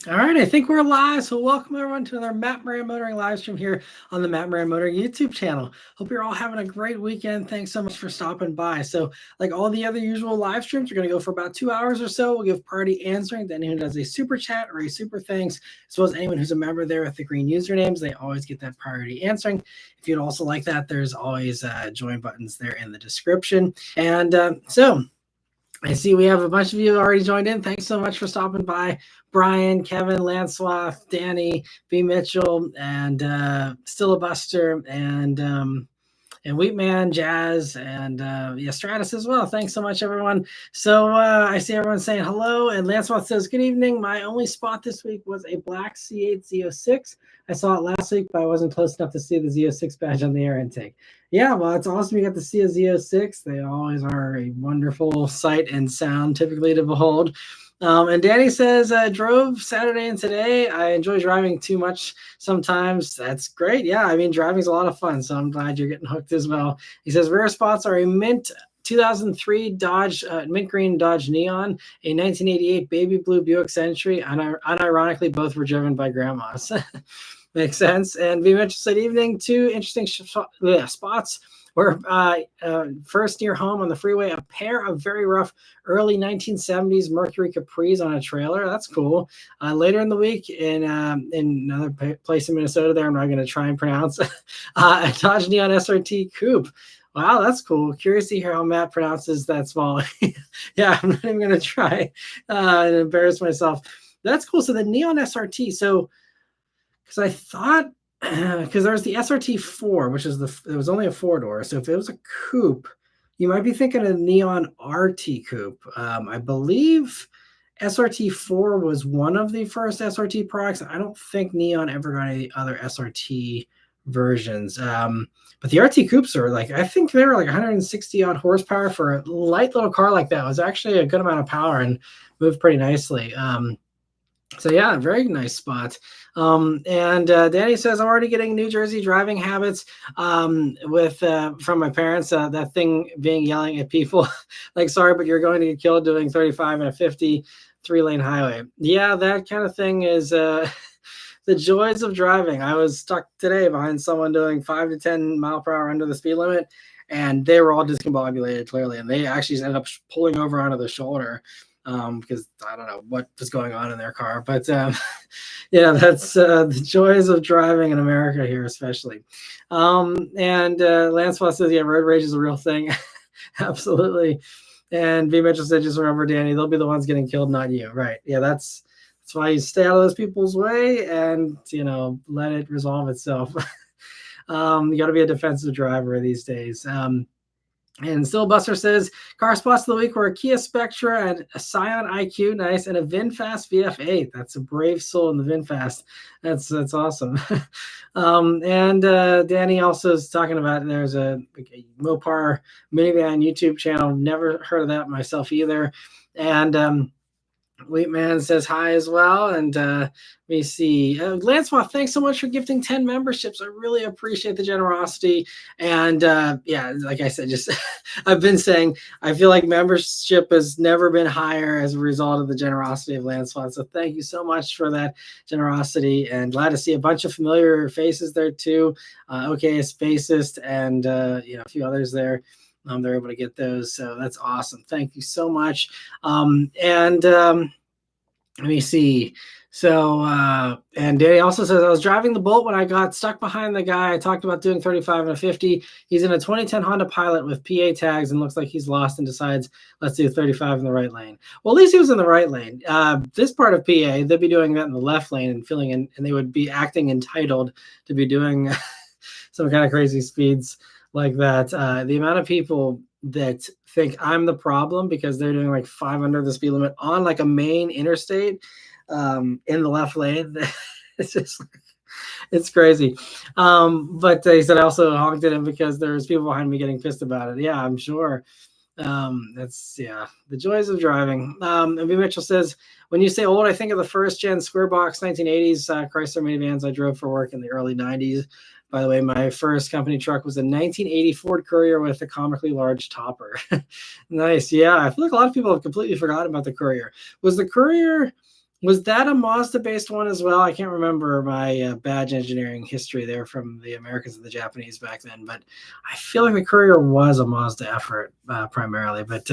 All right, I think we're live. So welcome everyone to another Matt Maran Motoring live stream here on the Matt Maran Motoring YouTube channel. Hope you're all having a great weekend. Thanks so much for stopping by. So like all the other usual live streams, we're going to go for about 2 hours or so. We'll give priority answering to anyone who does a super chat or a super thanks, as well as anyone who's a member there with the green usernames. They always get that priority answering. If you'd also like that, there's always join buttons there in the description. And I see we have a bunch of you already joined in. Thanks so much for stopping by. Brian, Kevin, Lanceloth, Danny, B. Mitchell, and Stilla Buster, and Wheatman, Jazz, and Stratus as well. Thanks so much, everyone. So I see everyone saying hello, and Lancelot says, good evening. My only spot this week was a black C8 Z06. I saw it last week, but I wasn't close enough to see the Z06 badge on the air intake. Yeah, well, it's awesome you got to see a Z06. They always are a wonderful sight and sound, typically to behold. And Danny says, drove Saturday and today. I enjoy driving too much sometimes. That's great. Yeah, I mean, driving's a lot of fun, so I'm glad you're getting hooked as well. He says, rare spots are a mint 2003 Dodge, mint green Dodge Neon, a 1988 baby blue Buick Century, and unironically, both were driven by grandmas. Makes sense. And we mentioned said evening, two interesting spots were first near home on the freeway, a pair of very rough early 1970s Mercury Capris on a trailer. That's cool. Later in the week in another place in Minnesota there, I'm not going to try and pronounce, a Dodge Neon SRT Coupe. Wow, that's cool. Curious to hear how Matt pronounces that small. Yeah, I'm not even going to try and embarrass myself. That's cool. So the Neon SRT. So because I thought, because there's the SRT4, which is it was only a 4-door. So if it was a coupe, you might be thinking of Neon RT coupe. I believe SRT4 was one of the first SRT products. I don't think Neon ever got any other SRT versions. But the RT coupes are like, I think they were like 160 odd horsepower for a light little car like that. It was actually a good amount of power and moved pretty nicely. So yeah, very nice spot. And Danny says, I'm already getting New Jersey driving habits with from my parents. That thing being yelling at people like, sorry, but you're going to get killed doing 35 and a 50 3-lane highway. Yeah, that kind of thing is the joys of driving. I was stuck today behind someone doing 5 to 10 mile per hour under the speed limit, and they were all discombobulated clearly, and they actually ended up pulling over onto the shoulder. Because I don't know what was going on in their car, but yeah, that's the joys of driving in America here, especially. And Lancelot says, yeah, road rage is a real thing. Absolutely. And V Mitchell said, just remember, Danny, they'll be the ones getting killed, not you. Right. Yeah, that's why you stay out of those people's way and, let it resolve itself. You got to be a defensive driver these days. And Still Buster says, car spots of the week were a Kia Spectra and a Scion IQ, nice, and a VinFast VF8. That's a brave soul in the VinFast. That's awesome. And Danny also is talking about there's a Mopar minivan YouTube channel. Never heard of that myself either. And Wheatman says hi as well. And let me see. Lancelot, thanks so much for gifting 10 memberships. I really appreciate the generosity. And yeah, like I said, just I've been saying, I feel like membership has never been higher as a result of the generosity of Lancelot. So thank you so much for that generosity. And glad to see a bunch of familiar faces there too. Okay, a Spacist and a few others there. They're able to get those. So that's awesome. Thank you so much. Let me see. So, and Danny also says, I was driving the Bolt when I got stuck behind the guy I talked about doing 35 and a 50. He's in a 2010 Honda Pilot with PA tags and looks like he's lost and decides, let's do 35 in the right lane. Well, at least he was in the right lane. This part of PA, they'd be doing that in the left lane and they would be acting entitled to be doing some kind of crazy speeds like that. The amount of people that think I'm the problem because they're doing like 5 under the speed limit on like a main interstate in the left lane. It's crazy. But he said I also honked at him because there's people behind me getting pissed about it. Yeah, I'm sure. That's the joys of driving. And B. Mitchell says, when you say old, I think of the first gen square box 1980s Chrysler minivans I drove for work in the early 90s. By the way, my first company truck was a 1980 Ford Courier with a comically large topper. Nice. Yeah, I feel like a lot of people have completely forgotten about the Courier. Was the Courier Was that a Mazda-based one as well? I can't remember my badge engineering history there from the Americans and the Japanese back then, but I feel like the Courier was a Mazda effort primarily. But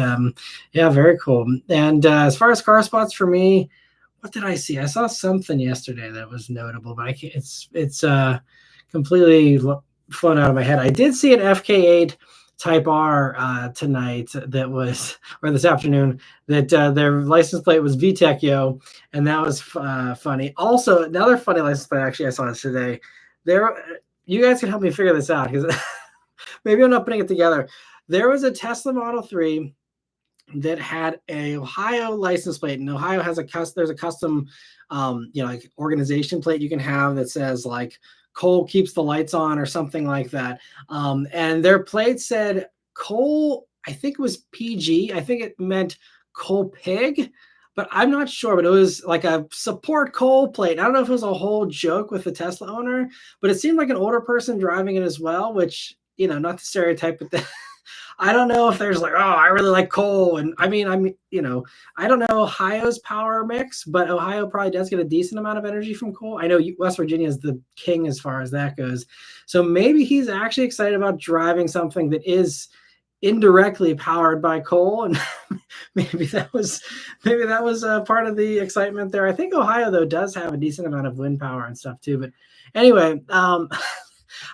yeah, very cool. And as far as car spots for me, what did I see? I saw something yesterday that was notable, but I can't, it's completely flown out of my head. I did see an FK8 Type R tonight that was, or this afternoon, that their license plate was VTECHYO, and that was funny. Also, another funny license plate actually I saw today. There, you guys can help me figure this out because maybe I'm not putting it together. There was a Tesla Model 3 that had a Ohio license plate, and Ohio has there's a custom like organization plate you can have that says like coal keeps the lights on or something like that. And their plate said coal, I think it was PG. I think it meant coal pig, but I'm not sure. But it was like a support coal plate. I don't know if it was a whole joke with the Tesla owner, but it seemed like an older person driving it as well, which, not the stereotype, but I don't know if there's like, oh, I really like coal. And I mean, I don't know Ohio's power mix, but Ohio probably does get a decent amount of energy from coal. I know West Virginia is the king as far as that goes. So maybe he's actually excited about driving something that is indirectly powered by coal. And maybe that was part of the excitement there. I think Ohio, though, does have a decent amount of wind power and stuff too. But anyway,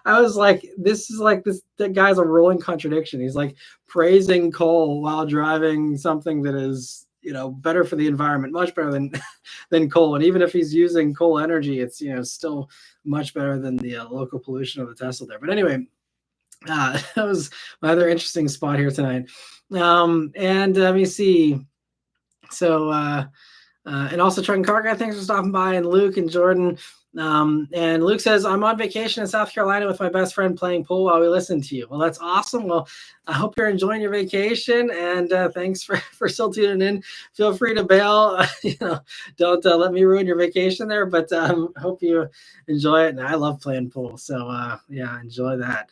I was like, that guy's a rolling contradiction. He's like praising coal while driving something that is, better for the environment, much better than coal. And even if he's using coal energy, it's, still much better than the local pollution of the Tesla there. But anyway, that was my other interesting spot here tonight. And let me see. So, and also Truck and Car Guy, thanks for stopping by, and Luke and Jordan. And Luke says, I'm on vacation in South Carolina with my best friend playing pool while we listen to you. Well, that's awesome. Well, I hope you're enjoying your vacation, and thanks for still tuning in. Feel free to bail. Don't let me ruin your vacation there, but hope you enjoy it. And I love playing pool. So yeah, enjoy that.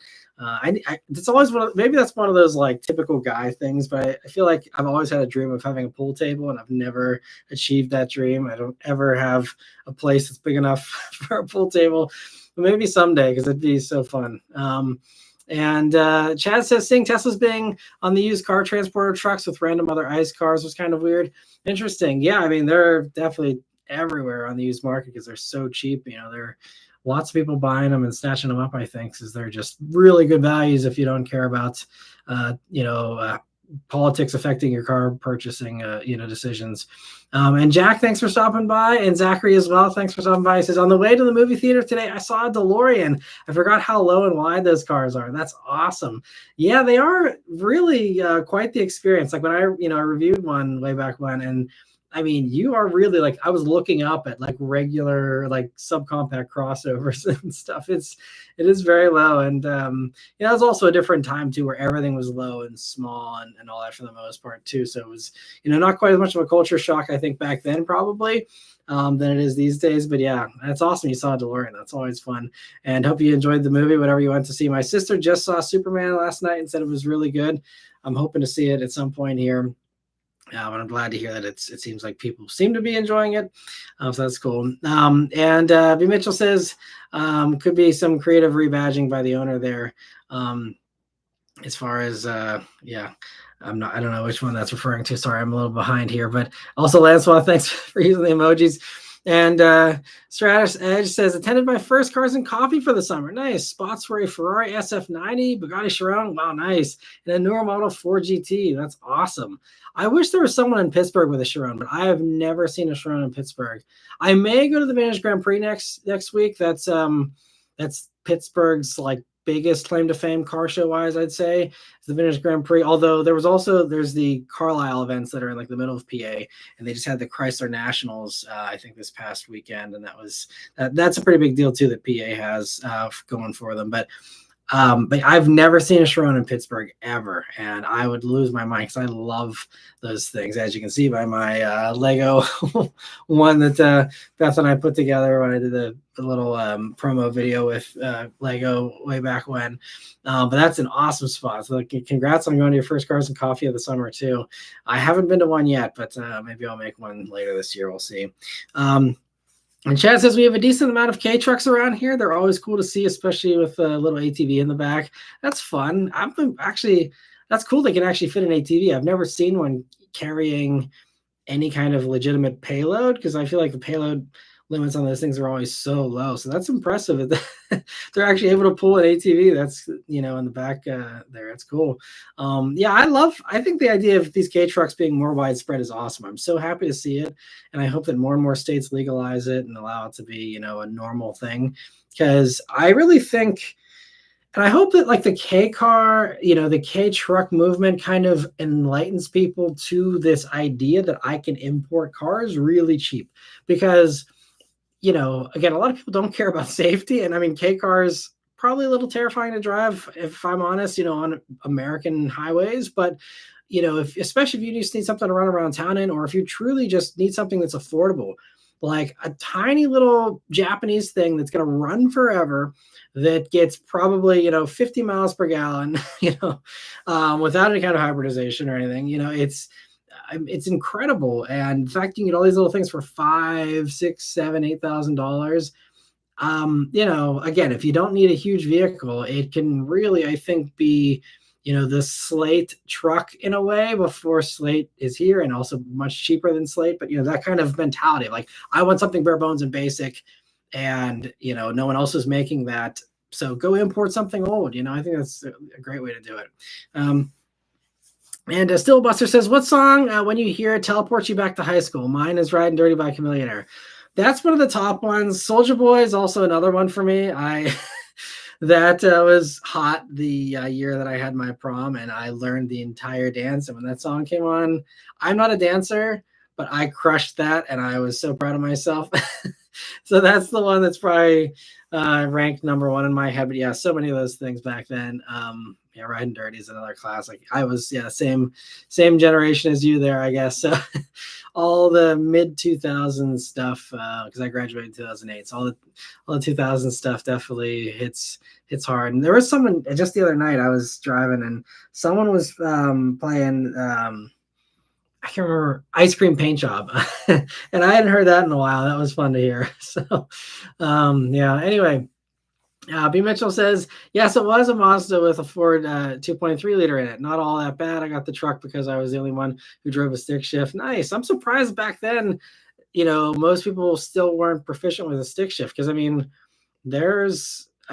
It's always maybe that's one of those like typical guy things, but I feel like I've always had a dream of having a pool table, and I've never achieved that dream. I don't ever have a place that's big enough for a pool table, but maybe someday, because it'd be so fun. And Chad says seeing Teslas being on the used car transporter trucks with random other ICE cars was kind of weird. Interesting. Yeah, I mean, they're definitely everywhere on the used market because they're so cheap. They're lots of people buying them and snatching them up, I think, because they're just really good values if you don't care about, politics affecting your car purchasing, decisions. And Jack, thanks for stopping by. And Zachary as well, thanks for stopping by. He says, on the way to the movie theater today, I saw a DeLorean. I forgot how low and wide those cars are. That's awesome. Yeah, they are really quite the experience. Like when I reviewed one way back when, and I mean, you are really like, I was looking up at like regular, like subcompact crossovers and stuff. It is very low. And, it was also a different time too, where everything was low and small and all that for the most part too. So it was, not quite as much of a culture shock, I think back then probably, than it is these days. But yeah, that's awesome. You saw a DeLorean. That's always fun. And hope you enjoyed the movie, whatever you went to see. My sister just saw Superman last night and said it was really good. I'm hoping to see it at some point here. But I'm glad to hear that it seems like people seem to be enjoying it. So that's cool. And B. Mitchell says could be some creative rebadging by the owner there. As far as I don't know which one that's referring to. Sorry, I'm a little behind here. But also, Lancelot, thanks for using the emojis. And Stratus Edge says, attended my first Cars and Coffee for the summer. Nice. Spots for a Ferrari SF90, Bugatti Chiron. Wow, nice. And a newer model 4 GT. That's awesome. I wish there was someone in Pittsburgh with a Chiron, but I have never seen a Chiron in Pittsburgh. I may go to the Vintage Grand Prix next week. That's Pittsburgh's like biggest claim to fame car show wise, I'd say, is the Vintage Grand Prix. Although there's the Carlisle events that are in like the middle of PA, and they just had the Chrysler Nationals, I think this past weekend. And that's a pretty big deal too, that PA has going for them. But But I've never seen a Sharon in Pittsburgh ever, and I would lose my mind because I love those things, as you can see by my Lego one that Beth and I put together when I did the little promo video with Lego way back when. But that's an awesome spot. So congrats on going to your first Cars and Coffee of the summer too. I haven't been to one yet, but maybe I'll make one later this year. We'll see. And Chad says we have a decent amount of K trucks around here. They're always cool to see, especially with a little ATV in the back. That's fun. That's cool. They can actually fit an ATV. I've never seen one carrying any kind of legitimate payload because I feel like the payload limits on those things are always so low. So that's impressive. They're actually able to pull an ATV. That's, in the back there. It's cool. Yeah, I think the idea of these K trucks being more widespread is awesome. I'm so happy to see it. And I hope that more and more states legalize it and allow it to be, a normal thing. Because I really think, and I hope that like the K car, the K truck movement kind of enlightens people to this idea that I can import cars really cheap. Because again, a lot of people don't care about safety. And I mean, K cars probably a little terrifying to drive, if I'm honest, on American highways. But, especially if you just need something to run around town in, or if you truly just need something that's affordable, like a tiny little Japanese thing that's going to run forever, that gets probably, 50 miles per gallon, without any kind of hybridization or anything, it's incredible. And the fact you can get all these little things for $5, $6, $7, $8,000. Again, if you don't need a huge vehicle, it can really, I think, be, the Slate truck in a way before Slate is here, and also much cheaper than Slate. But, that kind of mentality, like I want something bare bones and basic, and, no one else is making that. So go import something old. I think that's a great way to do it. And Stillbuster says, what song, when you hear it, teleports you back to high school? Mine is Riding Dirty by Chameleonaire. That's one of the top ones. Soldier Boy is also another one for me. That was hot the year that I had my prom, and I learned the entire dance. And when that song came on, I'm not a dancer, but I crushed that, and I was so proud of myself. So that's the one that's probably ranked number one in my head. But yeah, so many of those things back then. Riding Dirty is another classic. I was same generation as you there, I guess. So all the mid 2000s stuff, because I graduated in 2008. So all the 2000 stuff definitely hits hard. And there was someone just the other night I was driving, and someone was playing. I can't remember, Ice Cream Paint Job. And I hadn't heard that in a while. That was fun to hear. So, anyway, B. Mitchell says, yes, it was a Mazda with a Ford 2.3 liter in it. Not all that bad. I got the truck because I was the only one who drove a stick shift. Nice. I'm surprised back then, most people still weren't proficient with a stick shift. Because,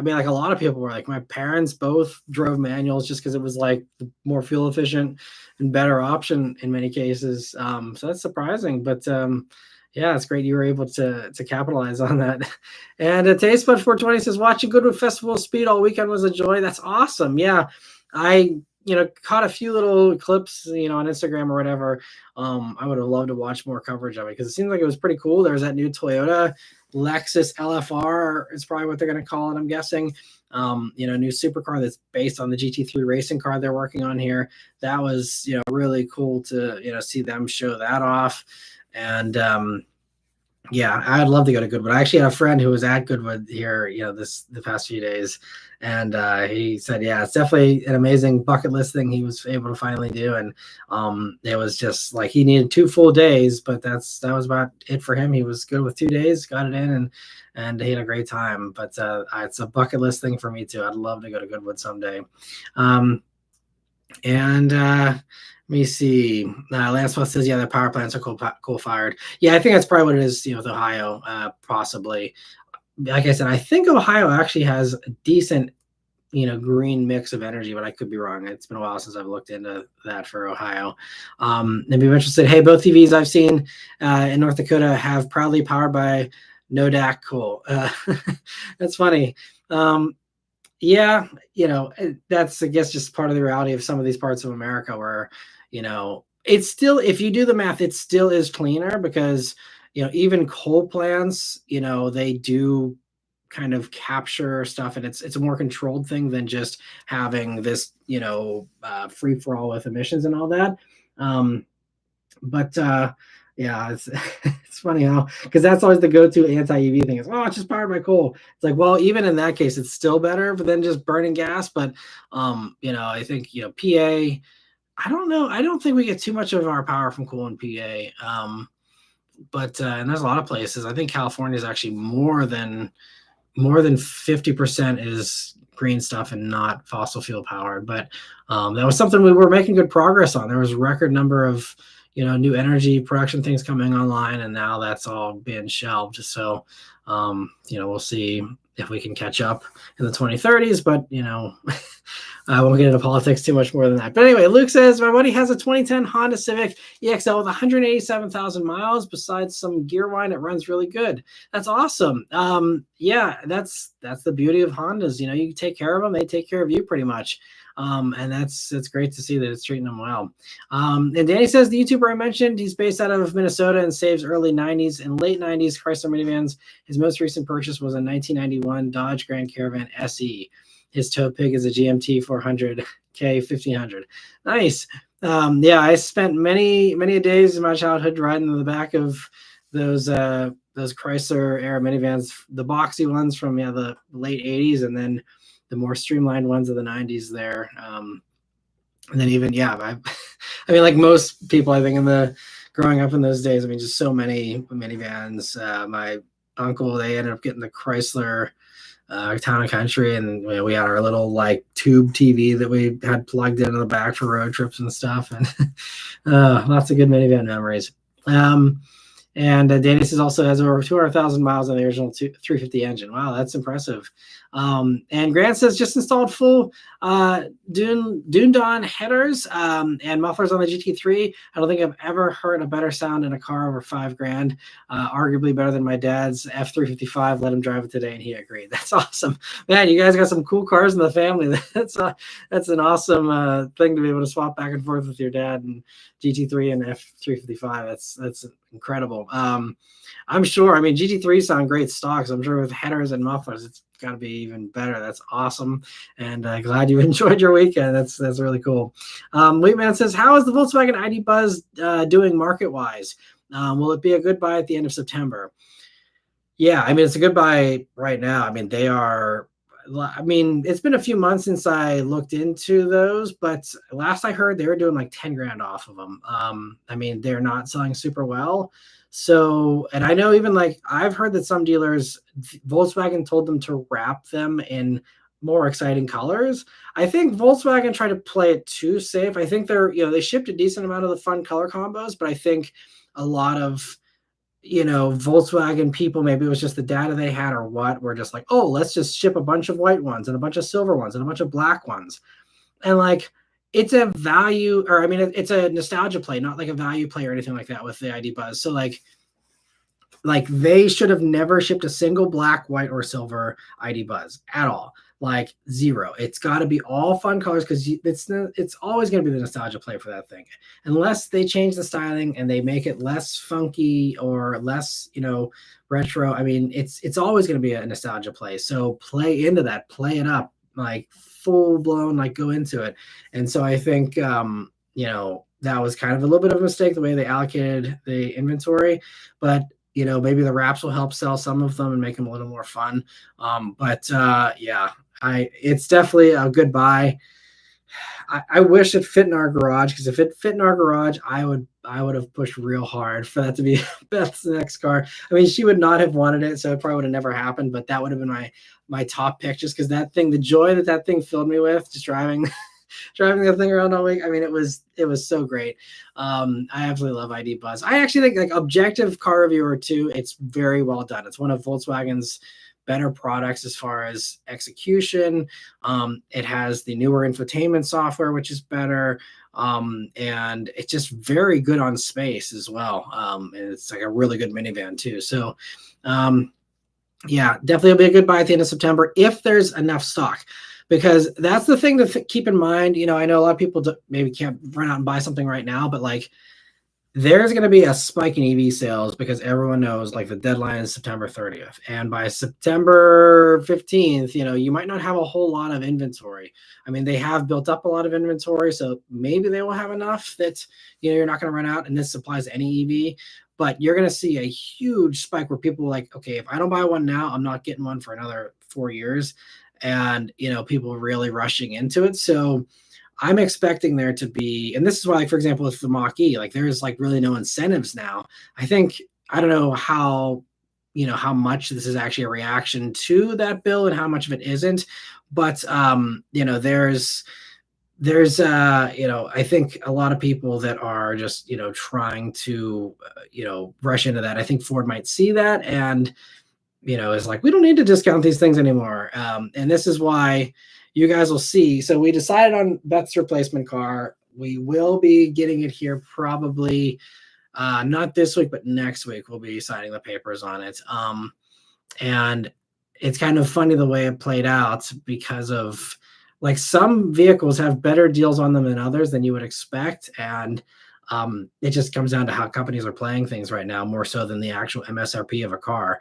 like a lot of people were, like my parents both drove manuals just because it was like the more fuel efficient and better option in many cases. So that's surprising, but it's great you were able to capitalize on that. And Tastebud 420 says, watching Goodwood Festival Speed all weekend was a joy. That's awesome. Yeah, I caught a few little clips, on Instagram or whatever. I would have loved to watch more coverage of it because it seems like it was pretty cool. There's that new Toyota Lexus LFR is probably what they're going to call it, I'm guessing. New supercar that's based on the GT3 racing car they're working on here. That was, really cool to, see them show that off. And I'd love to go to Goodwood. I actually had a friend who was at Goodwood here, the past few days, and he said, it's definitely an amazing bucket list thing he was able to finally do. And it was just like he needed 2 full days, but that was about it for him. He was good with 2 days, got it in, and he had a great time. But it's a bucket list thing for me too. I'd love to go to Goodwood someday. Let me see. Lancewell says, their power plants are coal fired. Yeah, I think that's probably what it is, with Ohio, possibly. Like I said, I think Ohio actually has a decent, green mix of energy, but I could be wrong. It's been a while since I've looked into that for Ohio. And be interested. Hey, both TVs I've seen in North Dakota have proudly powered by no DAC. Cool. That's funny. That's, I guess, just part of the reality of some of these parts of America where, it's still, if you do the math, it still is cleaner because, even coal plants, they do kind of capture stuff, and it's a more controlled thing than just having this, free for all with emissions and all that. But yeah, it's it's funny how, because that's always the go-to anti-EV thing is, oh, it's just powered by coal. It's like, well, even in that case, it's still better than just burning gas. But I think PA. I don't know. I don't think we get too much of our power from coal in PA. But and there's a lot of places. I think California is actually more than 50% is green stuff and not fossil fuel powered. But that was something we were making good progress on. There was a record number of new energy production things coming online, and now that's all been shelved. So we'll see if we can catch up in the 2030s. But I won't get into politics too much more than that. But anyway, Luke says, my buddy has a 2010 Honda Civic EXL with 187,000 miles. Besides some gear wine, it runs really good. That's awesome. Yeah, that's the beauty of Hondas. You take care of them, they take care of you pretty much. And it's great to see that it's treating them well. And Danny says, the YouTuber I mentioned, he's based out of Minnesota and saves early 90s and late 90s Chrysler minivans. His most recent purchase was a 1991 Dodge Grand Caravan SE. His tow pig is a GMT 400K 1500. Nice. Yeah, I spent many days in my childhood riding in the back of those Chrysler era minivans, the boxy ones from the late 80s, and then the more streamlined ones of the 90s there. And then even, I mean, like most people, I think growing up in those days, I mean, just so many minivans. My uncle, they ended up getting the Chrysler Town and Country, and we had our little like tube TV that we had plugged into the back for road trips and stuff, and lots of good minivan memories. And Danny says also has over 200,000 miles on the original 350 engine. Wow, that's impressive. And Grant says just installed full Dune Dawn headers and mufflers on the GT3. I don't think I've ever heard a better sound in a car over $5,000. Arguably better than my dad's F355. Let him drive it today, and he agreed. That's awesome, man. You guys got some cool cars in the family. That's an awesome thing to be able to swap back and forth with your dad and GT3 and F355. That's incredible. I'm sure. I mean, GT3 sound great stocks. I'm sure with headers and mufflers, it's got to be even better. That's awesome, and glad you enjoyed your weekend. That's really cool. Wheatman says, how is the Volkswagen ID Buzz doing market wise? Will it be a good buy at the end of September? Yeah, I mean, it's a good buy right now. I mean, they are. I mean, it's been a few months since I looked into those, but last I heard they were doing like 10 grand off of them. I mean, they're not selling super well. So, and I know even like I've heard that some dealers, Volkswagen told them to wrap them in more exciting colors. I think Volkswagen tried to play it too safe. I think they shipped a decent amount of the fun color combos, but I think a lot of Volkswagen people, maybe it was just the data they had or what, were just like, oh, let's just ship a bunch of white ones and a bunch of silver ones and a bunch of black ones. And like, it's a value, or I mean, it's a nostalgia play, not like a value play or anything like that with the ID Buzz. So like they should have never shipped a single black, white, or silver ID Buzz at all. Like zero. It's got to be all fun colors because it's always going to be the nostalgia play for that thing, unless they change the styling and they make it less funky or less retro. I mean, it's always going to be a nostalgia play. So play into that, play it up, like full blown, like go into it. And so I think that was kind of a little bit of a mistake the way they allocated the inventory, but maybe the wraps will help sell some of them and make them a little more fun. It's definitely a good buy. I wish it fit in our garage, because if it fit in our garage, I would have pushed real hard for that to be Beth's next car. I mean, she would not have wanted it, so it probably would have never happened, but that would have been my top pick, just because that thing, the joy that thing filled me with, just driving the thing around all week. I mean, it was so great. I absolutely love ID Buzz. I actually think, like, objective car reviewer too, it's very well done. It's one of Volkswagen's better products as far as execution. It has the newer infotainment software, which is better. And it's just very good on space as well. And it's like a really good minivan too. So, definitely will be a good buy at the end of September if there's enough stock. Because that's the thing to keep in mind. I know a lot of people maybe can't run out and buy something right now, but like there's going to be a spike in EV sales because everyone knows like the deadline is September 30th. And by September September 15th, you might not have a whole lot of inventory. I mean, they have built up a lot of inventory, so maybe they will have enough that, you're not going to run out, and this applies to any EV. But you're going to see a huge spike where people are like, okay, if I don't buy one now, I'm not getting one for another 4 years. And, people really rushing into it. So I'm expecting there to be, and this is why, like, for example, with the Mach-E, like there's like really no incentives now. I don't know how much this is actually a reaction to that bill and how much of it isn't. But, I think a lot of people that are just, trying to, rush into that. I think Ford might see that and, is like, we don't need to discount these things anymore. And this is why you guys will see. So we decided on Beth's replacement car. We will be getting it here probably not this week, but next week. We'll be signing the papers on it. And it's kind of funny the way it played out because of, like, some vehicles have better deals on them than others than you would expect. And it just comes down to how companies are playing things right now, more so than the actual MSRP of a car.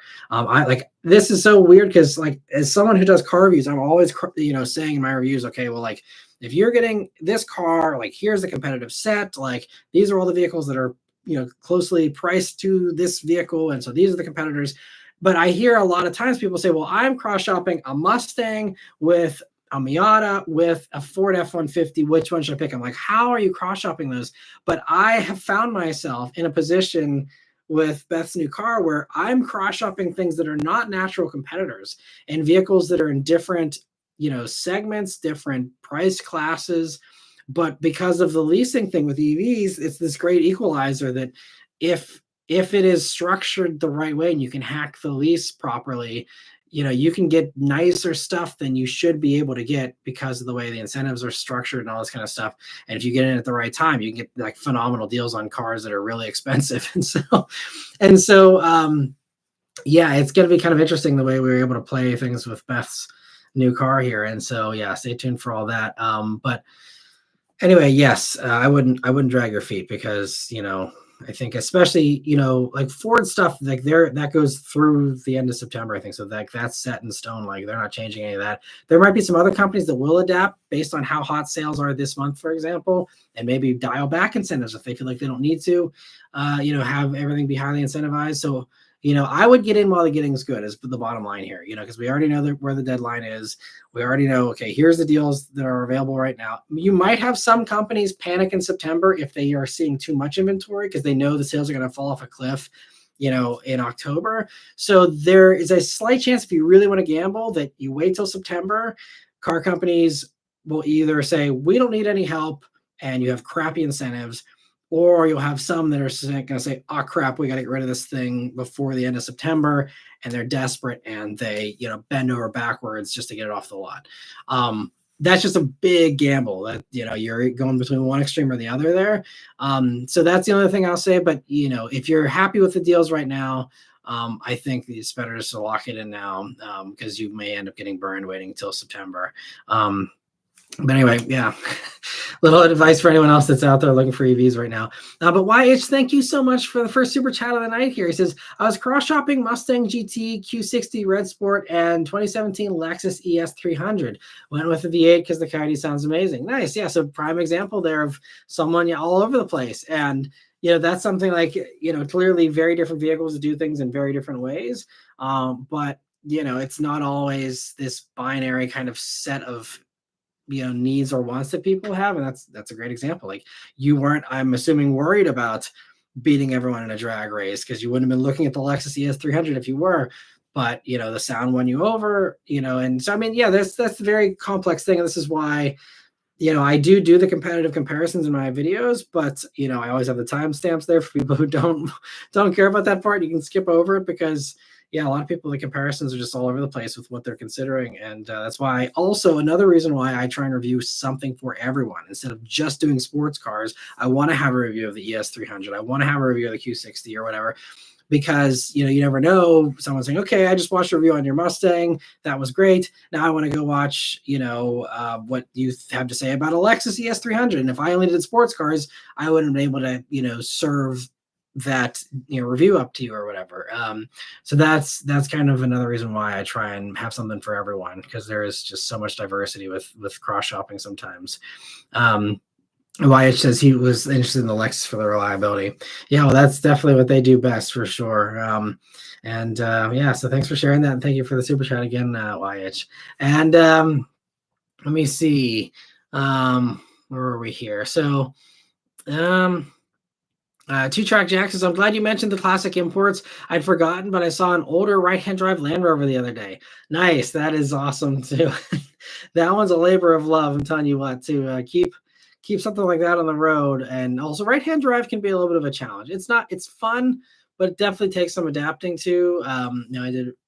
This is so weird because, like, as someone who does car reviews, I'm always, saying in my reviews, okay, well, like, if you're getting this car, like, here's the competitive set, like, these are all the vehicles that are, closely priced to this vehicle. And so these are the competitors. But I hear a lot of times people say, well, I'm cross shopping a Mustang with a Miata with a Ford F-150. Which one should I pick? I'm like, how are you cross shopping those? But I have found myself in a position with Beth's new car where I'm cross shopping things that are not natural competitors and vehicles that are in different, segments, different price classes. But because of the leasing thing with EVs, it's this great equalizer that if it is structured the right way and you can hack the lease properly, you can get nicer stuff than you should be able to get because of the way the incentives are structured and all this kind of stuff. And if you get in at the right time, you can get like phenomenal deals on cars that are really expensive. And so, yeah, it's going to be kind of interesting the way we were able to play things with Beth's new car here. And so, yeah, stay tuned for all that. But anyway, yes, I wouldn't drag your feet because, I think especially, like Ford stuff, like that goes through the end of September, I think. So that's set in stone. Like they're not changing any of that. There might be some other companies that will adapt based on how hot sales are this month, for example, and maybe dial back incentives if they feel like they don't need to, have everything be highly incentivized. So, I would get in while the getting is good is the bottom line here, because we already know where the deadline is. We already know, okay, here's the deals that are available right now. You might have some companies panic in September if they are seeing too much inventory because they know the sales are going to fall off a cliff, in October. So there is a slight chance if you really want to gamble that you wait till September. Car companies will either say, we don't need any help, and you have crappy incentives, or you'll have some that are going to say, oh, crap, we got to get rid of this thing before the end of September. And they're desperate and they, bend over backwards just to get it off the lot. That's just a big gamble that, you're going between one extreme or the other there. So that's the only thing I'll say. But, if you're happy with the deals right now, I think it's better just to lock it in now because you may end up getting burned waiting until September. But anyway, yeah, little advice for anyone else that's out there looking for EVs right now. But YH, thank you so much for the first super chat of the night here. He says, I was cross-shopping Mustang GT, Q60 Red Sport, and 2017 Lexus ES300. Went with the V8 because the Coyote sounds amazing. Nice. Yeah, so prime example there of someone all over the place. And, that's something like, clearly very different vehicles do things in very different ways. But, it's not always this binary kind of set of needs or wants that people have. And that's a great example. Like you weren't, I'm assuming, worried about beating everyone in a drag race because you wouldn't have been looking at the Lexus ES300 if you were, but the sound won you over, and so, I mean, yeah, that's a very complex thing. And this is why, I do the competitive comparisons in my videos, but, I always have the timestamps there for people who don't care about that part. You can skip over it because, yeah, a lot of people, the comparisons are just all over the place with what they're considering. And that's why also another reason why I try and review something for everyone instead of just doing sports cars. I want to have a review of the ES300. I want to have a review of the Q60 or whatever, because, you never know, someone's saying, okay, I just watched a review on your Mustang. That was great. Now I want to go watch, what you have to say about a Lexus ES300. And if I only did sports cars, I wouldn't be able to, serve that review up to you or whatever. So that's kind of another reason why I try and have something for everyone, because there is just so much diversity with cross shopping sometimes. YH says he was interested in the Lexus for the reliability. Yeah, well, that's definitely what they do best for sure. Yeah, so thanks for sharing that, and thank you for the super chat again, YH. And let me see, where are we here? So Two Track Jack says, I'm glad you mentioned the classic imports. I'd forgotten, but I saw an older right-hand drive Land Rover the other day. Nice. That is awesome too. That one's a labor of love. I'm telling you what, to keep something like that on the road. And also right-hand drive can be a little bit of a challenge. It's fun, but it definitely takes some adapting to.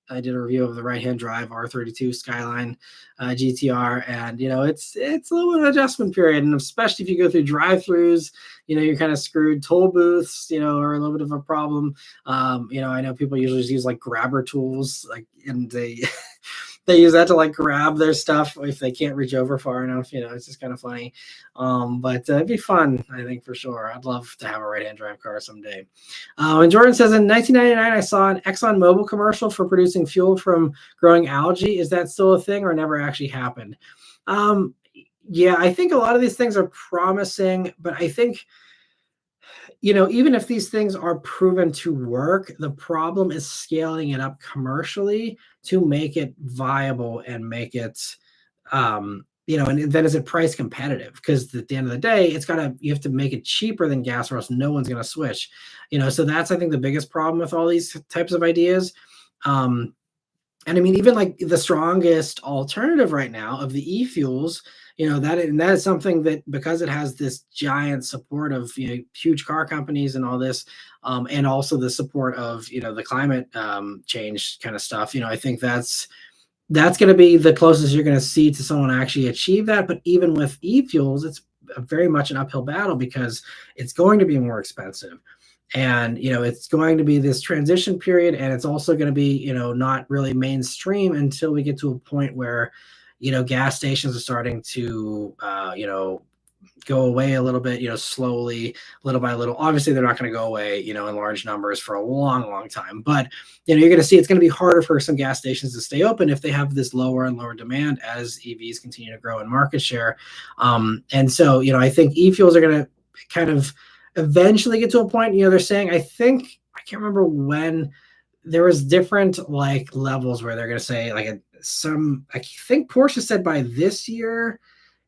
I did a review of the right-hand drive R32 Skyline GTR, and it's a little bit of adjustment period, and especially if you go through drive-throughs, you're kind of screwed. Toll booths, are a little bit of a problem. I know people usually just use like grabber tools, and they they use that to like grab their stuff if they can't reach over far enough. It's just kind of funny. But it'd be fun, I think, for sure. I'd love to have a right-hand drive car someday. And Jordan says, in 1999, I saw an ExxonMobil commercial for producing fuel from growing algae. Is that still a thing or never actually happened? Yeah, I think a lot of these things are promising, but I think, even if these things are proven to work, the problem is scaling it up commercially to make it viable and make it, and then is it price competitive? Because at the end of the day, you have to make it cheaper than gas, or else no one's going to switch. So that's, I think, the biggest problem with all these types of ideas. And I mean, even like the strongest alternative right now of the e-fuels, that is something that, because it has this giant support of huge car companies and all this, and also the support of the climate change kind of stuff. I think that's going to be the closest you're going to see to someone actually achieve that. But even with e-fuels, it's very much an uphill battle, because it's going to be more expensive. And it's going to be this transition period, and it's also going to be not really mainstream until we get to a point where gas stations are starting to go away a little bit, slowly, little by little. Obviously, they're not going to go away in large numbers for a long time, but you're going to see it's going to be harder for some gas stations to stay open if they have this lower and lower demand as EVs continue to grow in market share. And so I think e-fuels are going to kind of eventually get to a point. They're saying, I can't remember when, there was different like levels where they're going to say I think Porsche said by this year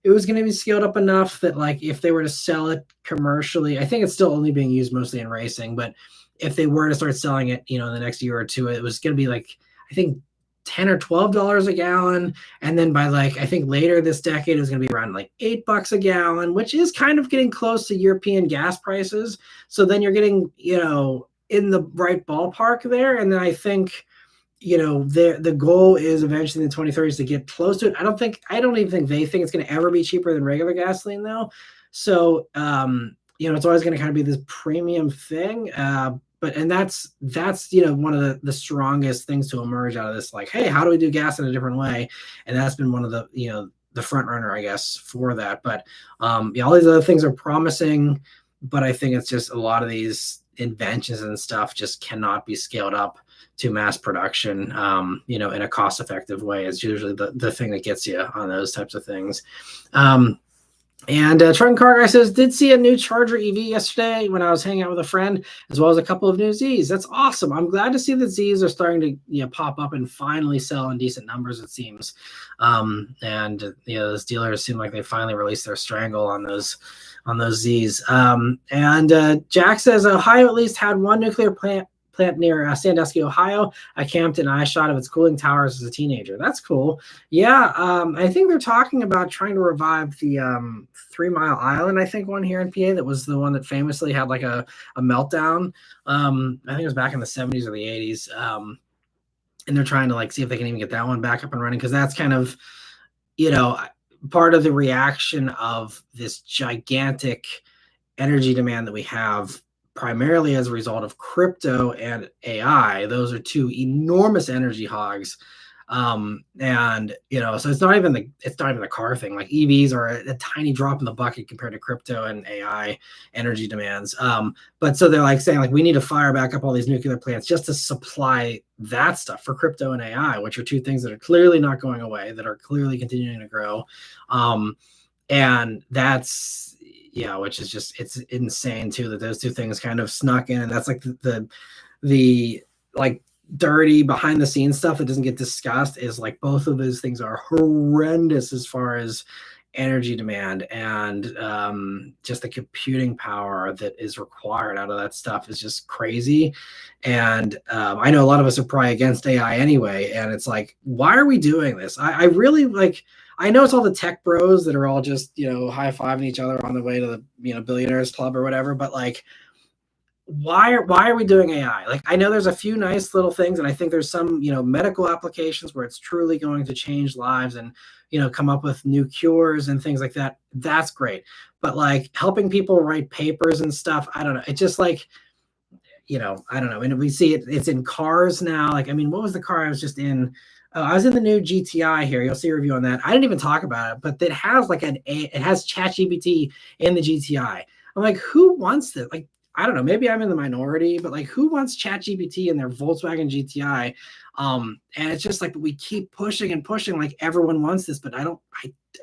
it was going to be scaled up enough that like if they were to sell it commercially, I think it's still only being used mostly in racing, but if they were to start selling it, in the next year or two, it was going to be like, I think $10 or $12 a gallon. And then by I think later this decade, it was going to be around like $8 a gallon, which is kind of getting close to European gas prices. So then you're getting, in the right ballpark there. And then I think, the goal is eventually in the 2030s to get close to it. I don't even think they think it's going to ever be cheaper than regular gasoline though. So, it's always going to kind of be this premium thing. And that's one of the strongest things to emerge out of this, like, hey, how do we do gas in a different way? And that's been one of the the front runner, I guess, for that. But all these other things are promising, but I think it's just a lot of these inventions and stuff just cannot be scaled up to mass production in a cost-effective way. Is usually the thing that gets you on those types of things. And Truck and Car Guy says, did see a new Charger EV yesterday when I was hanging out with a friend, as well as a couple of new Zs. That's awesome. I'm glad to see that Zs are starting to pop up and finally sell in decent numbers, it seems. Those dealers seem like they finally released their strangle on those Zs. Jack says, Ohio at least had one nuclear plant near Sandusky, Ohio. I camped an eye shot of its cooling towers as a teenager. That's cool. Yeah, I think they're talking about trying to revive the 3 Mile Island, I think one here in PA, that was the one that famously had like a meltdown. I think it was back in the 70s or the 80s. And they're trying to see if they can even get that one back up and running, because that's kind of, part of the reaction of this gigantic energy demand that we have, primarily as a result of crypto and AI. Those are two enormous energy hogs. And so it's not even the car thing. Like EVs are a tiny drop in the bucket compared to crypto and AI energy demands. But so they're like saying like we need to fire back up all these nuclear plants just to supply that stuff for crypto and AI, which are two things that are clearly not going away, that are clearly continuing to grow. And that's, which is just, it's insane too, that those two things kind of snuck in. And that's like the like dirty behind the scenes stuff that doesn't get discussed, is like both of those things are horrendous as far as energy demand, and just the computing power that is required out of that stuff is just crazy. And I know a lot of us are probably against AI anyway, and it's like, why are we doing this? I really like, I know it's all the tech bros that are all just high-fiving each other on the way to the billionaires club or whatever, but like, why are we doing AI? Like, I know there's a few nice little things, and I think there's some medical applications where it's truly going to change lives and come up with new cures and things like that. That's great. But like helping people write papers and stuff, I don't know. It just like, I don't know. And we see it's in cars now. Like, I mean, what was the car I was just in? I was in the new GTI here. You'll see a review on that. I didn't even talk about it, but it has like it has ChatGPT in the GTI. I'm like, who wants this? Like, I don't know, maybe I'm in the minority, but like, who wants ChatGPT in their Volkswagen GTI? And it's just like, we keep pushing and pushing, like everyone wants this, but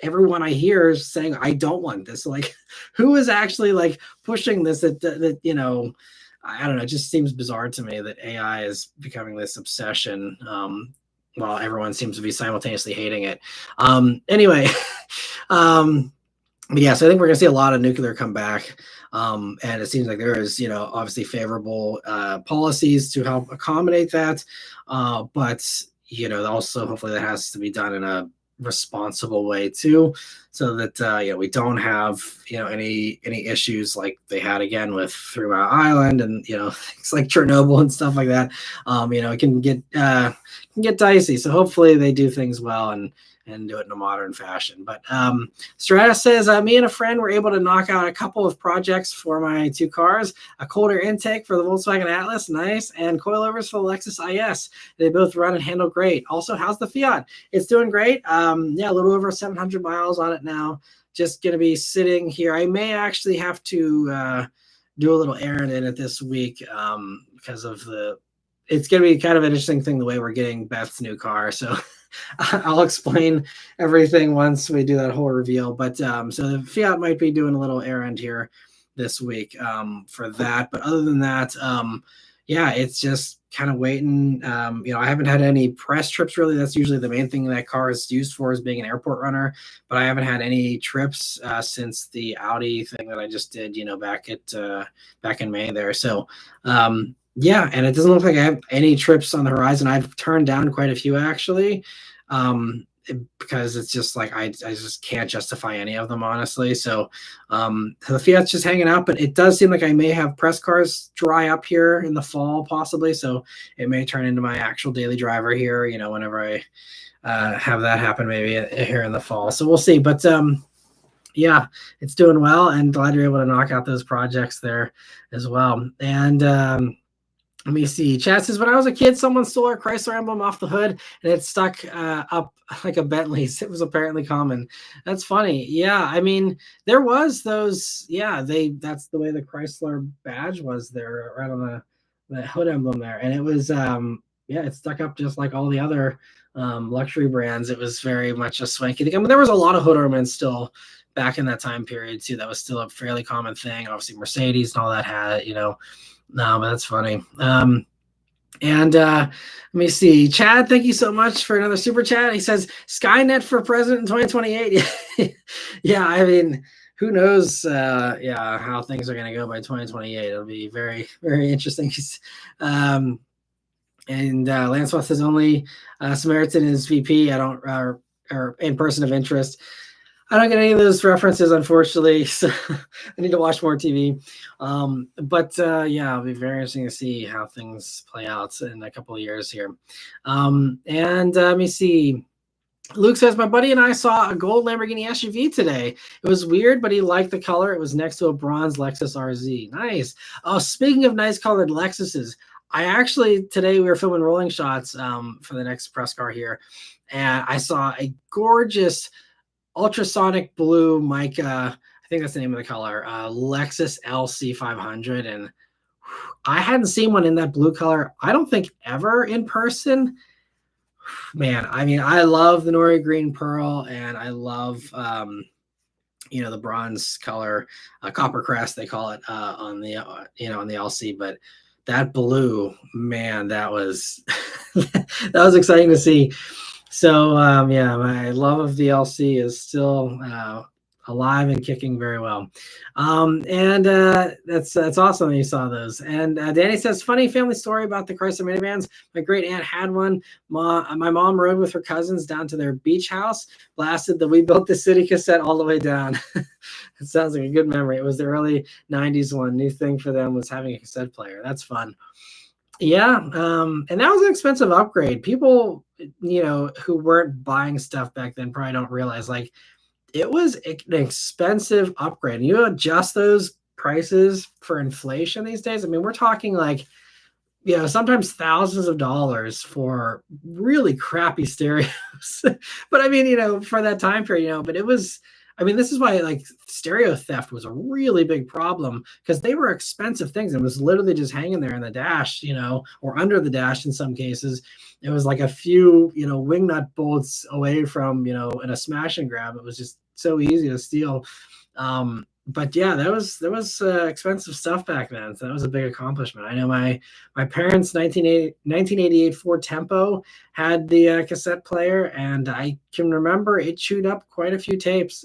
everyone I hear is saying, I don't want this. So like, who is actually like pushing this that I don't know, it just seems bizarre to me that AI is becoming this obsession, while everyone seems to be simultaneously hating it. Anyway, but yeah, so I think we're going to see a lot of nuclear come back. And it seems like there is, obviously favorable policies to help accommodate that. But, also hopefully that has to be done in a responsible way too, so that, we don't have, any issues like they had again with Three Mile Island and, things like Chernobyl and stuff like that. It can get dicey. So hopefully they do things well and do it in a modern fashion. But Stratus says, me and a friend were able to knock out a couple of projects for my two cars, a colder intake for the Volkswagen Atlas, nice, and coilovers for the Lexus IS. They both run and handle great. Also, how's the Fiat? It's doing great. A little over 700 miles on it now. Just going to be sitting here. I may actually have to do a little errand in it this week because of it's going to be kind of an interesting thing the way we're getting Beth's new car. So I'll explain everything once we do that whole reveal. But so the Fiat might be doing a little errand here this week for that. But other than that, it's just kind of waiting. I haven't had any press trips really. That's usually the main thing that car is used for, is being an airport runner. But I haven't had any trips since the Audi thing that I just did, back in May there. So and it doesn't look like I have any trips on the horizon. I've turned down quite a few actually, because it's just like I just can't justify any of them, honestly. So the Fiat's just hanging out, but it does seem like I may have press cars dry up here in the fall possibly. So it may turn into my actual daily driver here, whenever I have that happen, maybe here in the fall. So we'll see. But it's doing well, and glad you're able to knock out those projects there as well. And let me see. Chad says, when I was a kid, someone stole our Chrysler emblem off the hood and it stuck up like a Bentley's. It was apparently common. That's funny. Yeah. I mean, there was those. Yeah. That's the way the Chrysler badge was there, right on the hood emblem there. And it was, it stuck up just like all the other luxury brands. It was very much a swanky thing. I mean, there was a lot of hood ornaments still back in that time period too. That was still a fairly common thing. Obviously Mercedes and all that had, No, but that's funny. Let me see. Chad, thank you so much for another super chat. He says, Skynet for president in 2028. Yeah, I mean, who knows how things are going to go by 2028. It'll be very, very interesting. Lancelot says only Samaritan is VP. I don't, or in person of interest. I don't get any of those references, unfortunately, so I need to watch more TV. It'll be very interesting to see how things play out in a couple of years here. Let me see. Luke says, my buddy and I saw a gold Lamborghini SUV today. It was weird, but he liked the color. It was next to a bronze Lexus RZ. Nice. Oh, speaking of nice colored Lexuses, I actually today we were filming rolling shots for the next press car here, and I saw a gorgeous ultrasonic blue mica. I think that's the name of the color. Lexus LC 500, and I hadn't seen one in that blue color. I don't think ever in person. Man, I mean, I love the Nori Green Pearl, and I love the bronze color, copper crest they call it on the on the LC, but that blue, man, that was that was exciting to see. So yeah, my love of the LC is still alive and kicking very well. And that's awesome that you saw those. And Danny says, funny family story about the Chrysler minivans. My great aunt had one. My mom rode with her cousins down to their beach house, blasted the We Built the City cassette all the way down. It sounds like a good memory. It was the early 90s one. New thing for them was having a cassette player. That's fun. Yeah, and that was an expensive upgrade. People, who weren't buying stuff back then probably don't realize, like, it was an expensive upgrade. And you adjust those prices for inflation these days. I mean, we're talking like, sometimes thousands of dollars for really crappy stereos. But I mean, for that time period, but it was, I mean, this is why like stereo theft was a really big problem, because they were expensive things. It was literally just hanging there in the dash, or under the dash in some cases. It was like a few, wing nut bolts away from, in a smash and grab. It was just so easy to steal. But yeah, there was expensive stuff back then. So that was a big accomplishment. I know my parents' 1988 Ford Tempo had the cassette player, and I can remember it chewed up quite a few tapes.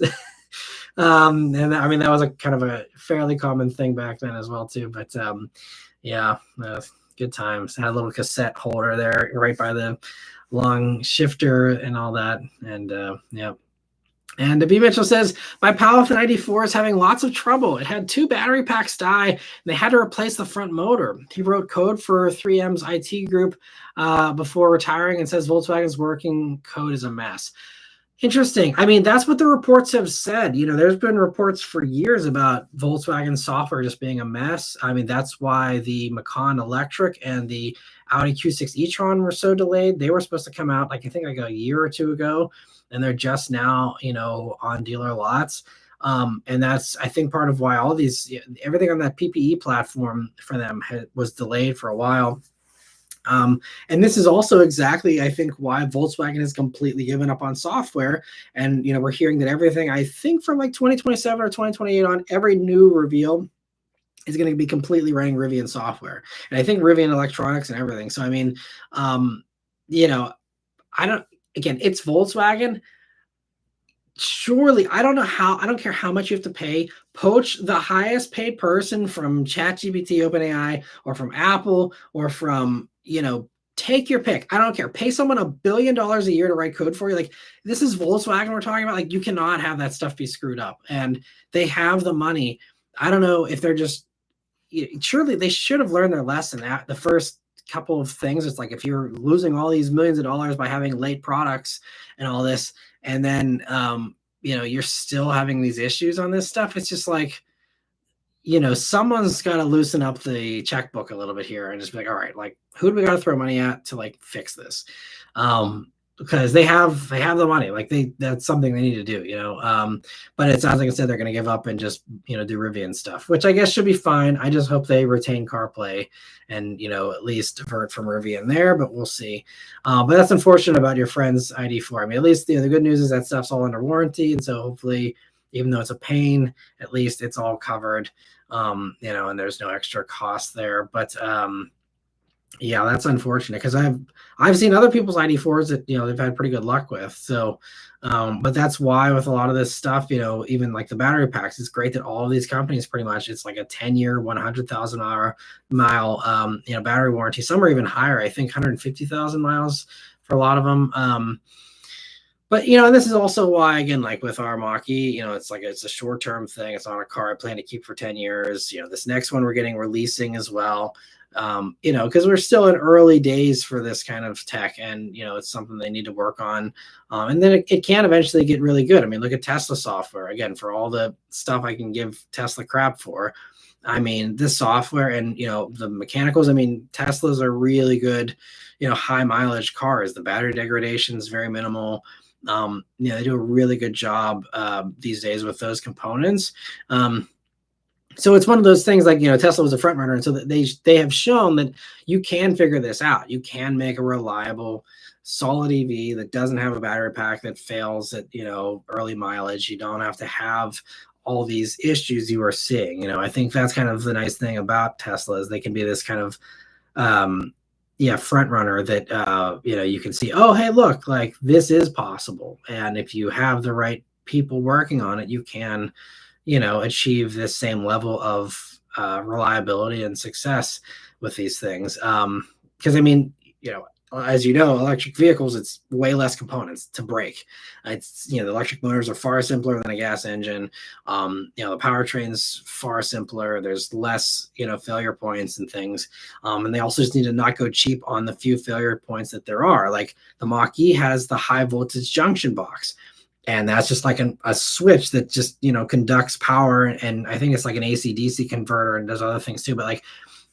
And I mean, that was a kind of a fairly common thing back then as well too. But yeah, good times. Had a little cassette holder there right by the long shifter and all that. And yeah. And B. Mitchell says, my pal with an ID4 is having lots of trouble. It had 2 battery packs die, and they had to replace the front motor. He wrote code for 3M's IT group before retiring and says Volkswagen's working code is a mess. Interesting. I mean, that's what the reports have said. There's been reports for years about Volkswagen software just being a mess. I mean, that's why the Macan Electric and the Audi Q6 e-tron were so delayed. They were supposed to come out, I think a year or two ago, and they're just now, on dealer lots. And that's, I think, part of why all these, everything on that PPE platform for them was delayed for a while. And this is also exactly, I think, why Volkswagen has completely given up on software. And, we're hearing that everything, I think from like 2027 or 2028 on, every new reveal is going to be completely running Rivian software. And I think Rivian electronics and everything. So, I mean, again, it's Volkswagen. Surely, I don't care how much you have to pay. Poach the highest paid person from ChatGPT, OpenAI, or from Apple, or from, take your pick. I don't care. Pay someone $1 billion a year to write code for you. Like, this is Volkswagen we're talking about. Like, you cannot have that stuff be screwed up. And they have the money. I don't know if they're just, surely they should have learned their lesson at the first couple of things. It's like, if you're losing all these millions of dollars by having late products and all this, and then you're still having these issues on this stuff, it's just like, someone's got to loosen up the checkbook a little bit here and just be like, all right, like, who do we got to throw money at to like fix this? Because they have the money, like that's something they need to do, but it sounds like instead they're going to give up and just, do Rivian stuff, which I guess should be fine. I just hope they retain CarPlay and, at least divert from Rivian there, but we'll see. But that's unfortunate about your friend's ID4. I mean, at least, the good news is that stuff's all under warranty. And so hopefully, even though it's a pain, at least it's all covered, and there's no extra cost there. But, yeah, that's unfortunate, because I've seen other people's ID4s that they've had pretty good luck with. So, but that's why with a lot of this stuff, even like the battery packs, it's great that all of these companies pretty much, it's like a 10-year, 100,000 mile battery warranty. Some are even higher. I think 150,000 miles for a lot of them. But, and this is also why, again, like with our Mach-E, it's a short-term thing. It's on a car I plan to keep for 10 years. This next one we're releasing as well. Because we're still in early days for this kind of tech, and it's something they need to work on. And then it can eventually get really good. I mean, look at Tesla software again, for all the stuff I can give Tesla crap for. I mean, this software and the mechanicals. I mean, Teslas are really good, high mileage cars. The battery degradation is very minimal. They do a really good job these days with those components. So it's one of those things, like, Tesla was a front runner, and so that they have shown that you can figure this out. You can make a reliable, solid EV that doesn't have a battery pack that fails at early mileage. You don't have to have all these issues you are seeing. I think that's kind of the nice thing about Tesla, is they can be this kind of front runner that you can see, oh, hey, look, like, this is possible, and if you have the right people working on it, you can achieve this same level of reliability and success with these things. Because I mean, as electric vehicles, it's way less components to break. It's the electric motors are far simpler than a gas engine. The powertrain's far simpler. There's less failure points and things. And they also just need to not go cheap on the few failure points that there are. Like the Mach-E has the high voltage junction box. And that's just like a switch that just, conducts power. And I think it's like an AC/DC converter and does other things too. But like,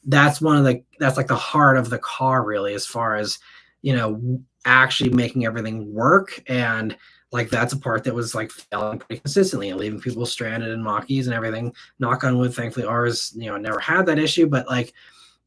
that's like the heart of the car, really, as far as, actually making everything work. And like, that's a part that was like failing pretty consistently and leaving people stranded in Mach-E's and everything. Knock on wood, thankfully ours, never had that issue. But like,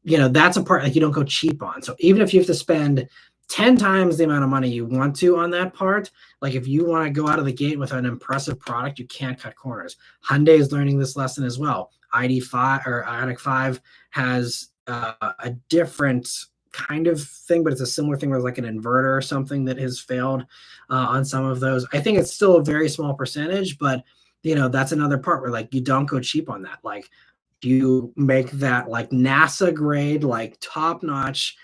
that's a part like you don't go cheap on. So even if you have to spend 10 times the amount of money you want to on that part, like if you want to go out of the gate with an impressive product, you can't cut corners. Hyundai is learning this lesson as well. ID5 or Ioniq 5 has a different kind of thing, but it's a similar thing with like an inverter or something that has failed on some of those. I think it's still a very small percentage, but that's another part where like you don't go cheap on that. Like you make that like NASA grade, like top notch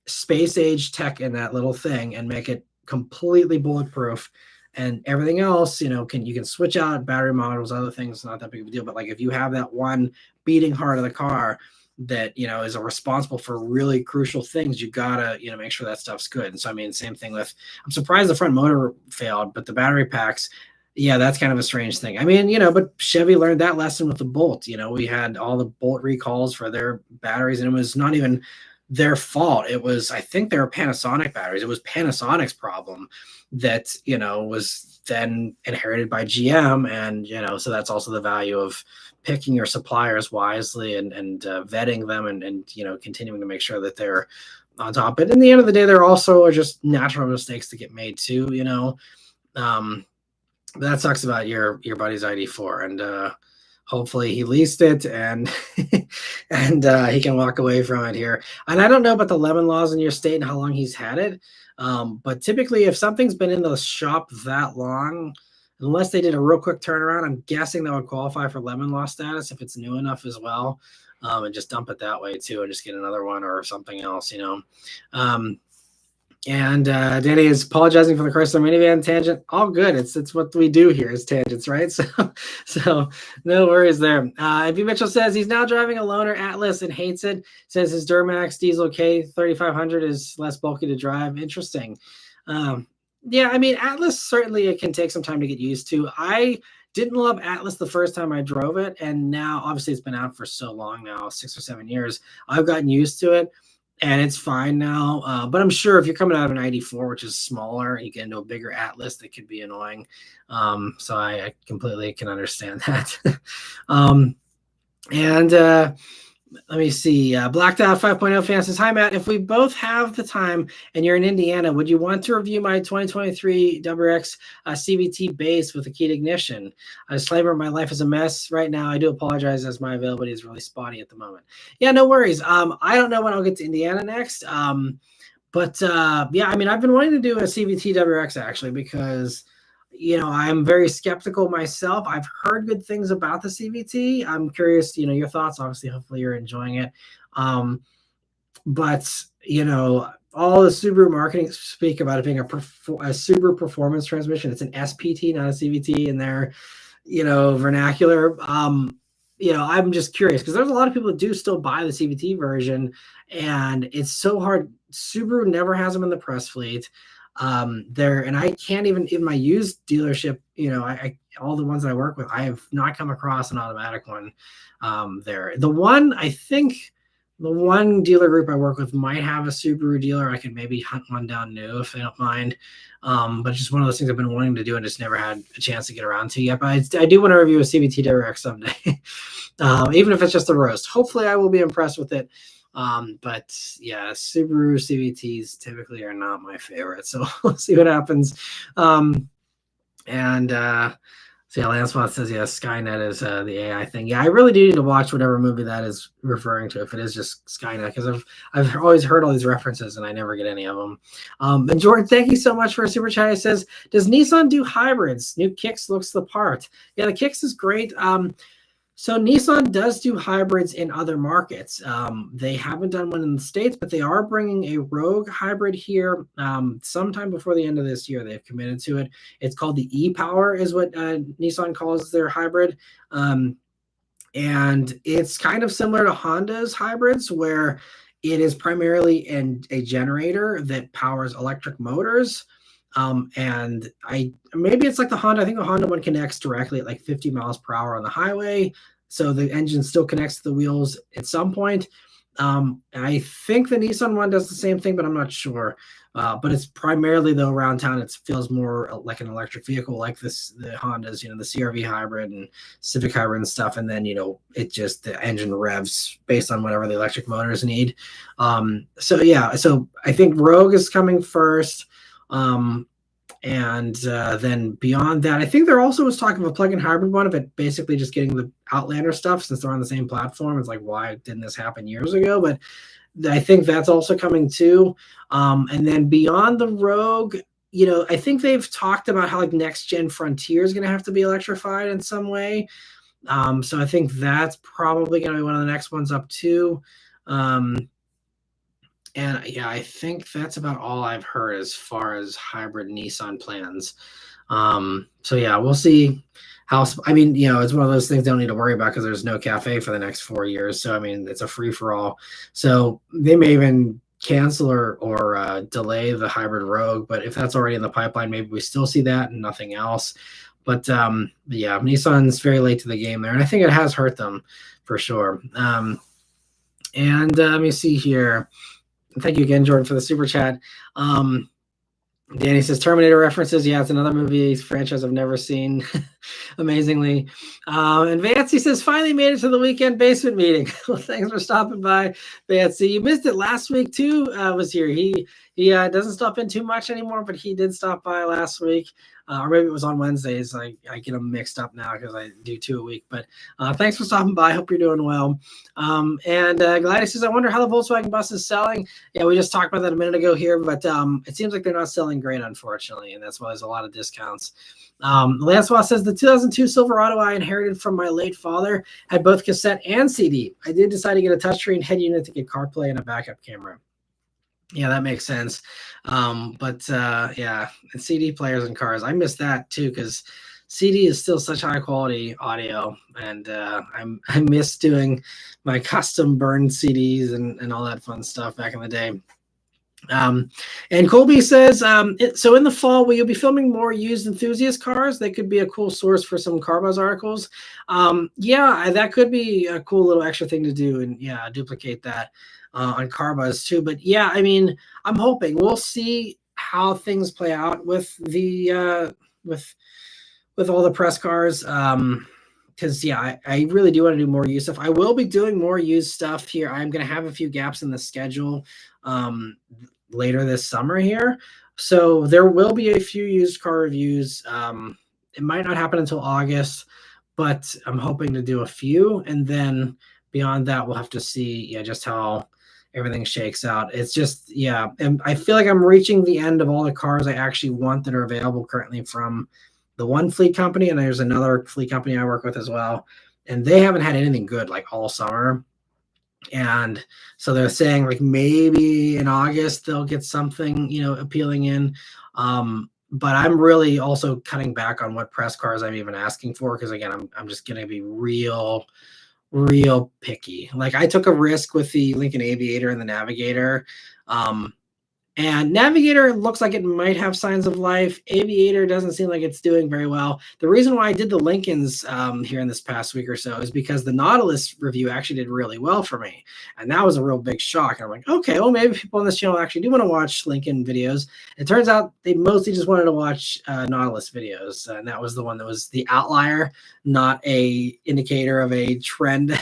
space age tech in that little thing and make it completely bulletproof, and everything else you can switch out battery models, other things, not that big of a deal. But like if you have that one beating heart of the car that is responsible for really crucial things, you gotta make sure that stuff's good. And so I mean, same thing with, I'm surprised the front motor failed, but the battery packs, that's kind of a strange thing. I mean, but Chevy learned that lesson with the Bolt. We had all the Bolt recalls for their batteries, and it was not even their fault. It was, I think they were Panasonic batteries. It was Panasonic's problem that, was then inherited by GM. And, so that's also the value of picking your suppliers wisely and vetting them and continuing to make sure that they're on top. But in the end of the day, there also are just natural mistakes that get made too, that sucks about your buddy's ID4. And, hopefully he leased it and and he can walk away from it here. And I don't know about the lemon laws in your state and how long he's had it. But typically if something's been in the shop that long, unless they did a real quick turnaround, I'm guessing that would qualify for lemon law status if it's new enough as well. And just dump it that way too, and just get another one or something else, And Danny is apologizing for the Chrysler minivan tangent. All good. It's what we do here is tangents, right? So no worries there. V. Mitchell says he's now driving a loaner Atlas and hates it. Says his Duramax diesel K3500 is less bulky to drive. Interesting. Yeah, I mean, Atlas certainly it can take some time to get used to. I didn't love Atlas the first time I drove it, and now obviously it's been out for so long now, 6 or 7 years. I've gotten used to it. And it's fine now, but I'm sure if you're coming out of an ID4, which is smaller, you get into a bigger Atlas, that could be annoying. So I completely can understand that. Let me see. Blacked Out 5.0 fan says, hi, Matt. If we both have the time and you're in Indiana, would you want to review my 2023 WRX CVT base with a keyed ignition? Disclaimer, my life is a mess right now. I do apologize as my availability is really spotty at the moment. Yeah, no worries. I don't know when I'll get to Indiana next. But yeah, I mean, I've been wanting to do a CVT WRX actually because I'm very skeptical myself. I've heard good things about the CVT. I'm curious, your thoughts. Obviously, hopefully you're enjoying it. But all the Subaru marketing speak about it being a super performance transmission. It's an SPT, not a CVT in their, vernacular. I'm just curious because there's a lot of people that do still buy the CVT version, and it's so hard. Subaru never has them in the press fleet. There, and I can't even in my used dealership. I all the ones that I work with, I have not come across an automatic one. There, the one dealer group I work with might have a Subaru dealer. I could maybe hunt one down new if they don't mind. But it's just one of those things I've been wanting to do and just never had a chance to get around to yet. But I do want to review a CVT Direct someday, even if it's just a roast. Hopefully, I will be impressed with it. But yeah, Subaru CVTs typically are not my favorite. So we'll see what happens. So yeah, Lansmouth says, yeah, Skynet is the AI thing. Yeah, I really do need to watch whatever movie that is referring to, if it is just Skynet, because I've always heard all these references and I never get any of them. And Jordan, thank you so much for a super chat. It says, does Nissan do hybrids? New Kicks looks the part. Yeah, the Kicks is great. So Nissan does do hybrids in other markets. They haven't done one in the States, but they are bringing a Rogue hybrid here sometime before the end of this year. They've committed to it. It's called the e-Power is what Nissan calls their hybrid. And it's kind of similar to Honda's hybrids, where it is primarily a generator that powers electric motors. And maybe it's like the Honda. I think the Honda one connects directly at like 50 miles per hour on the highway. So the engine still connects to the wheels at some point. I think the Nissan one does the same thing, but I'm not sure. But it's primarily though around town, it feels more like an electric vehicle, like the Hondas, the CRV hybrid and Civic hybrid and stuff. And then, it just, the engine revs based on whatever the electric motors need. So I think Rogue is coming first. And then beyond that, I think there also was talk of a plug-in hybrid one of it, basically just getting the Outlander stuff since they're on the same platform. It's like, why didn't this happen years ago? But I think that's also coming too. And then beyond the Rogue, I think they've talked about how like next gen Frontier is going to have to be electrified in some way. So I think that's probably going to be one of the next ones up too. And yeah, I think that's about all I've heard as far as hybrid Nissan plans. So yeah, we'll see how. I mean, it's one of those things they don't need to worry about because there's no cafe for the next 4 years. So I mean, it's a free for all. So they may even cancel or delay the hybrid Rogue. But if that's already in the pipeline, maybe we still see that and nothing else. But yeah, Nissan's very late to the game there, and I think it has hurt them for sure. And let me see here. Thank you again, Jordan, for the super chat. Danny says Terminator references. Yeah, it's another movie franchise I've never seen, amazingly. And Vancy says, finally made it to the weekend basement meeting. Well, thanks for stopping by, Vancy. You missed it last week, too, was here. He doesn't stop in too much anymore, but he did stop by last week. Or maybe it was on Wednesdays. I get them mixed up now because I do 2 a week. But thanks for stopping by. Hope you're doing well. And Gladys says, I wonder how the Volkswagen bus is selling. Yeah, we just talked about that a minute ago here, but it seems like they're not selling great, unfortunately, and that's why there's a lot of discounts. Lancelot says, the 2002 Silverado I inherited from my late father had both cassette and CD. I did decide to get a touchscreen head unit to get CarPlay and a backup camera. Yeah, that makes sense. But yeah, and CD players in cars, I miss that too because CD is still such high quality audio, and I miss doing my custom burned CDs and all that fun stuff back in the day. And Colby says, so in the fall, will you be filming more used enthusiast cars? That could be a cool source for some CarBuzz articles. Yeah, that could be a cool little extra thing to do, and yeah, duplicate that on CarBuzz too. But yeah, I mean, I'm hoping we'll see how things play out with the with all the press cars. Because yeah, I really do want to do more used stuff. I will be doing more used stuff here. I'm going to have a few gaps in the schedule later this summer here. So there will be a few used car reviews. It might not happen until August, but I'm hoping to do a few. And then beyond that, we'll have to see just how everything shakes out. It's just, yeah. And I feel like I'm reaching the end of all the cars I actually want that are available currently from the one fleet company. And there's another fleet company I work with as well. And they haven't had anything good like all summer. And so they're saying like maybe in August they'll get something, appealing in. But I'm really also cutting back on what press cars I'm even asking for. Because again, I'm just going to be real real picky. Like I took a risk with the Lincoln Aviator and the Navigator. Um, and Navigator looks like it might have signs of life. Aviator doesn't seem like it's doing very well. The reason why I did the Lincolns here in this past week or so is because the Nautilus review actually did really well for me. And that was a real big shock. And I'm like, okay, well, maybe people on this channel actually do want to watch Lincoln videos. It turns out they mostly just wanted to watch Nautilus videos. And that was the one that was the outlier, not a indicator of a trend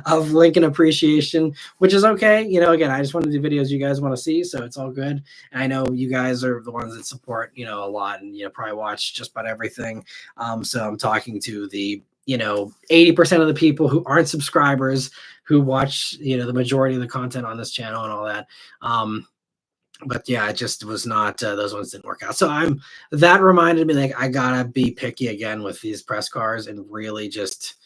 of Lincoln appreciation, which is okay. You know, again, I just want to do videos you guys want to see, so it's all good. And I know you guys are the ones that support, you know, a lot, and probably watch just about everything. So I'm talking to the 80% of the people who aren't subscribers who watch the majority of the content on this channel and all that. But yeah, it just was not, those ones didn't work out. So that reminded me, like, I gotta be picky again with these press cars and really just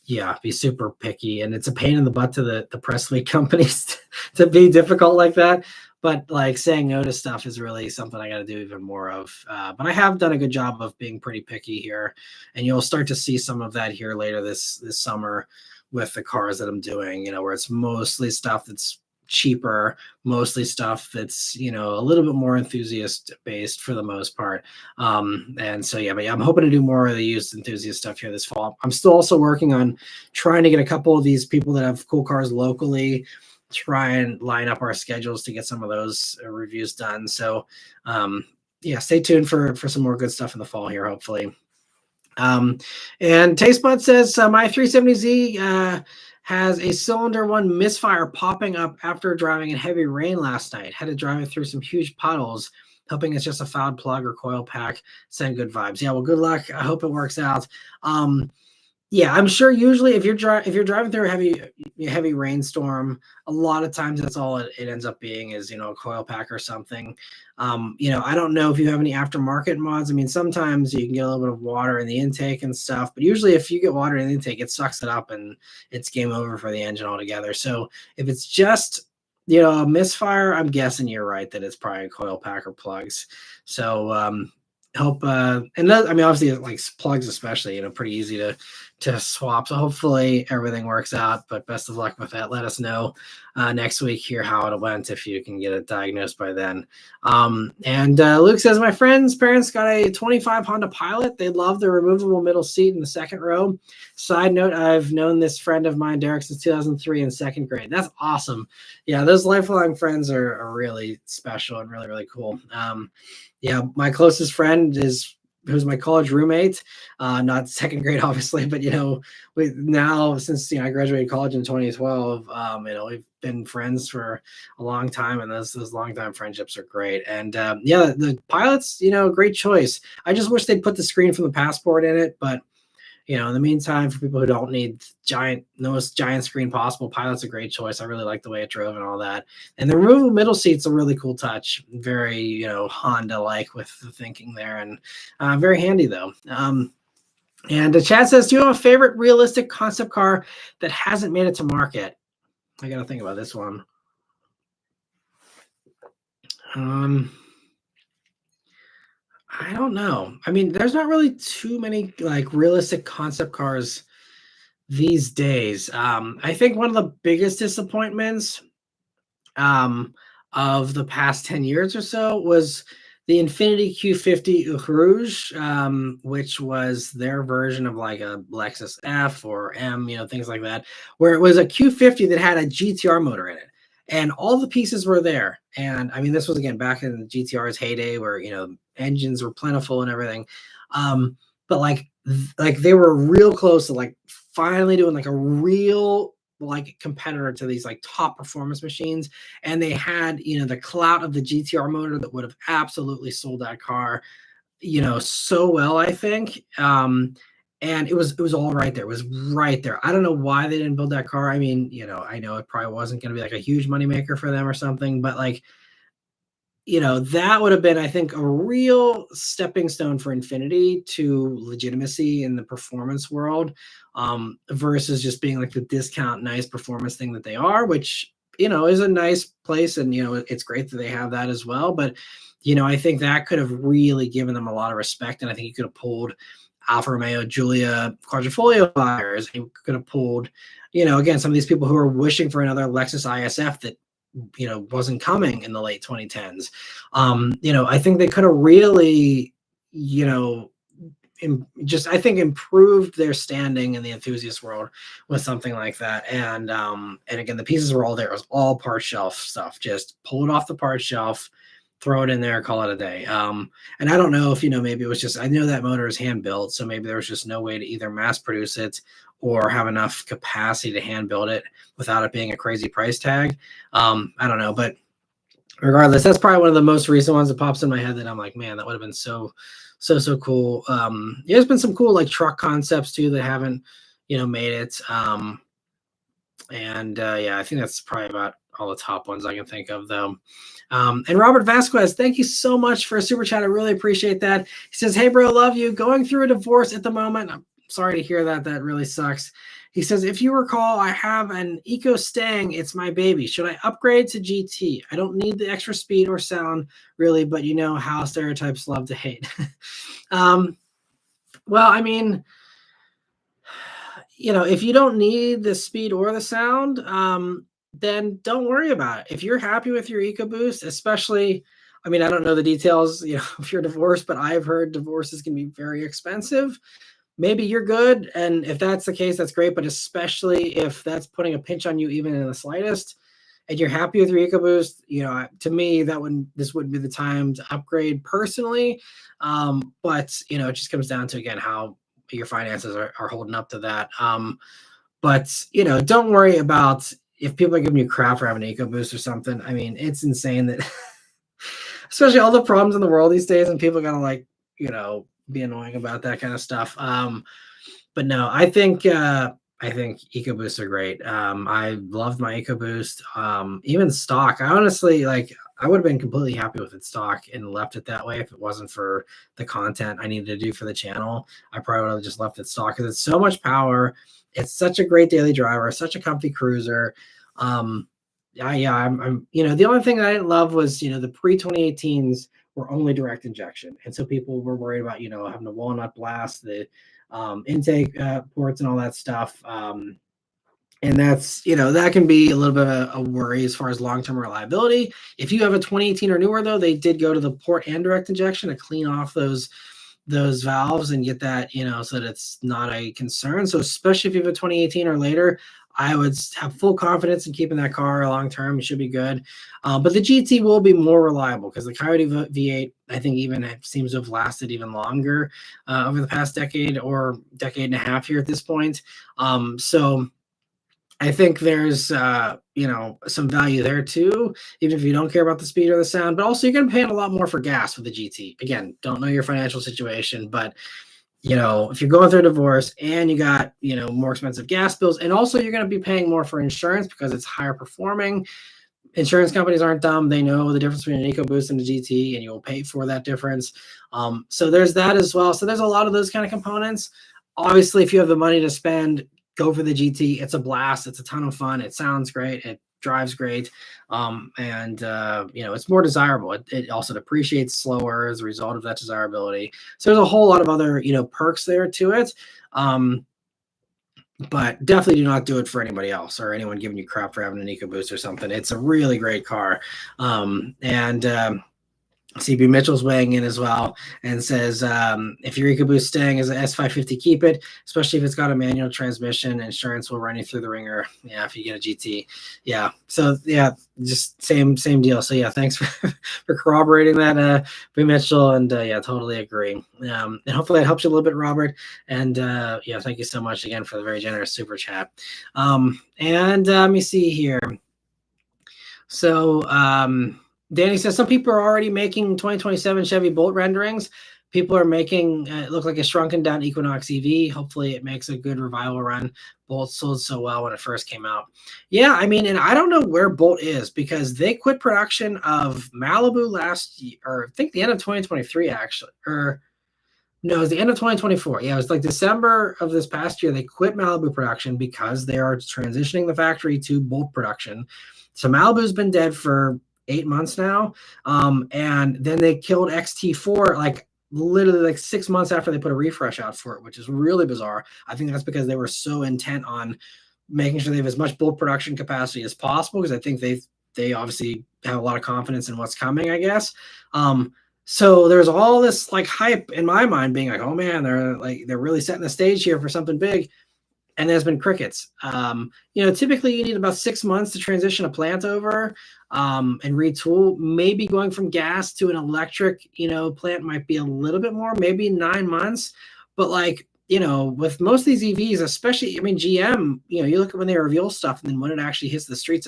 yeah, be super picky. And it's a pain in the butt to the press league companies to be difficult like that. But like saying no to stuff is really something I got to do even more of. But I have done a good job of being pretty picky here, and you'll start to see some of that here later this summer with the cars that I'm doing. Where it's mostly stuff that's cheaper, mostly stuff that's a little bit more enthusiast based for the most part. And so yeah, but yeah, I'm hoping to do more of the used enthusiast stuff here this fall. I'm still also working on trying to get a couple of these people that have cool cars locally, try and line up our schedules to get some of those reviews done. So yeah, stay tuned for some more good stuff in the fall here, hopefully. And Tastebud says my 370Z has a cylinder one misfire popping up after driving in heavy rain last night. Had to drive it through some huge puddles, hoping it's just a fouled plug or coil pack. Send good vibes. Yeah, well, good luck. I hope it works out. Yeah, I'm sure usually if you're driving through a heavy rainstorm, a lot of times that's all it ends up being is a coil pack or something. I don't know if you have any aftermarket mods. I mean, sometimes you can get a little bit of water in the intake and stuff, but usually if you get water in the intake, it sucks it up and it's game over for the engine altogether. So if it's just a misfire, I'm guessing you're right that it's probably a coil pack or plugs. So help and that, I mean, obviously like plugs especially pretty easy to swap, so hopefully everything works out, but best of luck with that. Let us know next week here how it went, if you can get it diagnosed by then. And Luke says my friend's parents got a 25 Honda Pilot. They love the removable middle seat in the second row. Side note, I've known this friend of mine, Derek, since 2003 in second grade. That's awesome. Yeah, those lifelong friends are really special and really, really cool. Yeah, my closest friend who's my college roommate, not second grade, obviously, but now since I graduated college in 2012, we've been friends for a long time, and those long time friendships are great. And yeah, the Pilot's great choice. I just wish they'd put the screen from the Passport in it, but in the meantime, for people who don't need most giant screen possible, Pilot's a great choice. I really like the way it drove and all that. And the removable middle seat's a really cool touch. Very, Honda-like with the thinking there, and very handy though. And Chad says, do you have a favorite realistic concept car that hasn't made it to market? I got to think about this one. I don't know. I mean, there's not really too many like realistic concept cars these days. I think one of the biggest disappointments of the past 10 years or so was the Infiniti Q50 Eau Rouge, which was their version of like a Lexus F or M, things like that, where it was a Q50 that had a GTR motor in it. And all the pieces were there. And I mean, this was again back in the GTR's heyday where, engines were plentiful and everything. But like they were real close to like finally doing like a real like competitor to these like top performance machines. And they had, the clout of the GTR motor that would have absolutely sold that car, so well, I think. And it was all right there. It was right there. I don't know why they didn't build that car. I mean, I know it probably wasn't going to be like a huge moneymaker for them or something, but like, that would have been, I think, a real stepping stone for Infiniti to legitimacy in the performance world, versus just being like the discount, nice performance thing that they are, which, is a nice place. And, it's great that they have that as well. But, I think that could have really given them a lot of respect. And I think you could have pulled Alfa Romeo Giulia Quadrifoglio buyers. He could have pulled, again, some of these people who are wishing for another Lexus ISF that, wasn't coming in the late 2010s. I think they could have really, just, I think, improved their standing in the enthusiast world with something like that. And again, the pieces were all there. It was all part shelf stuff. Just pull it off the part shelf, throw it in there, call it a day. And I don't know if, maybe it was just, I know that motor is hand built, so maybe there was just no way to either mass produce it or have enough capacity to hand build it without it being a crazy price tag. I don't know, but regardless, that's probably one of the most recent ones that pops in my head that I'm like, man, that would have been so cool. There's been some cool like truck concepts too that haven't, made it. I think that's probably about all the top ones I can think of, though. And Robert Vasquez, thank you so much for a super chat. I really appreciate that. He says, hey, bro, love you. Going through a divorce at the moment. I'm sorry to hear that. That really sucks. He says, if you recall, I have an Eco Stang. It's my baby. Should I upgrade to GT? I don't need the extra speed or sound, really, but you know how stereotypes love to hate. Well, I mean, if you don't need the speed or the sound, then don't worry about it. If you're happy with your EcoBoost, especially, I mean, I don't know the details, if you're divorced, but I've heard divorces can be very expensive. Maybe you're good. And if that's the case, that's great. But especially if that's putting a pinch on you, even in the slightest, and you're happy with your EcoBoost, to me, this wouldn't be the time to upgrade personally. But, it just comes down to, again, how your finances are holding up to that. But, don't worry about if people are giving you crap for having an EcoBoost or something. I mean, it's insane that, especially all the problems in the world these days, and people are going to be annoying about that kind of stuff. But no, I think EcoBoosts are great. I loved my EcoBoost. Even stock, I honestly I would have been completely happy with it stock and left it that way if it wasn't for the content I needed to do for the channel. I probably would have just left it stock because it's so much power. It's such a great daily driver, such a comfy cruiser. I'm the only thing that I didn't love was, the pre-2018s were only direct injection. And so people were worried about, having a walnut blast, the intake ports and all that stuff. And that's, that can be a little bit of a worry as far as long-term reliability. If you have a 2018 or newer, though, they did go to the port and direct injection to clean off those valves and get that, so that it's not a concern. So especially if you have a 2018 or later, I would have full confidence in keeping that car long term. It should be good. But the GT will be more reliable because the Coyote V8, I think, even seems to have lasted even longer over the past decade or decade and a half here at this point. So I think there's, some value there too, even if you don't care about the speed or the sound. But also, you're going to pay a lot more for gas with the GT. Again, don't know your financial situation, but if you're going through a divorce and you got, more expensive gas bills, and also you're going to be paying more for insurance because it's higher performing. Insurance companies aren't dumb. They know the difference between an EcoBoost and a GT, and you'll pay for that difference. So there's that as well. So there's a lot of those kind of components. Obviously, if you have the money to spend, go for the GT. It's a blast. It's a ton of fun. It sounds great. It drives great. It's more desirable. It also depreciates slower as a result of that desirability. So there's a whole lot of other, perks there to it. But definitely do not do it for anybody else or anyone giving you crap for having an EcoBoost or something. It's a really great car. CB Mitchell's weighing in as well and says, if your EcoBoost Stang is an S550, keep it, especially if it's got a manual transmission. Insurance will run you through the ringer. Yeah, if you get a GT. Yeah. So yeah, just same deal. So yeah, thanks for corroborating that, B Mitchell. And totally agree. And hopefully that helps you a little bit, Robert. And thank you so much again for the very generous super chat. Let me see here. So Danny says some people are already making 2027 Chevy Bolt renderings. People are making it look like a shrunken down Equinox EV. Hopefully it makes a good revival run. Bolt sold so well when it first came out. Yeah, I mean, and I don't know where Bolt is because they quit production of Malibu last year, or I think the end of 2023 actually, or no, it was the end of 2024. Yeah, it was like December of this past year. They quit Malibu production because they are transitioning the factory to Bolt production. So Malibu's been dead for 8 months now. And then they killed XT4 like literally like 6 months after they put a refresh out for it, which is really bizarre. I think that's because they were so intent on making sure they have as much bolt production capacity as possible, because I think they obviously have a lot of confidence in what's coming, I guess. So there's all this like hype in my mind being like, oh man, they're really setting the stage here for something big. And there's been crickets. Typically you need about 6 months to transition a plant over and retool. Maybe going from gas to an electric, plant might be a little bit more, maybe 9 months. But like, with most of these EVs, especially, GM, you look at when they reveal stuff and then when it actually hits the streets.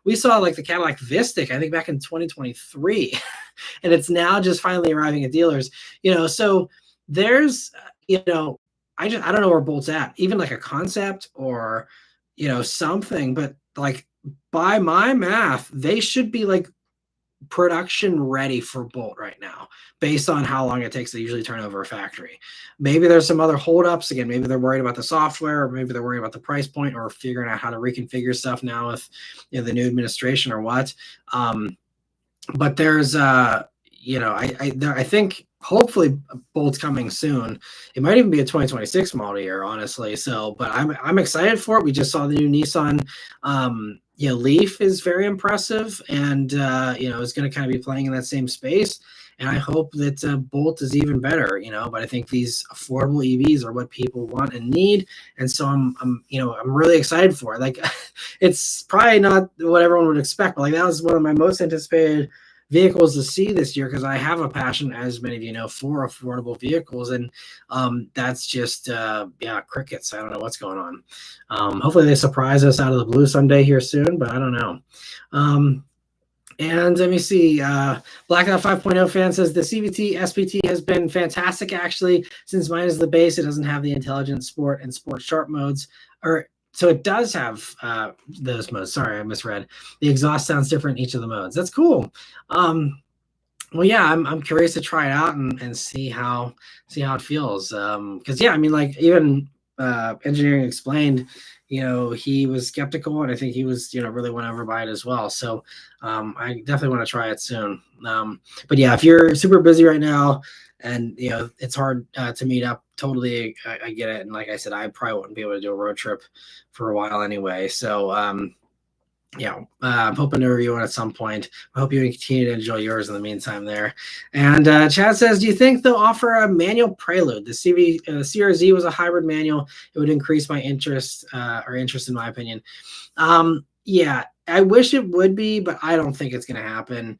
We saw like the Cadillac Vistic, I think back in 2023, and it's now just finally arriving at dealers. So there's, I don't know where Bolt's at, even like a concept or, something, but like by my math, they should be like production ready for Bolt right now, based on how long it takes to usually turn over a factory. Maybe there's some other holdups. Again, maybe they're worried about the software, or maybe they're worried about the price point, or figuring out how to reconfigure stuff now with the new administration or what. But there's I think hopefully Bolt's coming soon. It might even be a 2026 model year, honestly. So, but I'm excited for it. We just saw the new Nissan Leaf is very impressive, and is going to kind of be playing in that same space. And I hope that Bolt is even better, but I think these affordable EVs are what people want and need. And so I'm really excited for it. Like, it's probably not what everyone would expect, but like that was one of my most anticipated vehicles to see this year, because I have a passion, as many of you know, for affordable vehicles, and that's just crickets. I don't know what's going on. Hopefully they surprise us out of the blue someday here soon, but I don't know. And let me see. Blackout 5.0 fan says the CVT SPT has been fantastic, actually, since mine is the base. It doesn't have the intelligent sport and sport sharp modes, so it does have those modes. Sorry, I misread. The exhaust sounds different in each of the modes. That's cool. Well, yeah, I'm curious to try it out and see how it feels. Because like even Engineering Explained, he was skeptical, and I think he was really won over by it as well. So I definitely want to try it soon. But yeah, if you're super busy right now, and it's hard to meet up, totally, I get it. And like I said, I probably wouldn't be able to do a road trip for a while anyway. So I'm hoping to review it at some point. I hope you continue to enjoy yours in the meantime there. And Chad says, do you think they'll offer a manual Prelude? The CRZ was a hybrid manual. It would increase my interest in my opinion. Yeah, I wish it would be, but I don't think it's going to happen.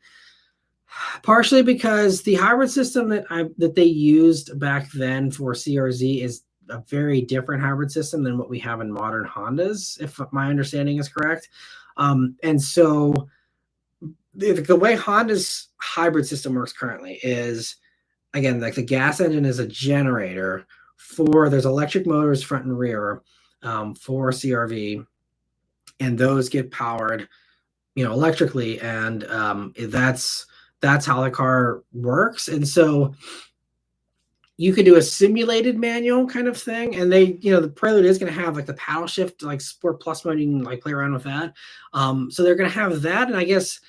Partially because the hybrid system that they used back then for CRZ is a very different hybrid system than what we have in modern Hondas, if my understanding is correct. And so the way Honda's hybrid system works currently is, again, like the gas engine is a generator there's electric motors front and rear for CRV, and those get powered, electrically, and that's how the car works. And so you could do a simulated manual kind of thing, and the Prelude is going to have like the paddle shift, like Sport Plus mode. You can like play around with that. So they're going to have that, and I guess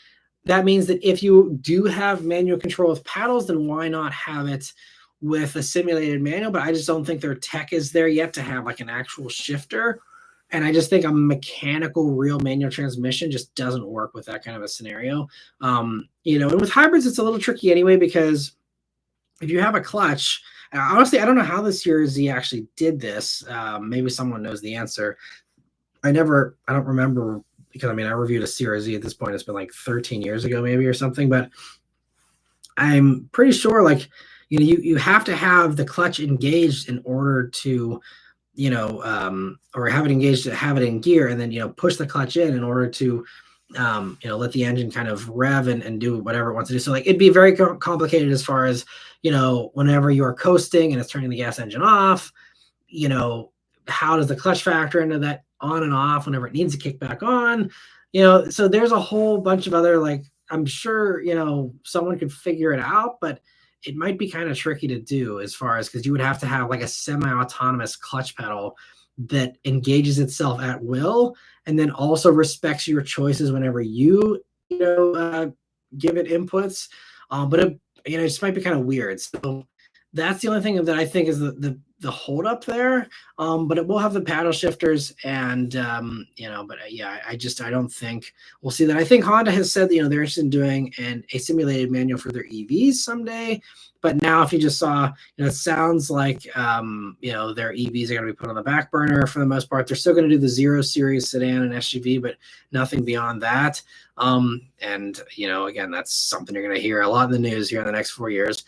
that means that if you do have manual control with paddles, then why not have it with a simulated manual? But I just don't think their tech is there yet to have like an actual shifter. And I just think a mechanical real manual transmission just doesn't work with that kind of a scenario. And with hybrids, it's a little tricky anyway, because if you have a clutch, honestly, I don't know how the CRZ actually did this. Maybe someone knows the answer. I don't remember, because I reviewed a CRZ at this point. It's been like 13 years ago, maybe, or something. But I'm pretty sure, like, you have to have the clutch engaged in order to, or have it engaged to have it in gear, and then, push the clutch in order to, let the engine kind of rev and do whatever it wants to do. So like, it'd be very complicated as far as, whenever you are coasting and it's turning the gas engine off, how does the clutch factor into that on and off whenever it needs to kick back on? So there's a whole bunch of other, like, I'm sure, someone could figure it out, but it might be kind of tricky to do, as far as, because you would have to have like a semi-autonomous clutch pedal that engages itself at will, and then also respects your choices whenever you give it inputs. But it just might be kind of weird. So That's the only thing that I think is the hold up there. But it will have the paddle shifters and but yeah, I don't think we'll see that. I think Honda has said that, they're interested in doing a simulated manual for their EVs someday. But now if you just saw, it sounds like their EVs are going to be put on the back burner for the most part. They're still going to do the 0 Series sedan and SUV, but nothing beyond that. And again, that's something you're going to hear a lot in the news here in the next 4 years.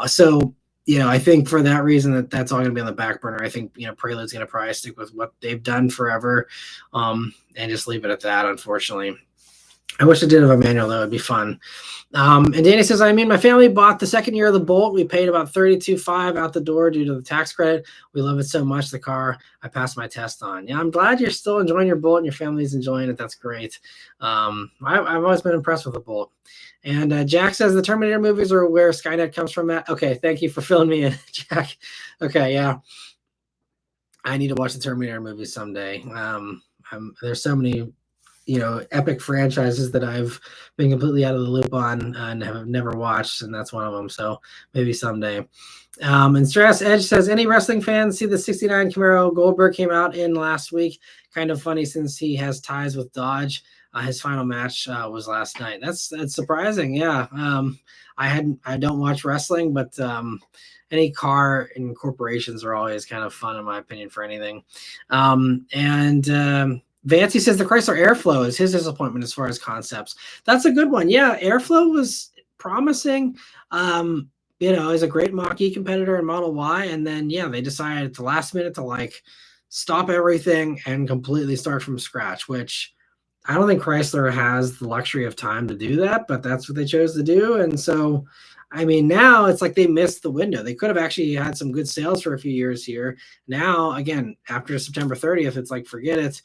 So I think for that reason that's all going to be on the back burner. I think, Prelude's going to probably stick with what they've done forever, and just leave it at that, unfortunately. I wish I did have a manual. That would be fun. And Danny says, my family bought the second year of the Bolt. We paid about $32,500 out the door due to the tax credit. We love it so much. The car I passed my test on. Yeah, I'm glad you're still enjoying your Bolt and your family's enjoying it. That's great. I've always been impressed with the Bolt. And Jack says the Terminator movies are where Skynet comes from, Matt. Okay, thank you for filling me in, Jack. Okay, yeah. I need to watch the Terminator movies someday. There's so many epic franchises that I've been completely out of the loop on and have never watched, and that's one of them. So maybe someday. And Stress Edge says, any wrestling fans see the 69 Camaro Goldberg came out in last week? Kind of funny since he has ties with Dodge. His final match was last night. That's surprising. Yeah. I don't watch wrestling, but any car incorporations are always kind of fun, in my opinion, for anything. Vancy says the Chrysler Airflow is his disappointment as far as concepts. That's a good one. Yeah, Airflow was promising. Is a great Mach-E competitor in Model Y, and then they decided at the last minute to stop everything and completely start from scratch, which I don't think Chrysler has the luxury of time to do that, but that's what they chose to do. And so, now it's like they missed the window. They could have actually had some good sales for a few years here. Now, again, after September 30th, it's like, forget it.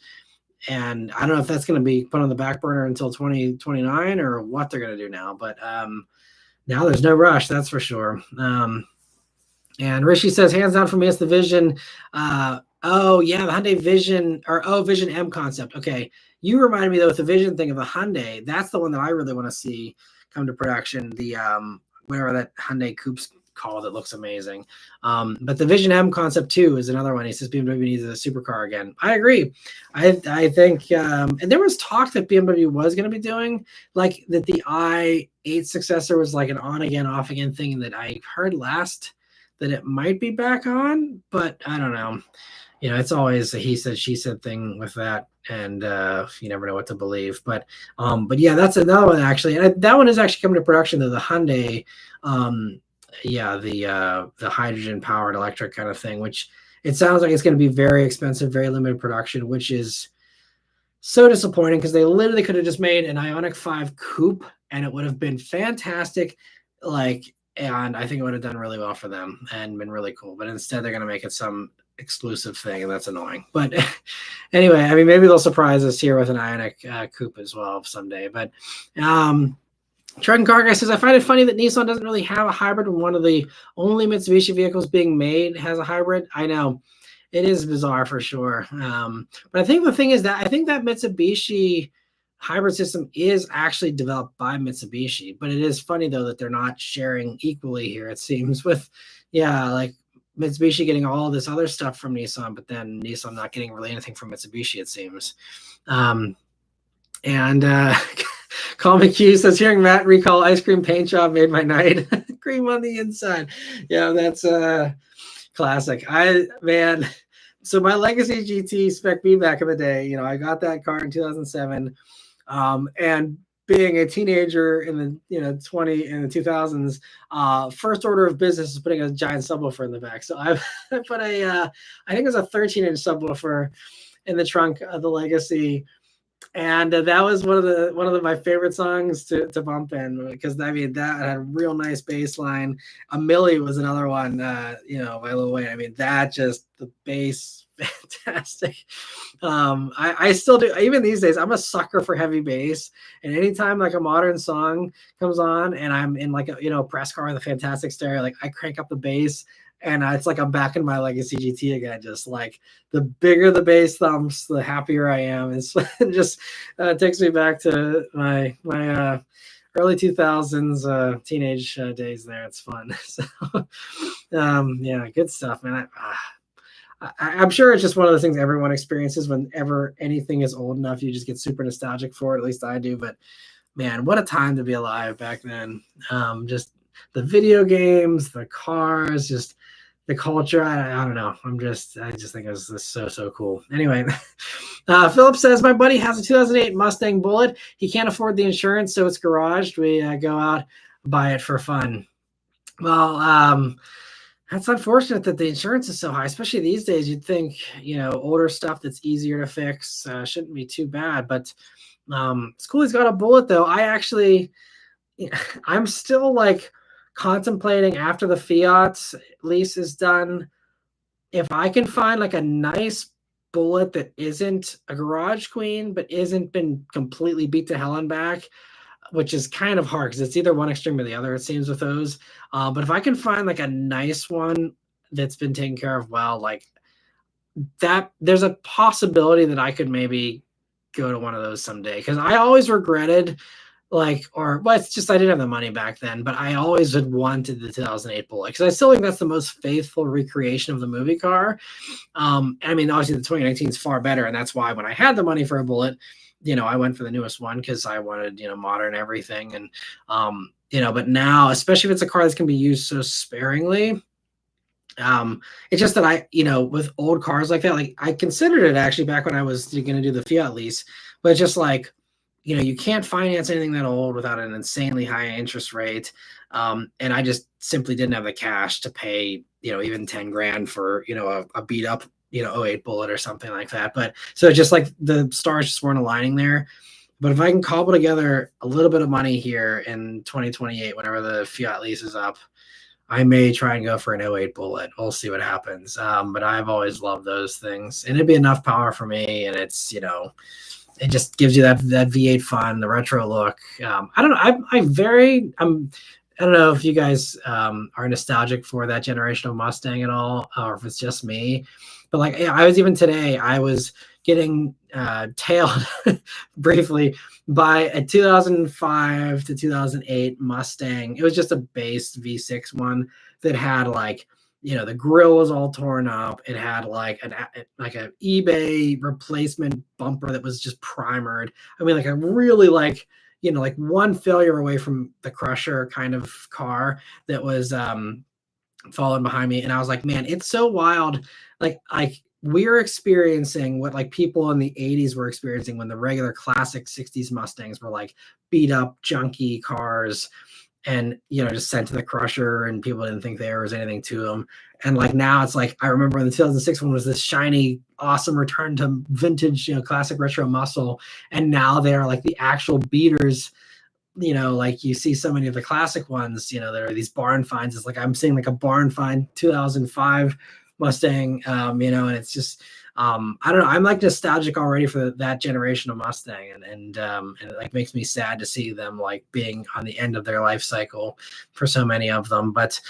And I don't know if that's going to be put on the back burner until 2029 or what they're going to do now. But now there's no rush, that's for sure. And Rishi says, hands down for me, it's the Vision. The Hyundai Vision Vision M concept. Okay, you reminded me though with the Vision thing of the Hyundai. That's the one that I really want to see come to production. The whatever that Hyundai Coupe's called, it looks amazing. But the Vision M concept 2 is another one. He says BMW needs a supercar again. I agree. I think and there was talk that BMW was going to be doing like that the i8 successor was like an on again off again thing that I heard last that it might be back on, but I don't know. It's always a he said she said thing with that, and you never know what to believe. But yeah, that's another one actually, and that one is actually coming to production though. The Hyundai the hydrogen powered electric kind of thing, which it sounds like it's going to be very expensive, very limited production, which is so disappointing because they literally could have just made an Ioniq 5 coupe and it would have been fantastic. And I think it would have done really well for them and been really cool. But instead they're going to make it some exclusive thing, and that's annoying. But anyway, maybe they'll surprise us here with an Ioniq coupe as well someday. But Trenton Carguy says, I find it funny that Nissan doesn't really have a hybrid when one of the only Mitsubishi vehicles being made has a hybrid. I know. It is bizarre for sure. But I think the thing is that I think that Mitsubishi hybrid system is actually developed by Mitsubishi. But it is funny, though, that they're not sharing equally here, it seems, with, Mitsubishi getting all this other stuff from Nissan, but then Nissan not getting really anything from Mitsubishi, it seems. Call McHugh says, hearing Matt recall ice cream paint job made my night. Cream on the inside. Yeah, that's classic. So my Legacy GT Spec B back in the day, I got that car in 2007. And being a teenager in the 2000s, first order of business is putting a giant subwoofer in the back. So I put I think it was a 13-inch subwoofer in the trunk of the Legacy. And that was one of my favorite songs to bump in, because that had a real nice bass line. A Millie was another one, by Lil Wayne. The bass, fantastic. I still do, even these days, I'm a sucker for heavy bass. And anytime like a modern song comes on and I'm in like a press car with a fantastic stereo, like I crank up the bass. And it's like I'm back in my Legacy GT again. Just like the bigger the bass thumps, the happier I am. It's just takes me back to my early 2000s teenage days there. It's fun. So yeah, good stuff, man. I'm sure it's just one of those things everyone experiences whenever anything is old enough. You just get super nostalgic for it. At least I do. But man, what a time to be alive back then. Just the video games, the cars, just the culture. I don't know. I just think it was just so cool. Anyway, Philip says my buddy has a 2008 Mustang Bullet. He can't afford the insurance, so it's garaged. We go out, buy it for fun. Well, that's unfortunate that the insurance is so high, especially these days. You'd think, older stuff that's easier to fix shouldn't be too bad. But it's cool he's got a Bullet, though. I'm still like contemplating after the Fiat lease is done, if I can find like a nice Bullet that isn't a garage queen, but isn't been completely beat to hell and back, which is kind of hard because it's either one extreme or the other, it seems, with those. But if I can find like a nice one that's been taken care of well, like that, there's a possibility that I could maybe go to one of those someday. Because I always regretted, it's just I didn't have the money back then, but I always had wanted the 2008 Bullet because I still think that's the most faithful recreation of the movie car. I mean, obviously the 2019 is far better, and that's why when I had the money for a Bullet, I went for the newest one because I wanted, modern everything. And, but now, especially if it's a car that's going to be used so sparingly, it's just that with old cars like that, like I considered it actually back when I was going to do the Fiat lease, but it's just like, you can't finance anything that old without an insanely high interest rate. And I just simply didn't have the cash to pay, even 10 grand for, a beat up, '08 Bullet or something like that. But so just like the stars just weren't aligning there. But if I can cobble together a little bit of money here in 2028, whenever the Fiat lease is up, I may try and go for an '08 Bullet. We'll see what happens. But I've always loved those things, and it'd be enough power for me. And it's, it just gives you that V8 fun, the retro look. I don't know. I don't know if you guys are nostalgic for that generation of Mustang at all, or if it's just me. But like, I was even today, I was getting tailed briefly by a 2005 to 2008 Mustang. It was just a base V6 one that had like, the grill was all torn up. It had like an eBay replacement bumper that was just primered. I mean, like a really like one failure away from the crusher kind of car that was following behind me. And I was like, man, it's so wild. Like we're experiencing what like people in the 80s were experiencing when the regular classic 60s Mustangs were like beat up junky cars and just sent to the crusher, and people didn't think there was anything to them. And like now it's like, I remember when the 2006 one was this shiny, awesome return to vintage, classic retro muscle. And now they're like the actual beaters, like you see so many of the classic ones, there are these barn finds. It's like I'm seeing like a barn find 2005 Mustang, and it's just, I don't know. I'm like nostalgic already for that generation of Mustang, and it like makes me sad to see them like being on the end of their life cycle for so many of them. But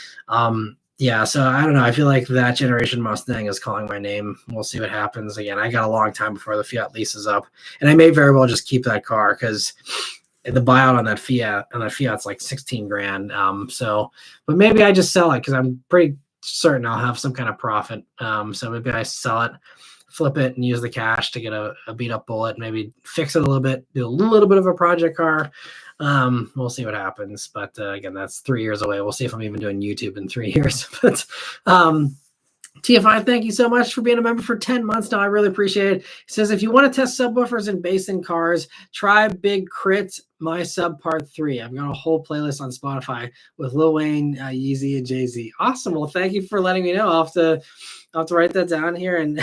yeah, so I don't know. I feel like that generation Mustang is calling my name. We'll see what happens. Again, I got a long time before the Fiat lease is up, and I may very well just keep that car because the buyout on that Fiat's like 16 grand. But maybe I just sell it because I'm pretty certain I'll have some kind of profit. So maybe I sell it, flip it, and use the cash to get a beat up Bullet, maybe fix it a little bit, do a little bit of a project car. We'll see what happens. But again, that's 3 years away. We'll see if I'm even doing YouTube in 3 years. But TFI, thank you so much for being a member for 10 months now. I really appreciate it. He says, if you want to test subwoofers and bass in cars, try Big Crit, My Sub Part 3. I've got a whole playlist on Spotify with Lil Wayne, Yeezy, and Jay-Z. Awesome. Well, thank you for letting me know. I'll have to write that down here, and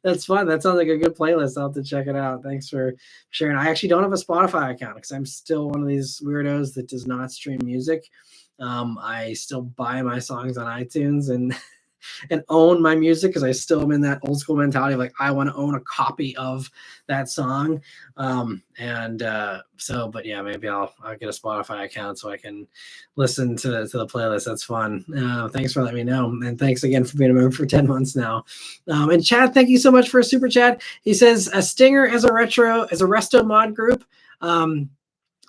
that's fun. That sounds like a good playlist. I'll have to check it out. Thanks for sharing. I actually don't have a Spotify account because I'm still one of these weirdos that does not stream music. I still buy my songs on iTunes and own my music because I still am in that old school mentality of like, I want to own a copy of that song. But yeah, maybe I'll get a Spotify account so I can listen to the playlist. That's fun. Thanks for letting me know. And thanks again for being a member for 10 months now. And Chad, thank you so much for a super chat. He says, a Stinger as a resto mod group.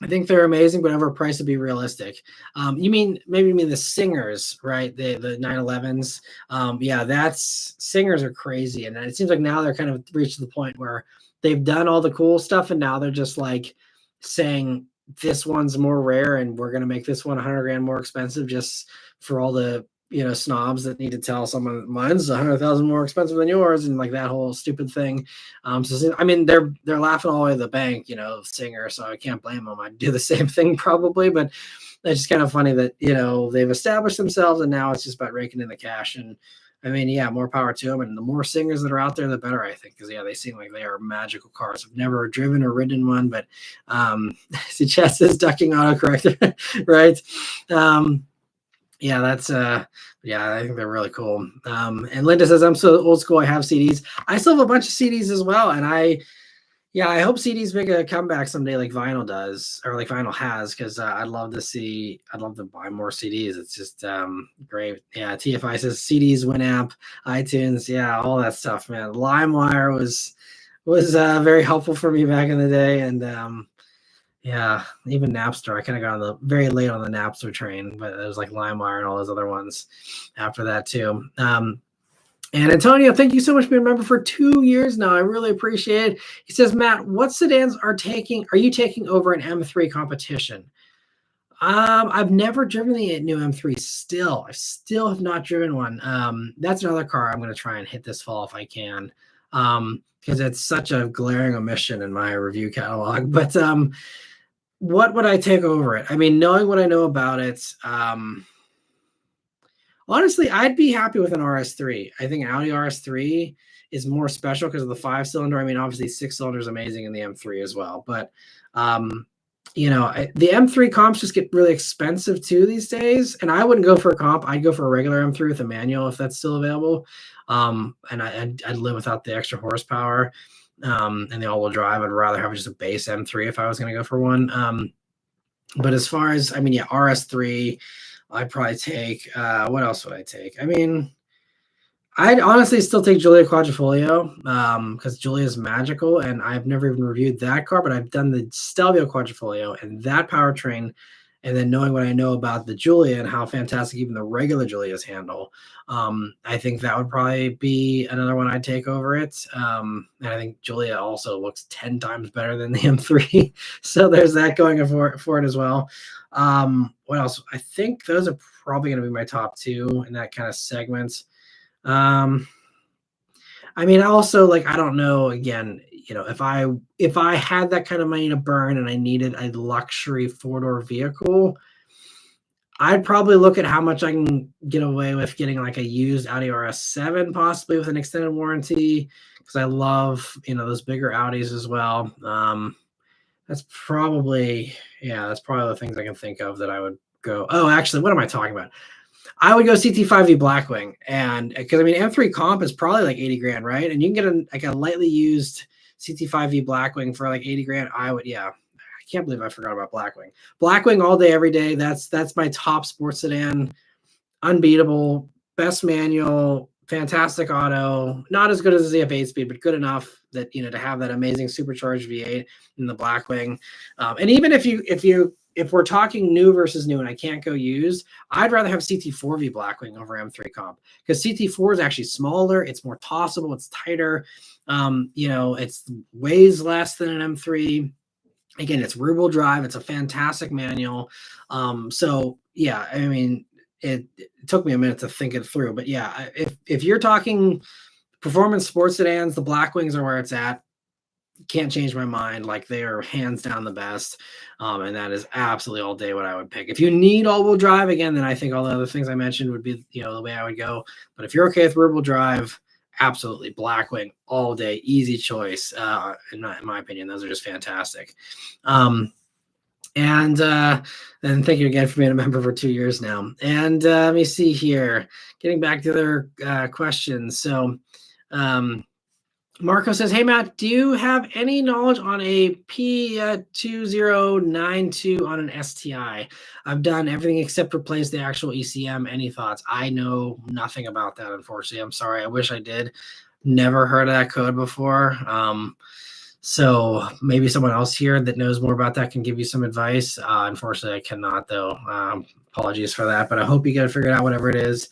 I think they're amazing, but overpriced to be realistic. Maybe you mean the singers, right? The 911s. Yeah, that's singers are crazy, and it seems like now they're kind of reached the point where they've done all the cool stuff, and now they're just like saying this one's more rare, and we're gonna make this one 100 grand more expensive just for all the snobs that need to tell someone mine's 100,000 more expensive than yours, and like that whole stupid thing. So I mean, they're laughing all the way to the bank, singer. So I can't blame them. I'd do the same thing probably, but it's just kind of funny that they've established themselves, and now it's just about raking in the cash. And I mean, yeah, more power to them. And the more singers that are out there, the better, I think, because yeah, they seem like they are magical cars. I've never driven or ridden one, but see, Chess is ducking autocorrect, right? Yeah, that's yeah, I think they're really cool. And Linda says, I'm so old school, I have CDs. I still have a bunch of CDs as well. And I hope CDs make a comeback someday like vinyl does, or like vinyl has, because I'd love to buy more CDs. It's just great. Yeah, TFI says CDs, Winamp, iTunes, yeah, all that stuff, man. LimeWire was very helpful for me back in the day. And yeah, even Napster. I kind of got on the very late on the Napster train, but it was like LimeWire and all those other ones after that too. And Antonio, thank you so much for being a member for 2 years now. I really appreciate it. He says, Matt, what sedans are you taking over an M3 competition? I've never driven the new M3 still. I still have not driven one. That's another car I'm going to try and hit this fall if I can. Because it's such a glaring omission in my review catalog. But what would I take over it? I mean, knowing what I know about it, honestly, I'd be happy with an RS3. I think Audi RS3 is more special because of the 5-cylinder. I mean, obviously 6-cylinder is amazing in the M3 as well, but the M3 comps just get really expensive too these days, and I wouldn't go for a comp. I'd go for a regular M3 with a manual if that's still available. And I'd live without the extra horsepower and the all-wheel drive. I'd rather have just a base M3 if I was going to go for one. But as far as, I mean, yeah, RS3, I'd probably take, what else would I take? I mean, I'd honestly still take Giulia Quadrifoglio because Giulia is magical, and I've never even reviewed that car, but I've done the Stelvio Quadrifoglio and that powertrain, and then knowing what I know about the Giulia and how fantastic even the regular Giulias handle, I think that would probably be another one I'd take over it. And I think Giulia also looks 10 times better than the M3, so there's that going for it as well. What else? I think those are probably going to be my top two in that kind of segment. I mean, also, like, I don't know, again, if I had that kind of money to burn and I needed a luxury 4-door vehicle, I'd probably look at how much I can get away with getting like a used Audi RS7, possibly with an extended warranty, because I love, those bigger Audis as well. That's probably the things I can think of that I would go. Oh, actually, what am I talking about? I would go CT5V Blackwing, and because I mean M3 comp is probably like 80 grand, right? And you can get a lightly used CT5V Blackwing for like 80 grand. I can't believe I forgot about Blackwing. Blackwing all day, every day. That's my top sports sedan. Unbeatable, best manual, fantastic auto. Not as good as the ZF 8-speed, but good enough that to have that amazing supercharged V8 in the Blackwing. And even if we're talking new versus new and I can't go used, I'd rather have CT4V Blackwing over M3 comp, because CT4 is actually smaller, it's more tossable, it's tighter, it's weighs less than an M3. Again, it's rear-wheel drive, it's a fantastic manual. So yeah, I mean, it took me a minute to think it through, but yeah, if you're talking performance sports sedans, the Blackwings are where it's at. Can't change my mind. Like, they are hands down the best, and that is absolutely all day what I would pick. If you need all-wheel drive, again, then I think all the other things I mentioned would be the way I would go. But if you're okay with rear-wheel drive, absolutely Blackwing all day, easy choice. In my opinion, those are just fantastic. And thank you again for being a member for 2 years now. And let me see here, getting back to their questions. So Marco says, hey, Matt, do you have any knowledge on a P2092 on an STI? I've done everything except replace the actual ECM. Any thoughts? I know nothing about that, unfortunately. I'm sorry. I wish I did. Never heard of that code before. So maybe someone else here that knows more about that can give you some advice. Unfortunately, I cannot though. Apologies for that, but I hope you get it figured out, whatever it is.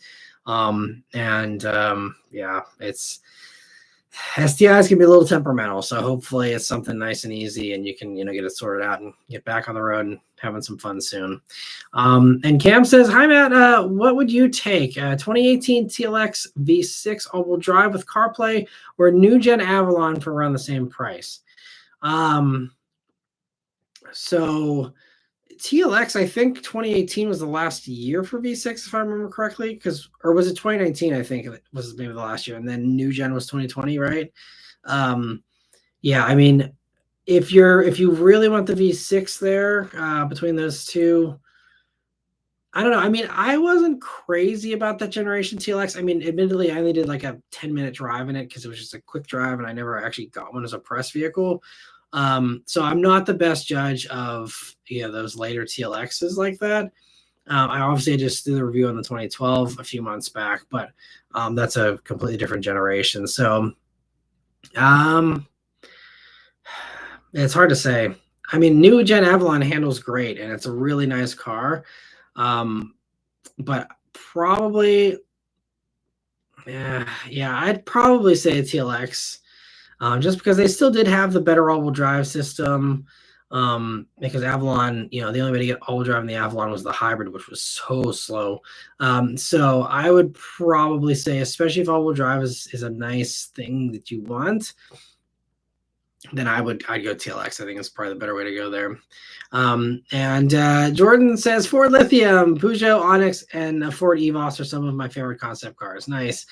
Yeah, it's STIs can be a little temperamental, so hopefully it's something nice and easy, and you can get it sorted out and get back on the road and having some fun soon. And Cam says, "Hi Matt, what would you take? 2018 TLX V6 all-wheel drive with CarPlay or a new gen Avalon for around the same price?" So TLX, I think 2018 was the last year for V6, if I remember correctly, or was it 2019? I think it was maybe the last year, and then new gen was 2020, right? Yeah, I mean, if you really want the V6 there, between those two, I don't know. I mean, I wasn't crazy about that generation TLX. I mean, admittedly, I only did like a 10-minute drive in it because it was just a quick drive, and I never actually got one as a press vehicle. So I'm not the best judge of those later TLXs like that. I obviously just did the review on the 2012 a few months back, but that's a completely different generation. So it's hard to say. I mean, new gen Avalon handles great, and it's a really nice car. But probably, yeah, I'd probably say a TLX, just because they still did have the better all-wheel drive system. Because Avalon, the only way to get all-wheel drive in the Avalon was the hybrid, which was so slow. So I would probably say, especially if all-wheel drive is a nice thing that you want, then I'd go TLX. I think it's probably the better way to go there. And Jordan says Ford Lithium, Peugeot Onyx, and a Ford Evos are some of my favorite concept cars. Nice.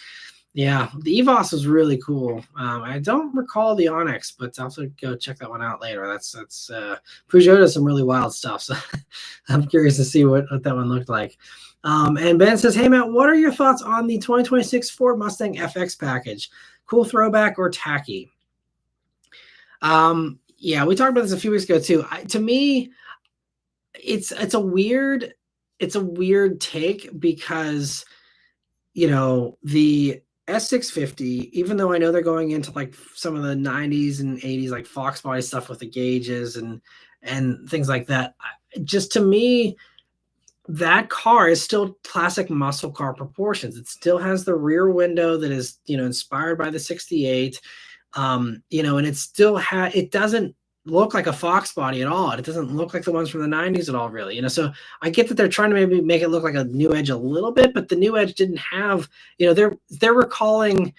Yeah, the Evos was really cool. I don't recall the Onyx, but I'll have to go check that one out later. That's Peugeot does some really wild stuff, so I'm curious to see what that one looked like. And Ben says, "Hey Matt, what are your thoughts on the 2026 Ford Mustang FX package? Cool throwback or tacky?" Yeah, we talked about this a few weeks ago too. To me, it's a weird take because the S650, even though I know they're going into like some of the 90s and 80s like Fox body stuff with the gauges and things like that, just to me, that car is still classic muscle car proportions. It still has the rear window that is inspired by the 68. And it doesn't look like a Fox body at all. It doesn't look like the ones from the 90s at all, really. So I get that they're trying to maybe make it look like a new Edge a little bit, but the new Edge didn't have, they're recalling,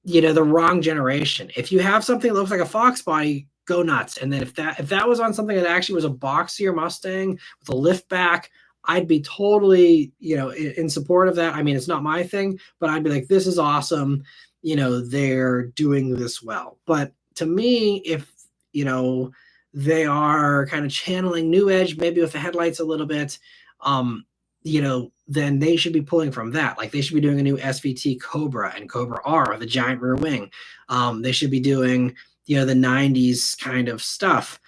the wrong generation. If you have something that looks like a Fox body, go nuts. And then if that was on something that actually was a boxier Mustang with a lift back, I'd be totally, in support of that. I mean, it's not my thing, but I'd be like, this is awesome. They're doing this well. But to me, if, they are kind of channeling new Edge, maybe with the headlights a little bit, then they should be pulling from that. Like they should be doing a new SVT Cobra and Cobra R with a giant rear wing. They should be doing, the 90s kind of stuff.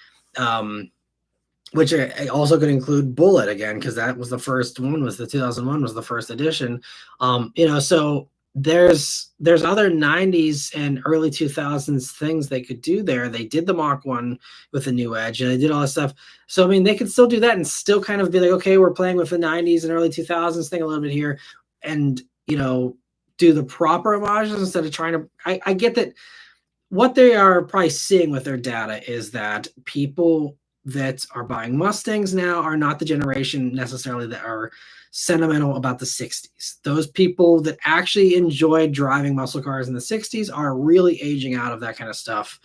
Which also could include Bullet again, because that was the first one, was the 2001 was the first edition. So there's other 90s and early 2000s things they could do there. They did the Mach 1 with the new Edge, and they did all this stuff. So, I mean, they could still do that and still kind of be like, okay, we're playing with the 90s and early 2000s thing a little bit here, and, do the proper homages instead of trying to, I get that what they are probably seeing with their data is that people that are buying Mustangs now are not the generation necessarily that are sentimental about the 60s. Those people that actually enjoyed driving muscle cars in the 60s are really aging out of that kind of stuff,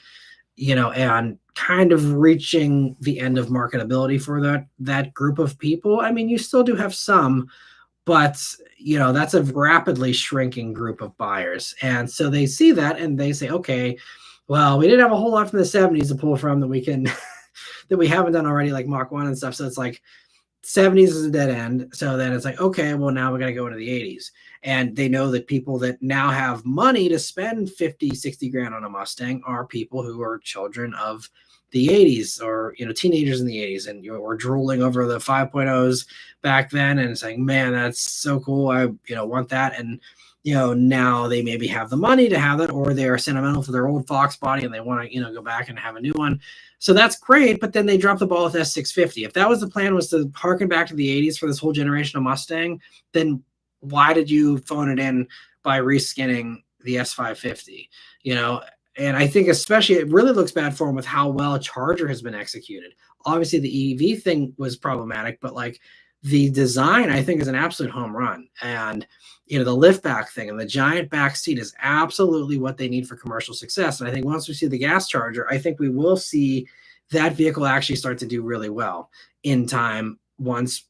and kind of reaching the end of marketability for that group of people. I mean, you still do have some, but that's a rapidly shrinking group of buyers. And so they see that and they say, okay, well, we didn't have a whole lot from the 70s to pull from that we can that we haven't done already, like Mach 1 and stuff. So it's like 70s is a dead end. So then it's like, okay, well, now we got to go into the 80s. And they know that people that now have money to spend 50, 60 grand on a Mustang are people who are children of the 80s, or teenagers in the 80s, and were drooling over the 5.0s back then and saying, man, that's so cool, I want that. And now they maybe have the money to have that, or they are sentimental to their old Fox body and they want to go back and have a new one. So that's great, but then they dropped the ball with S650. If that was the plan, was to harken back to the 80s for this whole generation of Mustang, then why did you phone it in by reskinning the S550? And I think especially it really looks bad for him with how well a Charger has been executed. Obviously, the EV thing was problematic, but like the design, I think, is an absolute home run. And the lift back thing and the giant back seat is absolutely what they need for commercial success. And I think once we see the gas Charger, I think we will see that vehicle actually start to do really well in time, once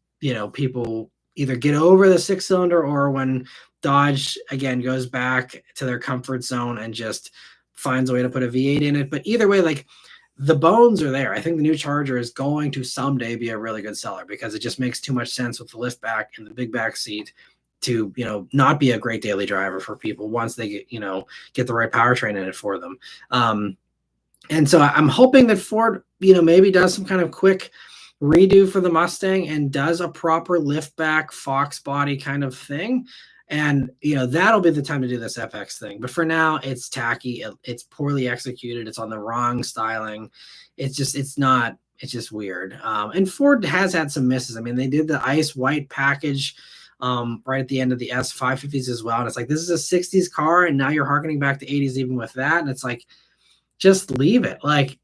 people either get over the 6-cylinder, or when Dodge again goes back to their comfort zone and just finds a way to put a V8 in it. But either way, like, the bones are there. I think the new Charger is going to someday be a really good seller, because it just makes too much sense with the lift back and the big back seat to not be a great daily driver for people once they get the right powertrain in it for them. And so I'm hoping that Ford maybe does some kind of quick redo for the Mustang and does a proper lift back Fox body kind of thing. And, that'll be the time to do this FX thing. But for now, it's tacky. It's poorly executed. It's on the wrong styling. It's just weird. And Ford has had some misses. I mean, they did the ice white package right at the end of the S550s as well. And it's like, this is a 60s car, and now you're harkening back to 80s even with that. And it's like, just leave it. Like,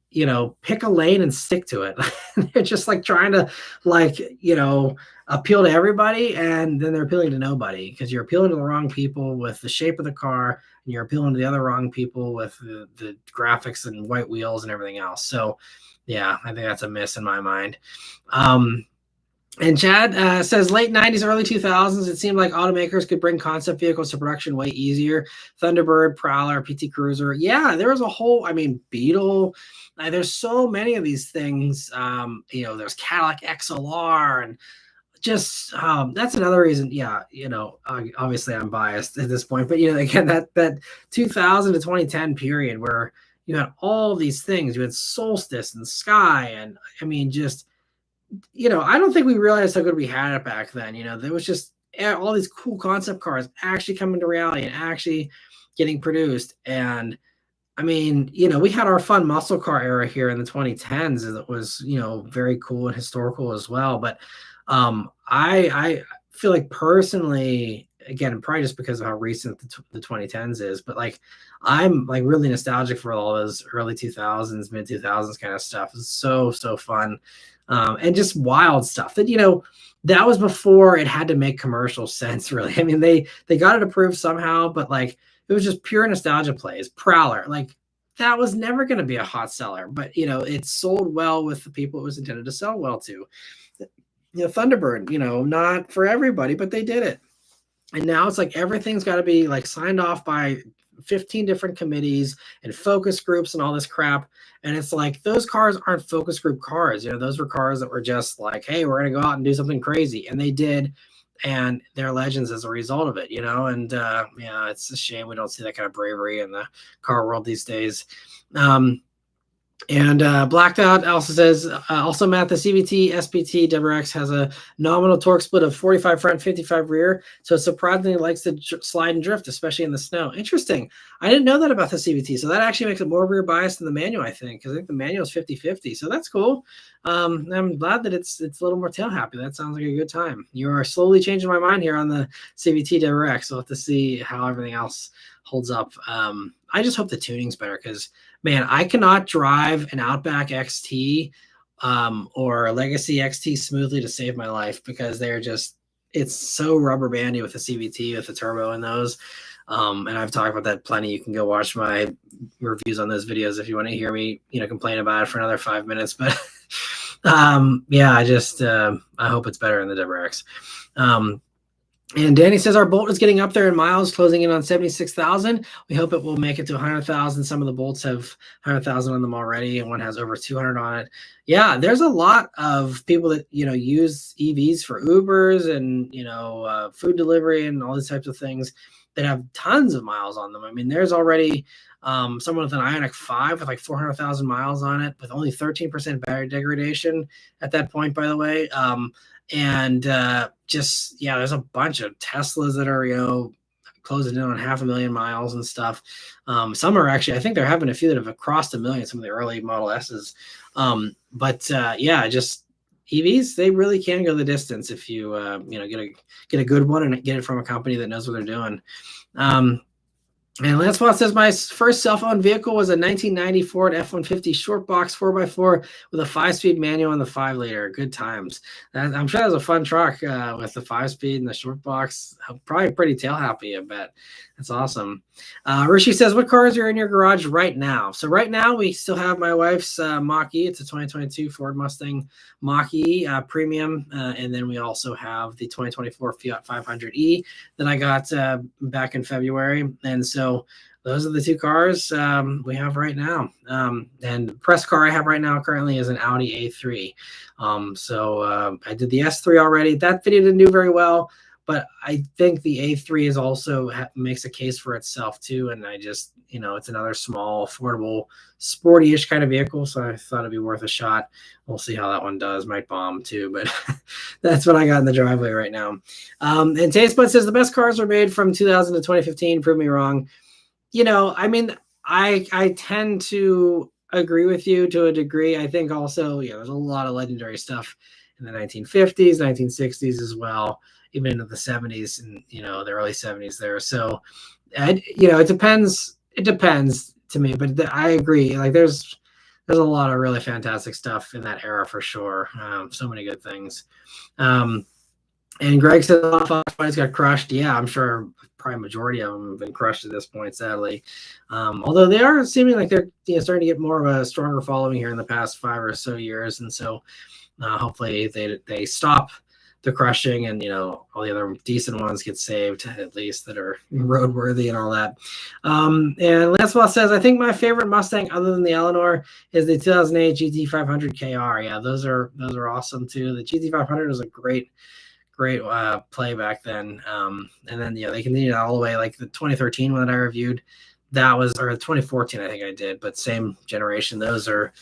pick a lane and stick to it. They're just like trying to appeal to everybody, and then they're appealing to nobody, because you're appealing to the wrong people with the shape of the car, and you're appealing to the other wrong people with the graphics and white wheels and everything else. So yeah, I think that's a miss in my mind. And Chad says late 90s, early 2000s, it seemed like automakers could bring concept vehicles to production way easier. Thunderbird, Prowler, PT Cruiser. Yeah, there was a whole, Beetle. There's so many of these things. There's Cadillac XLR, and just that's another reason. Yeah, obviously I'm biased at this point, but again, that 2000 to 2010 period where you had all these things. You had Solstice and Sky, and just I don't think we realized how good we had it back then. There was just all these cool concept cars actually coming to reality and actually getting produced. And we had our fun muscle car era here in the 2010s. That was, very cool and historical as well. But I feel like personally, again, probably just because of how recent the 2010s is, but like, I'm like really nostalgic for all those early 2000s, mid 2000s kind of stuff. It's so fun. And just wild stuff that, that was before it had to make commercial sense, really. They got it approved somehow, but like, it was just pure nostalgia plays. Prowler, like, that was never going to be a hot seller, but it sold well with the people it was intended to sell well to. Thunderbird, not for everybody, but they did it. And now it's like everything's got to be like signed off by 15 different committees and focus groups and all this crap. And it's like, those cars aren't focus group cars. Those were cars that were just like, hey, we're going to go out and do something crazy. And they did. And they're legends as a result of it, And it's a shame we don't see that kind of bravery in the car world these days. And Blacked Out also says, also Matt, the CVT SPT WRX has a nominal torque split of 45 front, 55 rear. So it surprisingly likes to slide and drift, especially in the snow. Interesting. I didn't know that about the CVT. So that actually makes it more rear biased than the manual, I think, because I think the manual is 50-50. So that's cool. I'm glad that it's a little more tail happy. That sounds like a good time. You are slowly changing my mind here on the CVT WRX. We'll have to see how everything else holds up. I just hope the tuning's better, because man, I cannot drive an Outback XT or a Legacy XT smoothly to save my life, because it's so rubber bandy with the CVT, with the turbo in those. And I've talked about that plenty. You can go watch my reviews on those videos if you want to hear me, complain about it for another 5 minutes. But I hope it's better in the WRX. And Danny says our Bolt is getting up there in miles, closing in on 76,000. We hope it will make it to 100,000. Some of the Bolts have 100,000 on them already, and one has over 200 on it. Yeah, there's a lot of people that use EVs for Ubers and food delivery and all these types of things. that have tons of miles on them. I mean, there's already someone with an Ioniq 5 with like 400,000 miles on it with only 13% battery degradation at that point, by the way. And just, yeah, there's a bunch of Teslas that are, closing in on 500,000 miles and stuff. Some are actually, I think there have been a few that have crossed 1,000,000, some of the early Model S's. But yeah, just EVs, they really can go the distance if you, get a good one and get it from a company that knows what they're doing. And Lance Watt says, my first cell-phone vehicle was a 1990 Ford F-150 short box 4x4 with a 5-speed manual and the 5-liter. Good times. And I'm sure that was a fun truck with the 5-speed and the short box. I'm probably pretty tail happy, I bet. That's awesome. Rishi says, what cars are in your garage right now? So right now we still have my wife's Mach-E. It's a 2022 Ford Mustang Mach-E premium. And then we also have the 2024 Fiat 500e that I got back in February. And so those are the two cars we have right now. And the press car I have right now currently is an Audi A3. So I did the S3 already. That video didn't do very well, but I think the A3 is also makes a case for itself too. And I just, it's another small, affordable, sporty-ish kind of vehicle. So I thought it'd be worth a shot. We'll see how that one does. Might bomb too, but that's what I got in the driveway right now. And Tastebud says the best cars were made from 2000 to 2015. Prove me wrong. I mean, I tend to agree with you to a degree. I think also, there's a lot of legendary stuff in the 1950s, 1960s as well, even into the 70s and, the early 70s there. So, it depends. It depends to me, but I agree. Like there's a lot of really fantastic stuff in that era for sure. So many good things. And Greg said Fox Fights got crushed. Yeah, I'm sure probably majority of them have been crushed at this point, sadly. Although they are seeming like they're starting to get more of a stronger following here in the past 5 or so years. And so hopefully they stop the crushing and, all the other decent ones get saved, at least that are roadworthy and all that. And Lance Watt says, I think my favorite Mustang other than the Eleanor is the 2008 GT500 KR. Yeah, those are awesome too. The GT500 was a great play back then. And then, they continued all the way, like the 2013 one that I reviewed, or 2014, I think I did, but same generation. Those are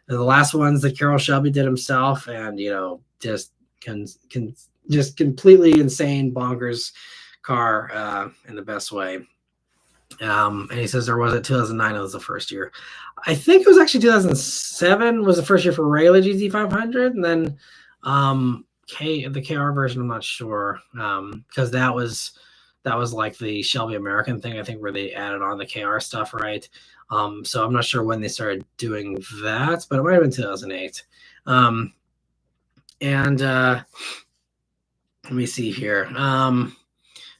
the last ones that Carroll Shelby did himself. And, just just completely insane, bonkers car in the best way. And he says there was it 2009. It was the first year. I think it was actually 2007 was the first year for regular GT500. And then, the KR version, I'm not sure, because that was like the Shelby American thing, I think, where they added on the KR stuff, right? So I'm not sure when they started doing that, but it might have been 2008. And let me see here.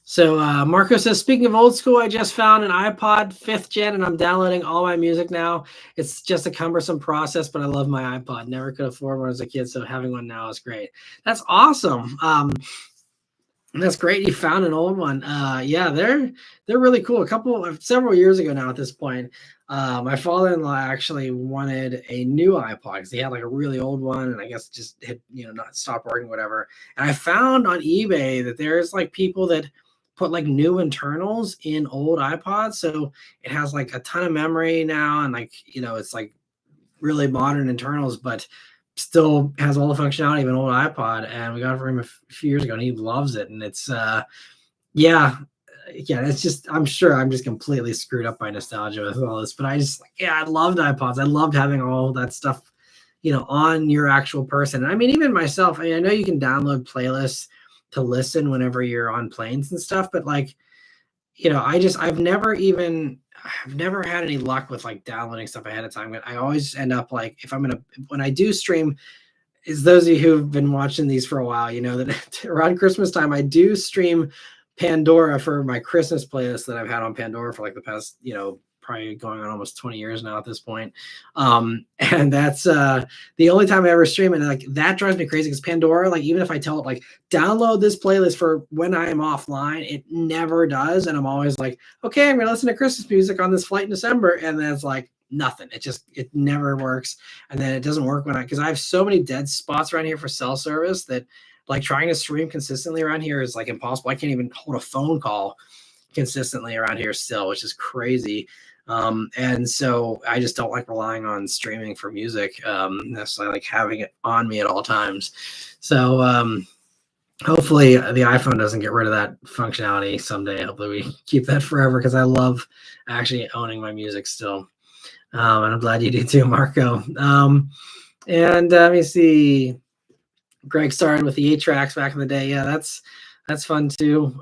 So Marco says, speaking of old school, I just found an iPod 5th gen and I'm downloading all my music now. It's just a cumbersome process, but I love my iPod. Never could afford one as a kid, so having one now is great. That's awesome. That's great. You found an old one. Yeah, they're really cool. Several years ago now at this point, my father-in-law actually wanted a new iPod because he had like a really old one and I guess just had, not stopped working, whatever. And I found on eBay that there's like people that put like new internals in old iPods. So it has like a ton of memory now. And like, it's like really modern internals, but still has all the functionality of an old iPod. And we got it for him a few years ago and he loves it. And it's, it's just, I'm sure I'm just completely screwed up by nostalgia with all this, but I loved iPods. I loved having all that stuff, on your actual person. And I mean, even myself, I know you can download playlists to listen whenever you're on planes and stuff, but like, I've never had any luck with like downloading stuff ahead of time. I always end up like, when I do stream, is those of you who've been watching these for a while, that around Christmas time, I do stream Pandora for my Christmas playlist that I've had on Pandora for like the past, probably going on almost 20 years now at this point. And that's the only time I ever stream it. And like that drives me crazy because Pandora, like even if I tell it like download this playlist for when I am offline, it never does. And I'm always like, okay, I'm gonna listen to Christmas music on this flight in December. And then it's like nothing. It never works. And then it doesn't work because I have so many dead spots around here for cell service that like trying to stream consistently around here is like impossible. I can't even hold a phone call consistently around here still, which is crazy. And so I just don't like relying on streaming for music, necessarily like having it on me at all times. So hopefully the iPhone doesn't get rid of that functionality someday. Hopefully we keep that forever, because I love actually owning my music still. And I'm glad you do too, Marco. And let me see. Greg started with the 8-tracks back in the day. Yeah, that's fun too.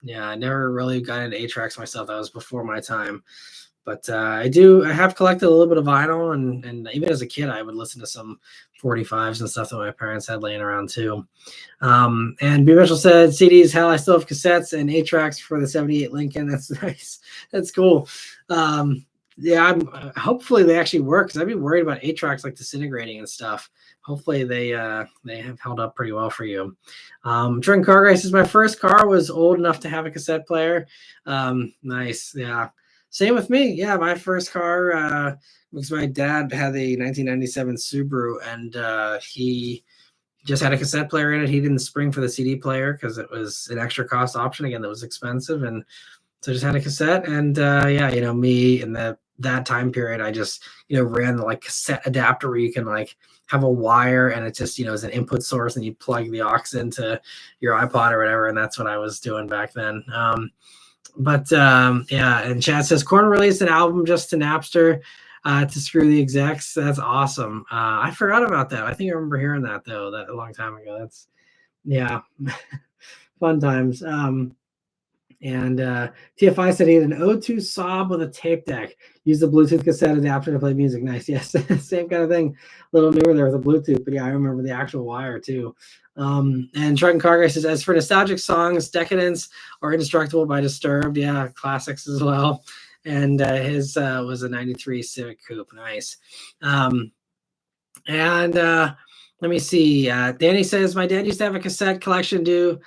Yeah, I never really got into 8-tracks myself. That was before my time. But I have collected a little bit of vinyl, and even as a kid, I would listen to some 45s and stuff that my parents had laying around too. And B. Mitchell said, CDs, hell, I still have cassettes and 8-tracks for the 78 Lincoln. That's nice. That's cool. Yeah, hopefully they actually work, because I'd be worried about 8-tracks like disintegrating and stuff. Hopefully they have held up pretty well for you. Trenton Carguy says, my first car was old enough to have a cassette player. Nice. Yeah. Same with me. Yeah, my first car, because my dad had a 1997 Subaru, and he just had a cassette player in it. He didn't spring for the CD player because it was an extra cost option. Again, that was expensive. And so I just had a cassette. And yeah, me in that time period, I just, ran the like cassette adapter where you can like have a wire, and it just, is an input source, and you plug the aux into your iPod or whatever. And that's what I was doing back then. Yeah, and Chad says Korn released an album just to Napster to screw the execs. That's awesome. I forgot about that. I think I remember hearing that though, that a long time ago. That's yeah, fun times. And TFI said he had an O2 Saab with a tape deck. Used the Bluetooth cassette adapter to play music. Nice. Yes, same kind of thing. A little newer there with a Bluetooth, but yeah, I remember the actual wire too. And Trenton Carguy says, as for nostalgic songs, Decadence or Indestructible by Disturbed, yeah, classics as well. And his was a 93 Civic Coupe. Nice. And let me see. Danny says, my dad used to have a cassette collection till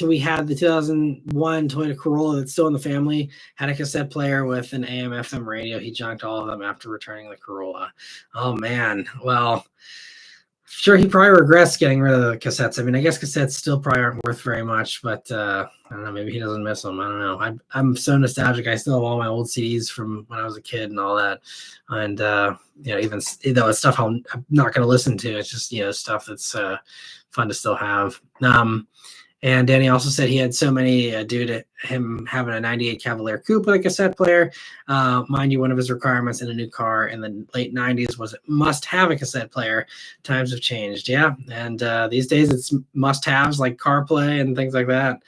we had the 2001 Toyota Corolla that's still in the family. Had a cassette player with an AM FM radio. He junked all of them after returning the Corolla. Oh man. Well, sure, he probably regrets getting rid of the cassettes. I mean, I guess cassettes still probably aren't worth very much, but I don't know, maybe he doesn't miss them. I don't know. I'm so nostalgic. I still have all my old CDs from when I was a kid and all that. And even though it's stuff I'm not going to listen to, it's just stuff that's fun to still have. And Danny also said he had so many due to him having a 98 Cavalier Coupe with a cassette player. Mind you, one of his requirements in a new car in the late 90s was it must have a cassette player. Times have changed, yeah. And these days it's must-haves like CarPlay and things like that.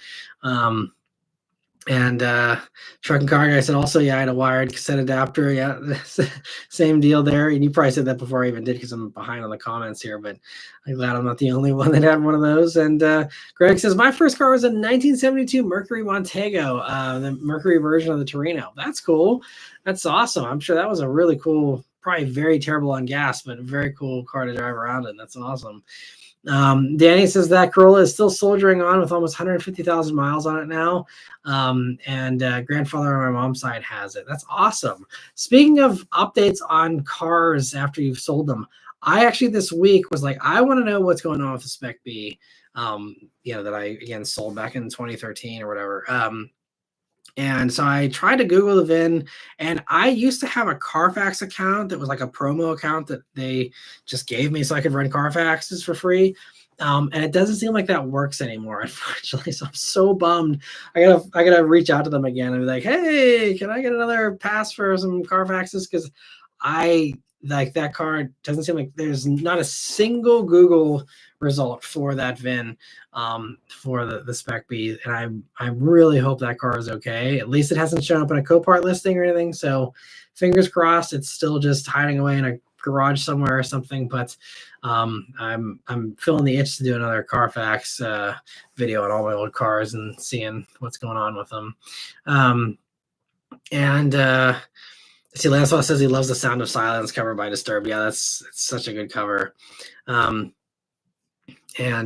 And Truck and Car Guy said also, yeah, I had a wired cassette adapter. Yeah, same deal there. And you probably said that before I even did, because I'm behind on the comments here, but I'm glad I'm not the only one that had one of those. And Greg says, my first car was a 1972 Mercury Montego, the Mercury version of the Torino. That's cool. That's awesome. I'm sure that was a really cool, probably very terrible on gas, but a very cool car to drive around in. That's awesome. Danny says that Corolla is still soldiering on with almost 150,000 miles on it now. And grandfather on my mom's side has it. That's awesome. Speaking of updates on cars after you've sold them, I actually this week was like, I want to know what's going on with the Spec B, that I again sold back in 2013 or whatever. And so I tried to Google the VIN, and I used to have a Carfax account that was like a promo account that they just gave me so I could run Carfaxes for free. And it doesn't seem like that works anymore, unfortunately. So I'm so bummed. I gotta reach out to them again and be like, hey, can I get another pass for some Carfaxes? Because I like that car. Doesn't seem like there's not a single Google result for that VIN for the Spec B, and I really hope that car is okay. At least it hasn't shown up in a Copart listing or anything, so fingers crossed it's still just hiding away in a garage somewhere or something. But I'm feeling the itch to do another Carfax video on all my old cars and seeing what's going on with them. See, Lancelot says he loves The Sound of Silence cover by Disturbed. Yeah, it's such a good cover. And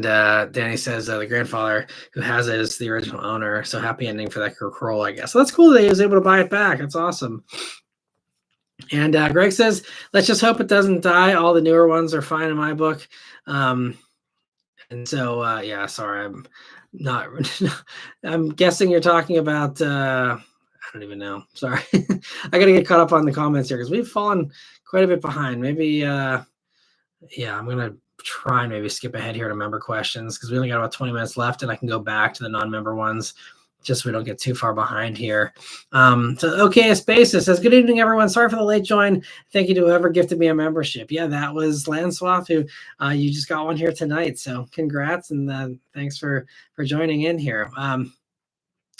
Danny says the grandfather who has it is the original owner. So happy ending for that Corolla, I guess. So that's cool that he was able to buy it back. That's awesome. And Greg says, let's just hope it doesn't die. All the newer ones are fine in my book. And so, yeah, sorry, Not, I'm guessing you're talking about, I don't even know. Sorry. I got to get caught up on the comments here because we've fallen quite a bit behind. Maybe, yeah, I'm going to try and maybe skip ahead here to member questions because we only got about 20 minutes left and I can go back to the non-member ones just so we don't get too far behind here. So OKS Basis says, good evening, everyone. Sorry for the late join. Thank you to whoever gifted me a membership. Yeah, that was Lanswath, who you just got one here tonight. So congrats and thanks for joining in here.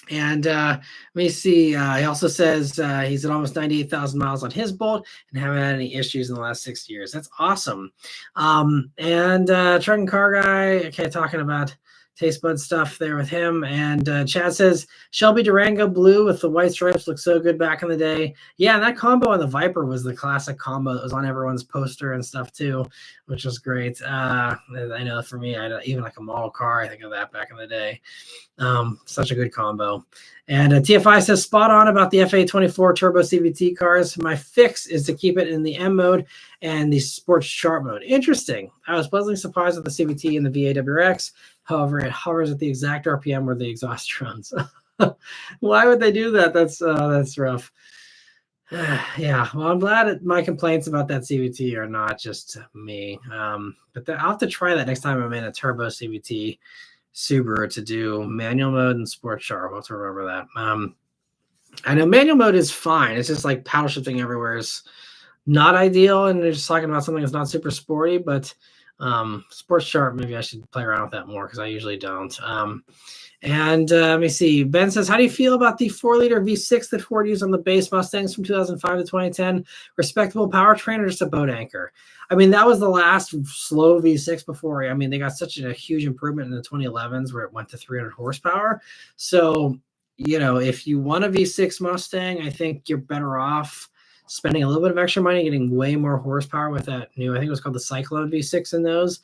And let me see. He also says he's at almost 98,000 miles on his Bolt and haven't had any issues in the last 6 years. That's awesome. And Truck and Car Guy, okay, talking about taste bud stuff there with him. And Chad says Shelby Durango blue with the white stripes looked so good back in the day. Yeah, and that combo on the Viper was the classic combo that was on everyone's poster and stuff too, which was great. I know for me, even like a model car, I think of that back in the day. Such a good combo. And TFI says spot on about the FA24 turbo CVT cars. My fix is to keep it in the M mode and the sports chart mode. Interesting. I was pleasantly surprised with the CVT and the VAWX. However, it hovers at the exact RPM where the exhaust runs. Why would they do that? That's rough. Yeah, well, I'm glad that my complaints about that CVT are not just me. But I'll have to try that next time I'm in a turbo CVT Subaru to do manual mode and sports chart. I'll have to remember that. I know manual mode is fine. It's just like paddle shifting everywhere is not ideal. And they're just talking about something that's not super sporty, but sports chart, maybe I should play around with that more because I usually don't. Let me see. Ben says, how do you feel about the 4-liter V6 that Ford used on the base Mustangs from 2005 to 2010? Respectable powertrain or just a boat anchor? I mean, that was the last slow V6 before. I mean, they got such a huge improvement in the 2011s where it went to 300 horsepower. So, you know, if you want a V6 Mustang, I think you're better off spending a little bit of extra money, getting way more horsepower with that new, I think it was called the Cyclone V6 in those.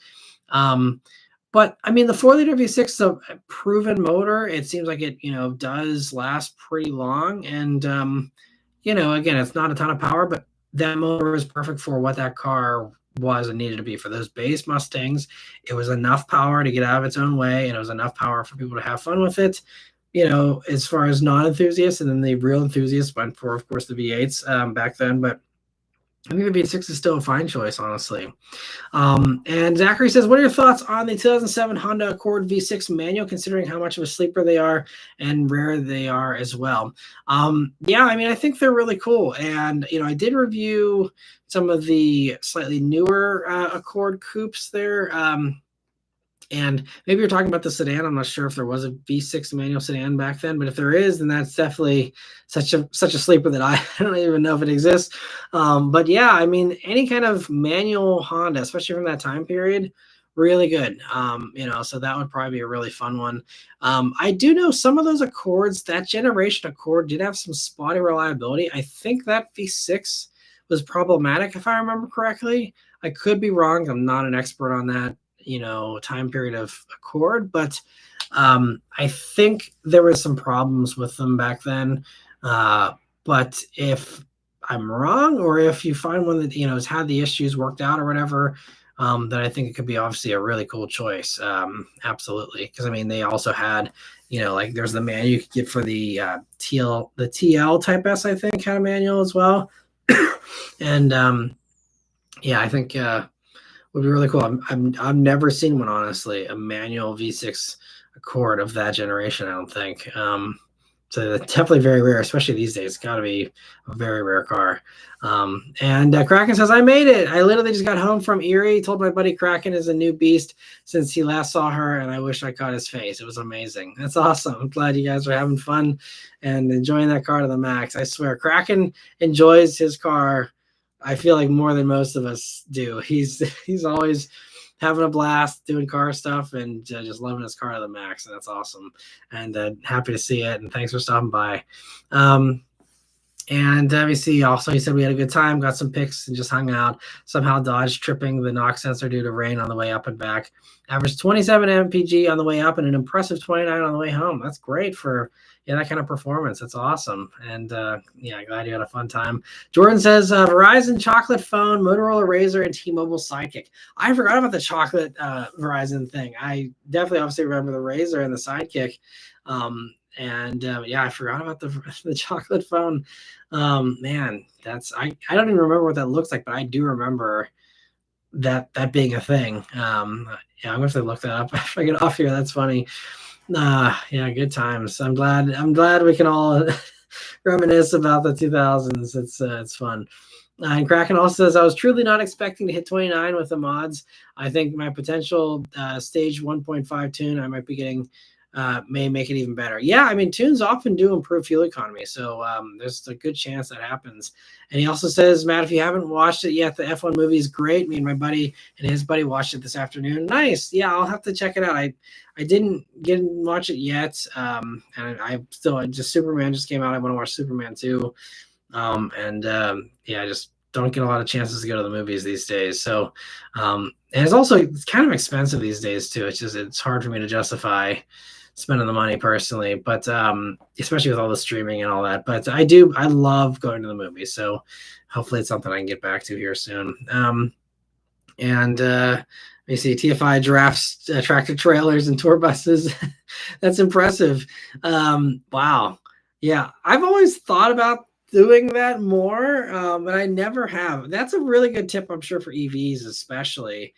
But I mean, the 4-liter V6 is a proven motor. It seems like it, you know, does last pretty long. And, you know, again, it's not a ton of power, but that motor is perfect for what that car was and needed to be for those base Mustangs. It was enough power to get out of its own way, and it was enough power for people to have fun with it. You know, as far as non-enthusiasts, and then the real enthusiasts went for, of course, the V8s back then. But I think the V6 is still a fine choice, honestly. And Zachary says, what are your thoughts on the 2007 Honda Accord V6 manual, considering how much of a sleeper they are and rare they are as well? Yeah, I mean, I think they're really cool. And, you know, I did review some of the slightly newer Accord coupes there. And maybe you're talking about the sedan. I'm not sure if there was a V6 manual sedan back then, but if there is, then that's definitely such a sleeper that I don't even know if it exists. But yeah, I mean, any kind of manual Honda, especially from that time period, really good. You know, so that would probably be a really fun one. I do know some of those Accords, that generation Accord did have some spotty reliability. I think that V6 was problematic, if I remember correctly. I could be wrong. I'm not an expert on that, you know, time period of Accord, but I think there was some problems with them back then. But if I'm wrong, or if you find one that, you know, has had the issues worked out or whatever, then I think it could be obviously a really cool choice. Absolutely. Because I mean, they also had, you know, like there's the manual you could get for the TL Type S, I think, had a manual as well. And yeah, I think would be really cool. I've never seen one, honestly, a manual V6 Accord of that generation, I don't think. So definitely very rare, especially these days. It's got to be a very rare car. And Kraken says, I made it. I literally just got home from Erie. Told my buddy Kraken is a new beast since he last saw her, and I wish I caught his face. It was amazing. That's awesome. I'm glad you guys are having fun and enjoying that car to the max. I swear, Kraken enjoys his car, I feel like, more than most of us do. He's always having a blast doing car stuff and just loving his car to the max. And that's awesome. And happy to see it. And thanks for stopping by. And obviously, also, he said we had a good time, got some pics, and just hung out. Somehow dodged tripping the knock sensor due to rain on the way up and back. Averaged 27 mpg on the way up and an impressive 29 on the way home. That's great for that kind of performance. That's awesome. And yeah, glad you had a fun time. Jordan says Verizon chocolate phone, Motorola Razr, and T-Mobile Sidekick. I forgot about the chocolate Verizon thing. I definitely obviously remember the Razr and the Sidekick. And yeah, I forgot about the chocolate phone. Man, I don't even remember what that looks like, but I do remember that being a thing. Yeah, I'm gonna have to look that up if I get off here. That's funny. Yeah, good times. I'm glad we can all reminisce about the 2000s. It's fun. And Kraken also says, I was truly not expecting to hit 29 with the mods. I think my potential stage 1.5 tune I might be getting may make it even better. Yeah, I mean, tunes often do improve fuel economy. So there's a good chance that happens. And he also says, Matt, if you haven't watched it yet, the F1 movie is great. Me and my buddy and his buddy watched it this afternoon. Nice. Yeah, I'll have to check it out. I didn't get to watch it yet. And I still just Superman just came out. I want to watch Superman too. Yeah, I just don't get a lot of chances to go to the movies these days. So, and it's kind of expensive these days too. It's hard for me to justify spending the money personally, but especially with all the streaming and all that. But I love going to the movies. So hopefully it's something I can get back to here soon. And let me see, TFI giraffes, tractor trailers, and tour buses. That's impressive. Wow. Yeah, I've always thought about doing that more, but I never have. That's a really good tip, I'm sure, for EVs, especially.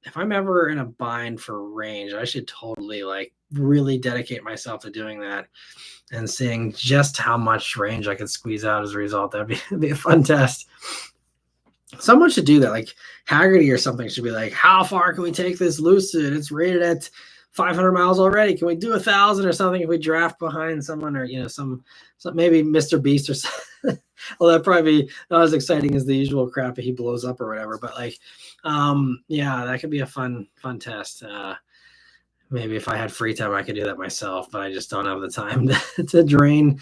If I'm ever in a bind for range, I should totally really dedicate myself to doing that and seeing just how much range I could squeeze out as a result. That'd be a fun test. Someone should do that. Like Haggerty or something should be like, how far can we take this Lucid? It's rated at 500 miles already. Can we do 1,000 or something if we draft behind someone, or some maybe Mr. Beast or something? Well, that'd probably be not as exciting as the usual crap if he blows up or whatever. But yeah, that could be a fun test. Maybe if I had free time, I could do that myself, but I just don't have the time to drain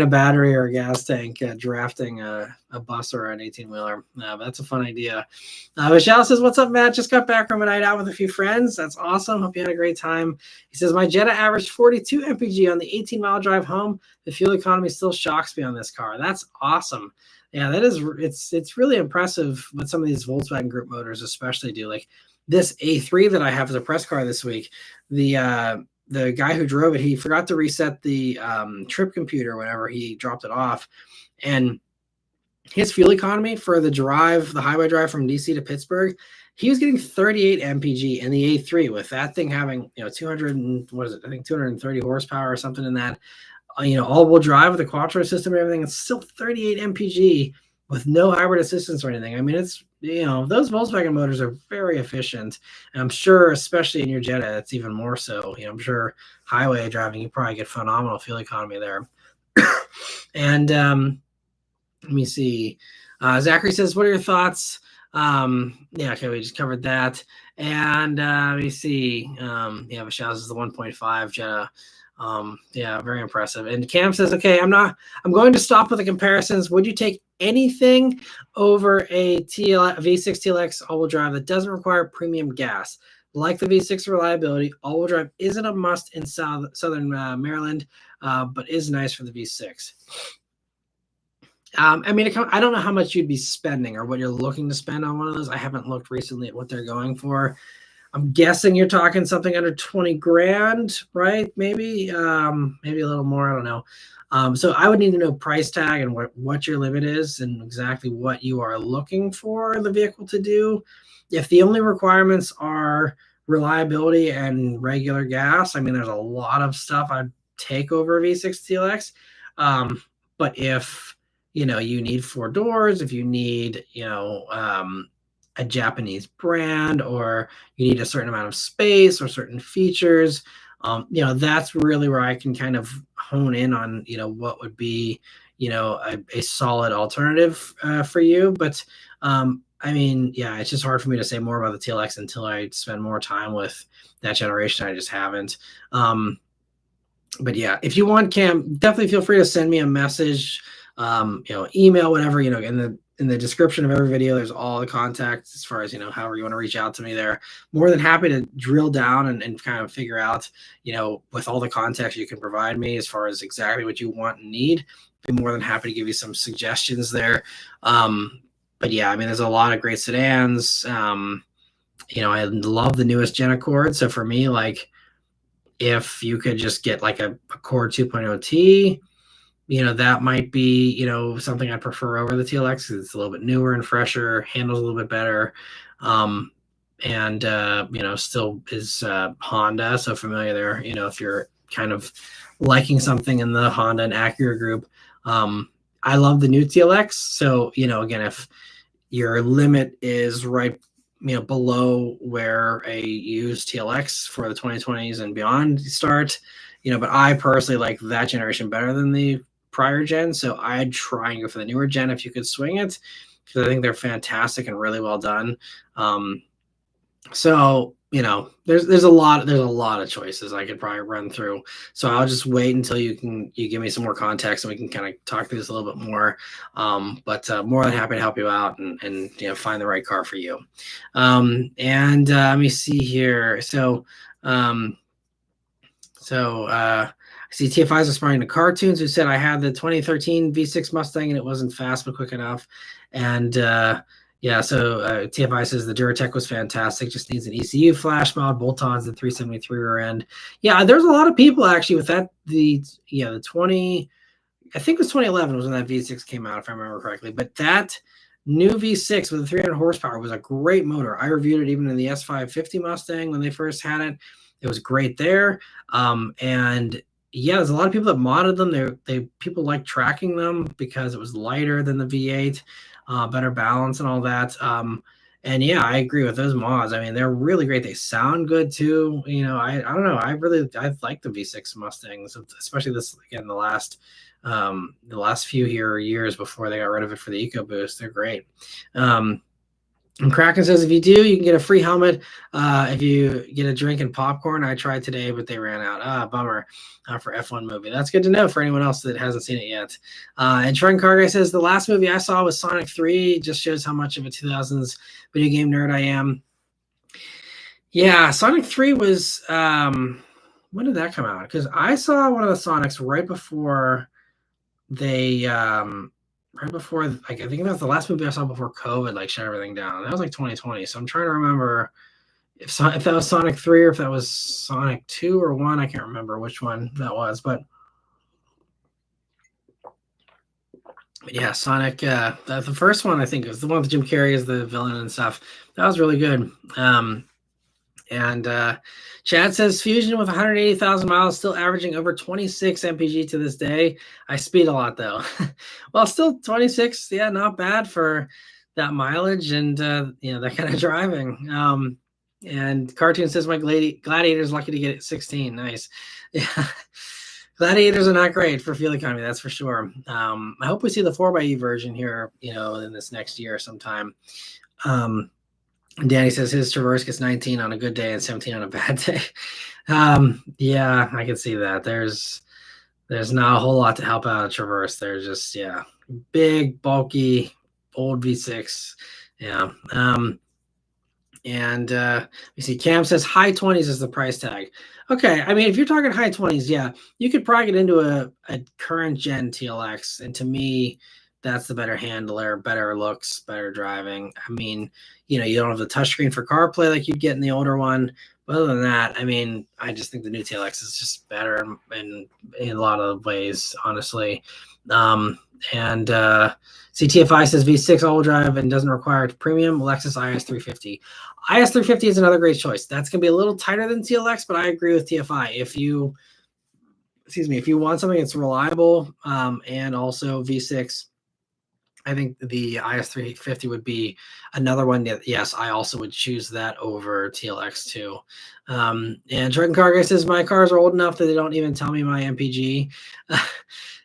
a battery or a gas tank drafting a bus or an 18-wheeler. But that's a fun idea. Michelle says, what's up, Matt? Just got back from a night out with a few friends. That's awesome. Hope you had a great time. He says, my Jetta averaged 42 mpg on the 18-mile drive home. The fuel economy still shocks me on this car. That's awesome. Yeah, it's really impressive what some of these Volkswagen Group motors especially do. Like this A3 that I have as a press car this week, the guy who drove it, he forgot to reset the trip computer whenever he dropped it off, and his fuel economy for the highway drive from DC to Pittsburgh, he was getting 38 mpg in the A3 with that thing having 230 horsepower or something in that. All-wheel drive with a quattro system and everything. It's still 38 mpg with no hybrid assistance or anything. I mean, it's those Volkswagen motors are very efficient, and I'm sure, especially in your Jetta, it's even more so. I'm sure highway driving, you probably get phenomenal fuel economy there. And let me see. Zachary says, "What are your thoughts?" Yeah, okay, we just covered that. And let me see. Yeah, Vishal is the 1.5 Jetta. Yeah, very impressive. And Cam says, okay, I'm going to stop with the comparisons. Would you take anything over a V6 TLX all-wheel drive that doesn't require premium gas? Like the V6 reliability, all-wheel drive isn't a must in southern Maryland, but is nice for the V6. I mean, I don't know how much you'd be spending or what you're looking to spend on one of those. I haven't looked recently at what they're going for. I'm guessing you're talking something under 20 grand, right? Maybe maybe a little more. I don't know. So I would need to know price tag and what your limit is and exactly what you are looking for the vehicle to do. If the only requirements are reliability and regular gas, I mean, there's a lot of stuff I'd take over a V6 TLX. But if you need 4 doors, if you need a Japanese brand, or you need a certain amount of space or certain features, that's really where I can kind of hone in on what would be a solid alternative for you. But I mean, yeah, it's just hard for me to say more about the TLX until I spend more time with that generation. I just haven't. But yeah, if you want, Cam, definitely feel free to send me a message, email, whatever, in the description of every video, there's all the contacts as far as, however you want to reach out to me there. More than happy to drill down and kind of figure out, with all the context you can provide me as far as exactly what you want and need. Be more than happy to give you some suggestions there. But yeah, I mean, there's a lot of great sedans. I love the newest Gen Accord. So for me, like, if you could just get like a Accord 2.0T, that might be, something I prefer over the TLX because it's a little bit newer and fresher, handles a little bit better. And still is Honda, so familiar there. If you're kind of liking something in the Honda and Acura group. I love the new TLX. So, again, if your limit is right below where a used TLX for the 2020s and beyond start, but I personally like that generation better than the prior gen. So I'd try and go for the newer gen if you could swing it, because I think they're fantastic and really well done. So there's a lot of choices I could probably run through. So I'll just wait until you give me some more context and we can kind of talk through this a little bit more. But more than happy to help you out and find the right car for you. Let me see here. I see TFI is aspiring to cartoons who said I had the 2013 V6 Mustang and it wasn't fast but quick enough. And TFI says the Duratec was fantastic, just needs an ECU flash mod, bolt-ons, and 373 rear end. Yeah, there's a lot of people actually with that. The 20, I think it was 2011 was when that V6 came out, if I remember correctly. But that new V6 with the 300 horsepower was a great motor. I reviewed it even in the S550 Mustang when they first had it. It was great there. And yeah, there's a lot of people that modded them. People like tracking them because it was lighter than the V8, better balance and all that. And yeah, I agree with those mods. I mean, they're really great. They sound good too. I don't know. I like the V6 Mustangs, especially the last few years before they got rid of it for the EcoBoost. They're great. And Kraken says, if you do, you can get a free helmet if you get a drink and popcorn. I tried today, but they ran out. Bummer for F1 movie. That's good to know for anyone else that hasn't seen it yet. And Trent Carguy says, the last movie I saw was Sonic 3. It just shows how much of a 2000s video game nerd I am. Yeah, Sonic 3 was, when did that come out? Because I saw one of the Sonics right before they... I think that was the last movie I saw before COVID, shut everything down. That was 2020. So I'm trying to remember if that was Sonic 3 or if that was Sonic 2 or 1. I can't remember which one that was. But yeah, Sonic, the first one, I think, is the one with Jim Carrey as the villain and stuff. That was really good. Chad says Fusion with 180,000 miles, still averaging over 26 mpg to this day. I speed a lot though. Well, still 26, yeah, not bad for that mileage and that kind of driving. And Cartoon says my Gladiator's lucky to get it 16. Nice. Yeah. Gladiators are not great for fuel economy, that's for sure. I hope we see the 4xe version here, in this next year sometime. Danny says his Traverse gets 19 on a good day and 17 on a bad day. Yeah, I can see that. There's not a whole lot to help out a Traverse. They're just, big, bulky, old V6. Yeah. You see Cam says high 20s is the price tag. Okay, I mean, if you're talking high 20s, yeah, you could probably get into a current gen TLX. And to me, that's the better handler, better looks, better driving. I mean, you don't have the touchscreen for CarPlay like you'd get in the older one. But other than that, I mean, I just think the new TLX is just better in a lot of ways, honestly. CTFI says V6 all-wheel drive and doesn't require premium. Lexus IS350. IS350 is another great choice. That's going to be a little tighter than TLX, but I agree with TFI. If you want something that's reliable and also V6, I think the IS350 would be another one that, yes, I also would choose that over TLX too. And Trenton Carguy says, my cars are old enough that they don't even tell me my MPG.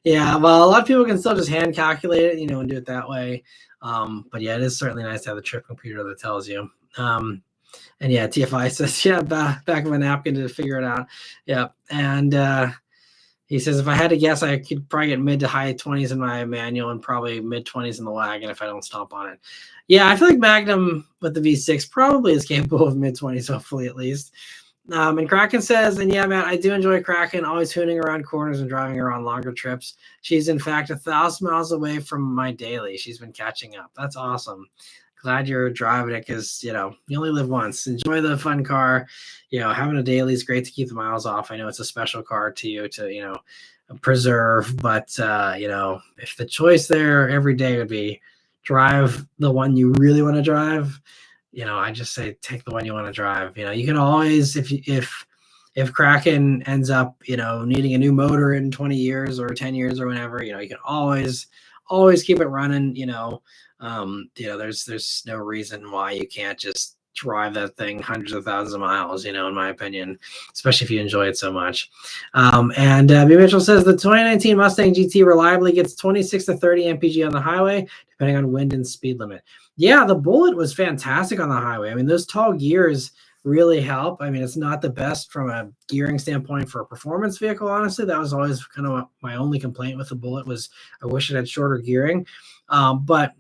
Yeah, well, a lot of people can still just hand calculate it, and do it that way. But yeah, it is certainly nice to have the trip computer that tells you. And yeah, TFI says, yeah, back of a napkin to figure it out. Yeah. And He says, if I had to guess, I could probably get mid to high 20s in my manual and probably mid 20s in the wagon if I don't stomp on it. Yeah, I feel like Magnum with the V6 probably is capable of mid 20s, hopefully at least. And Kraken says, and yeah, Matt, I do enjoy Kraken, always hooning around corners and driving her on longer trips. She's in fact 1,000 miles away from my daily. She's been catching up. That's awesome. Glad you're driving it because, you only live once. Enjoy the fun car. Having a daily is great to keep the miles off. I know it's a special car to you to, preserve, but, if the choice there every day would be drive the one you really want to drive, I just say take the one you want to drive. You can always, if Kraken ends up, needing a new motor in 20 years or 10 years or whenever, you can always keep it running. There's no reason why you can't just drive that thing hundreds of thousands of miles, in my opinion, especially if you enjoy it so much. And B. Mitchell says the 2019 Mustang GT reliably gets 26 to 30 mpg on the highway, depending on wind and speed limit. Yeah, the Bullet was fantastic on the highway. I mean, those tall gears really help. I mean, it's not the best from a gearing standpoint for a performance vehicle, honestly. That was always kind of my only complaint with the Bullet was I wish it had shorter gearing. But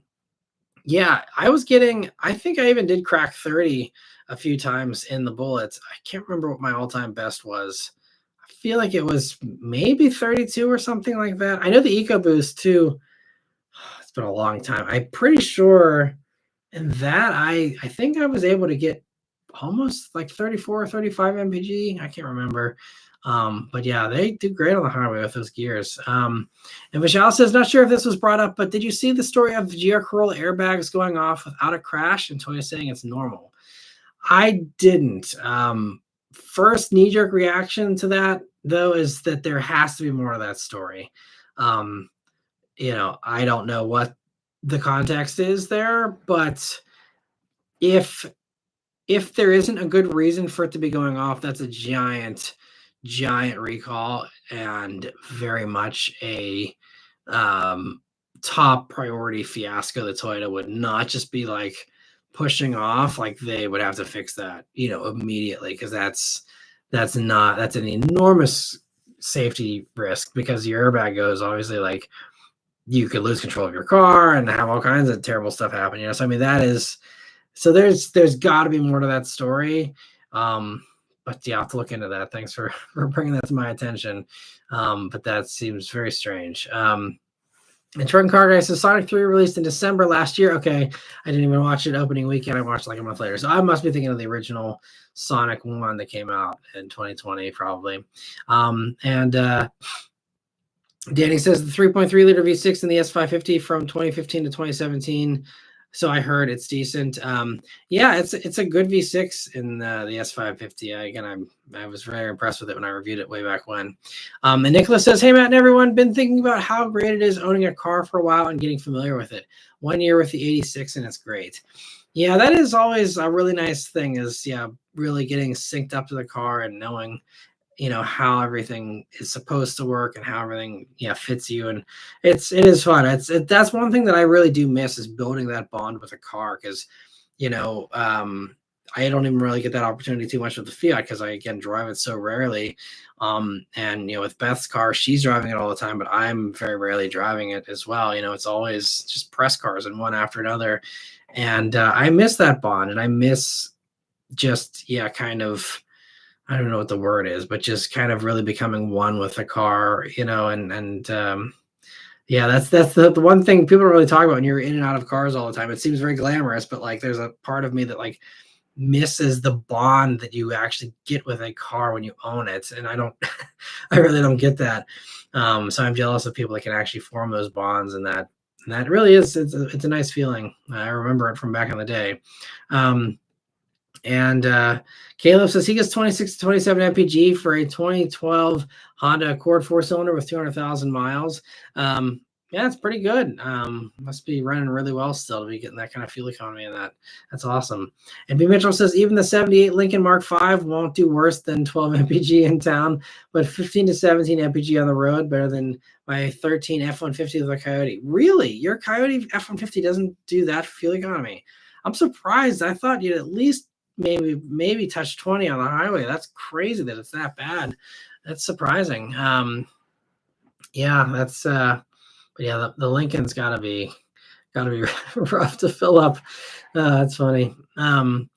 yeah, I think I even did crack 30 a few times in the Bullets. I can't remember what my all-time best was. I feel like it was maybe 32 or something like that. I know the EcoBoost too. It's been a long time. I'm pretty sure in that I think I was able to get almost like 34 or 35 mpg. I can't remember. But yeah, they do great on the highway with those gears. And Michelle says, not sure if this was brought up, but did you see the story of GR Corolla airbags going off without a crash and Toyota saying it's normal? I didn't. First knee-jerk reaction to that, though, is that there has to be more to that story. I don't know what the context is there, but if there isn't a good reason for it to be going off, that's a giant recall and very much a top priority fiasco. The Toyota would not just be like pushing off, like they would have to fix that, immediately, because that's an enormous safety risk, because your airbag goes, obviously, like you could lose control of your car and have all kinds of terrible stuff happen. So I mean, there's got to be more to that story. But yeah, I'll have to look into that. Thanks for bringing that to my attention. But that seems very strange. And Trenton Car Guy says Sonic 3 released in December last year. Okay, I didn't even watch it opening weekend. I watched like a month later. So I must be thinking of the original Sonic 1 that came out in 2020, probably. Danny says the 3.3 liter V6 in the S550 from 2015 to 2017. So I heard it's decent. Yeah, it's a good V6 in the S550. I was very impressed with it when I reviewed it way back when. And Nicholas says, hey, Matt and everyone, been thinking about how great it is owning a car for a while and getting familiar with it. 1 year with the 86 and it's great. Yeah, that is always a really nice thing, is really getting synced up to the car and knowing how everything is supposed to work and how everything fits you, and it is fun. That's one thing that I really do miss, is building that bond with a car, because I don't even really get that opportunity too much with the Fiat, because I again drive it so rarely. And with Beth's car, she's driving it all the time, but I'm very rarely driving it as well. It's always just press cars and one after another, and I miss that bond, and I miss just kind of, I don't know what the word is, but just kind of really becoming one with the car, that's the one thing people don't really talk about when you're in and out of cars all the time. It seems very glamorous, but like there's a part of me that like misses the bond that you actually get with a car when you own it. And I really don't get that. So I'm jealous of people that can actually form those bonds, and that really is, it's a nice feeling. I remember it from back in the day. And Caleb says he gets 26 to 27 mpg for a 2012 Honda Accord 4-cylinder with 200,000 miles. Yeah, it's pretty good. Must be running really well still to be getting that kind of fuel economy in that. That's awesome. And B. Mitchell says even the 78 Lincoln Mark V won't do worse than 12 mpg in town, but 15 to 17 mpg on the road, better than my 13 F-150 with a Coyote. Really? Your Coyote F-150 doesn't do that fuel economy? I'm surprised. I thought you'd at least maybe touch 20 on the highway. That's crazy that it's that bad. That's surprising. Yeah, that's but yeah, the Lincoln's gotta be rough to fill up. That's funny. And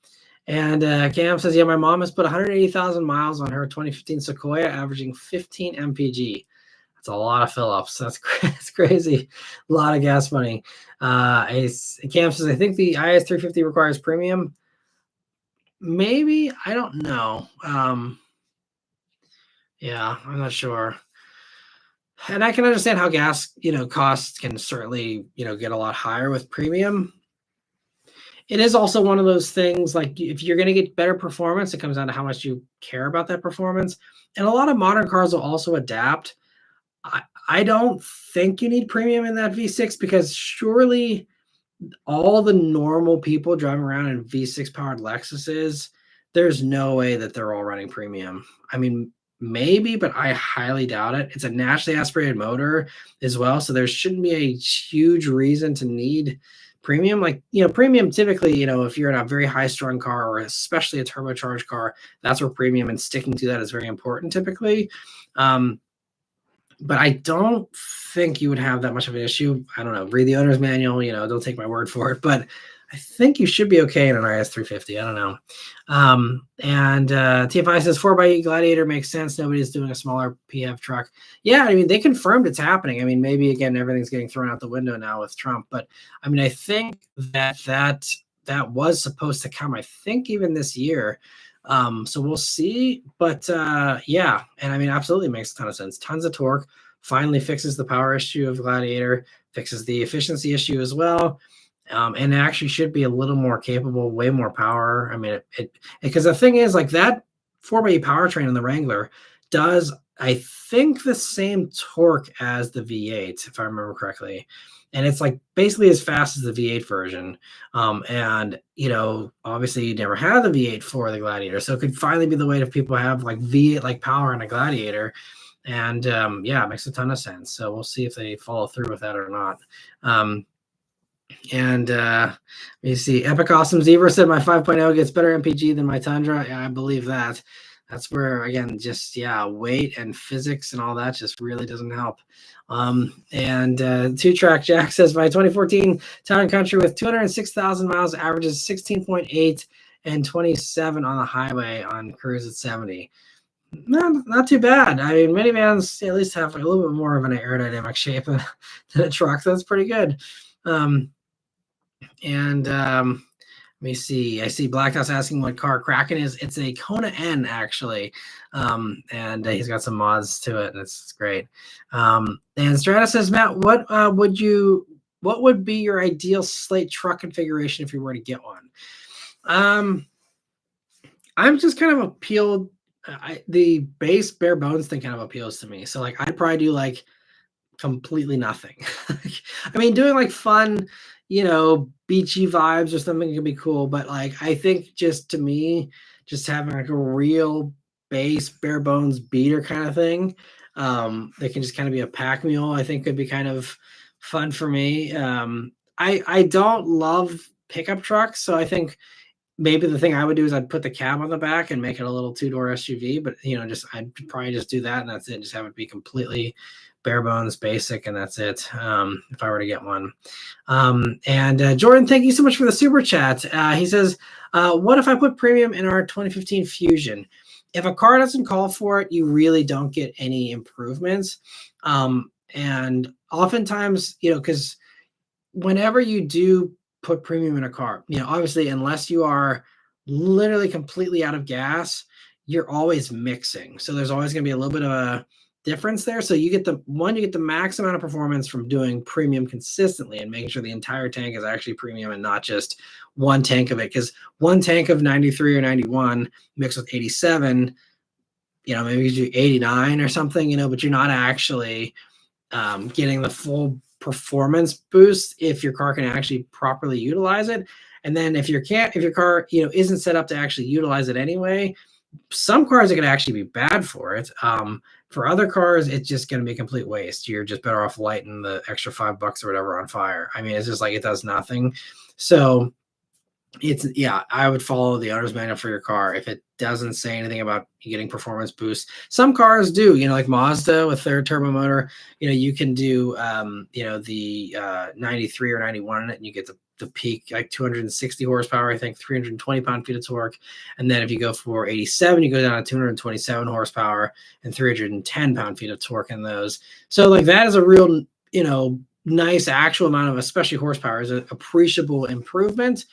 Cam says, yeah, my mom has put 180,000 miles on her 2015 Sequoia, averaging 15 mpg. That's a lot of fill ups. That's crazy. A lot of gas money. Cam says, I think the IS 350 requires premium. Maybe, I don't know. Yeah, I'm not sure. And I can understand how gas, costs can certainly, get a lot higher with premium. It is also one of those things, like, if you're going to get better performance, it comes down to how much you care about that performance. And a lot of modern cars will also adapt. I don't think you need premium in that V6, because surely all the normal people driving around in V6 powered Lexuses, there's no way that they're all running premium. I mean, maybe, but I highly doubt it. It's a naturally aspirated motor as well, so there shouldn't be a huge reason to need premium. Like, premium typically, if you're in a very high strung car, or especially a turbocharged car, that's where premium and sticking to that is very important typically. But I don't think you would have that much of an issue. I don't know. Read the owner's manual. Don't take my word for it. But I think you should be okay in an RS 350. I don't know. And TFI says 4x8 Gladiator makes sense. Nobody's doing a smaller PF truck. Yeah, I mean, they confirmed it's happening. I mean, maybe again everything's getting thrown out the window now with Trump. But I mean, I think that was supposed to come, I think, even this year. So we'll see. But yeah, and I mean, absolutely makes a ton of sense. Tons of torque. Finally fixes the power issue of Gladiator, fixes the efficiency issue as well. And it actually should be a little more capable, way more power. I mean, because the thing is, like, that 4x8 powertrain in the Wrangler does, I think, the same torque as the V8, if I remember correctly. And it's like basically as fast as the V8 version. And obviously you never had the V8 for the Gladiator, so it could finally be the way if people have like V8 like power in a Gladiator. And yeah, it makes a ton of sense. So we'll see if they follow through with that or not. And let me see. Epic Awesome Zebra said my 5.0 gets better MPG than my Tundra. Yeah, I believe that. That's where, again, just, weight and physics and all that just really doesn't help. And Two Track Jack says my 2014 Town & Country with 206,000 miles averages 16.8 and 27 on the highway on cruise at 70. Not too bad. I mean, minivans at least have a little bit more of an aerodynamic shape than a truck, so that's pretty good. And let me see. I see Blackhouse asking what car Kraken is. It's a Kona N, actually. And he's got some mods to it, and it's great. And Strata says, Matt, what would be your ideal slate truck configuration if you were to get one? I'm just kind of appealed. The base bare bones thing kind of appeals to me. So like, I'd probably do like completely nothing. I mean, doing like fun, beachy vibes or something could be cool. But like, I think just to me, just having like a real base bare bones beater kind of thing, that can just kind of be a pack mule, I think could be kind of fun for me. I don't love pickup trucks, so I think maybe the thing I would do is I'd put the cab on the back and make it a little two-door SUV, but I'd probably just do that and that's it. Just have it be completely bare bones basic, and that's it. If I were to get one. And Jordan, thank you so much for the super chat. He says, what if I put premium in our 2015 Fusion? If a car doesn't call for it, you really don't get any improvements. And oftentimes, because whenever you do put premium in a car, obviously, unless you are literally completely out of gas, you're always mixing. So there's always going to be a little bit of a difference there. So you get the max amount of performance from doing premium consistently and making sure the entire tank is actually premium and not just one tank of it. Because one tank of 93 or 91 mixed with 87, maybe you do 89 or something, but you're not actually getting the full performance boost if your car can actually properly utilize it. And then if your car isn't set up to actually utilize it anyway, some cars are going to actually be bad for it. For other cars, it's just going to be a complete waste. You're just better off lighting the extra $5 or whatever on fire. I mean, it's just like it does nothing. So Yeah, I would follow the owner's manual for your car. If it doesn't say anything about you getting performance boost, some cars do, like Mazda with their turbo motor, you can do, the 93 or 91 in it, and you get the peak, like 260 horsepower, I think 320 pound-feet of torque. And then if you go for 87, you go down to 227 horsepower and 310 pound-feet of torque in those. So like that is a real, nice actual amount of, especially horsepower, is an appreciable improvement.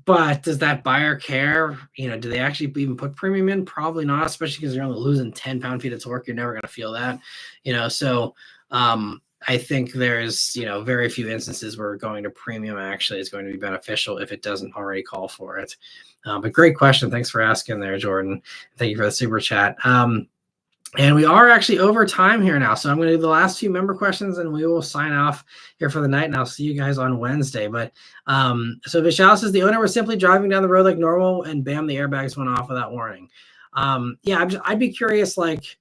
But does that buyer care? Do they actually even put premium in? Probably not, especially because you're only losing 10 pound-feet of torque. You're never going to feel that, So I think there's, very few instances where going to premium actually is going to be beneficial if it doesn't already call for it. But great question. Thanks for asking there, Jordan. Thank you for the super chat. And we are actually over time here now. So I'm going to do the last few member questions and we will sign off here for the night. And I'll see you guys on Wednesday. But so Vishal says the owner was simply driving down the road like normal and bam, the airbags went off without warning. Yeah, I'd be curious, like,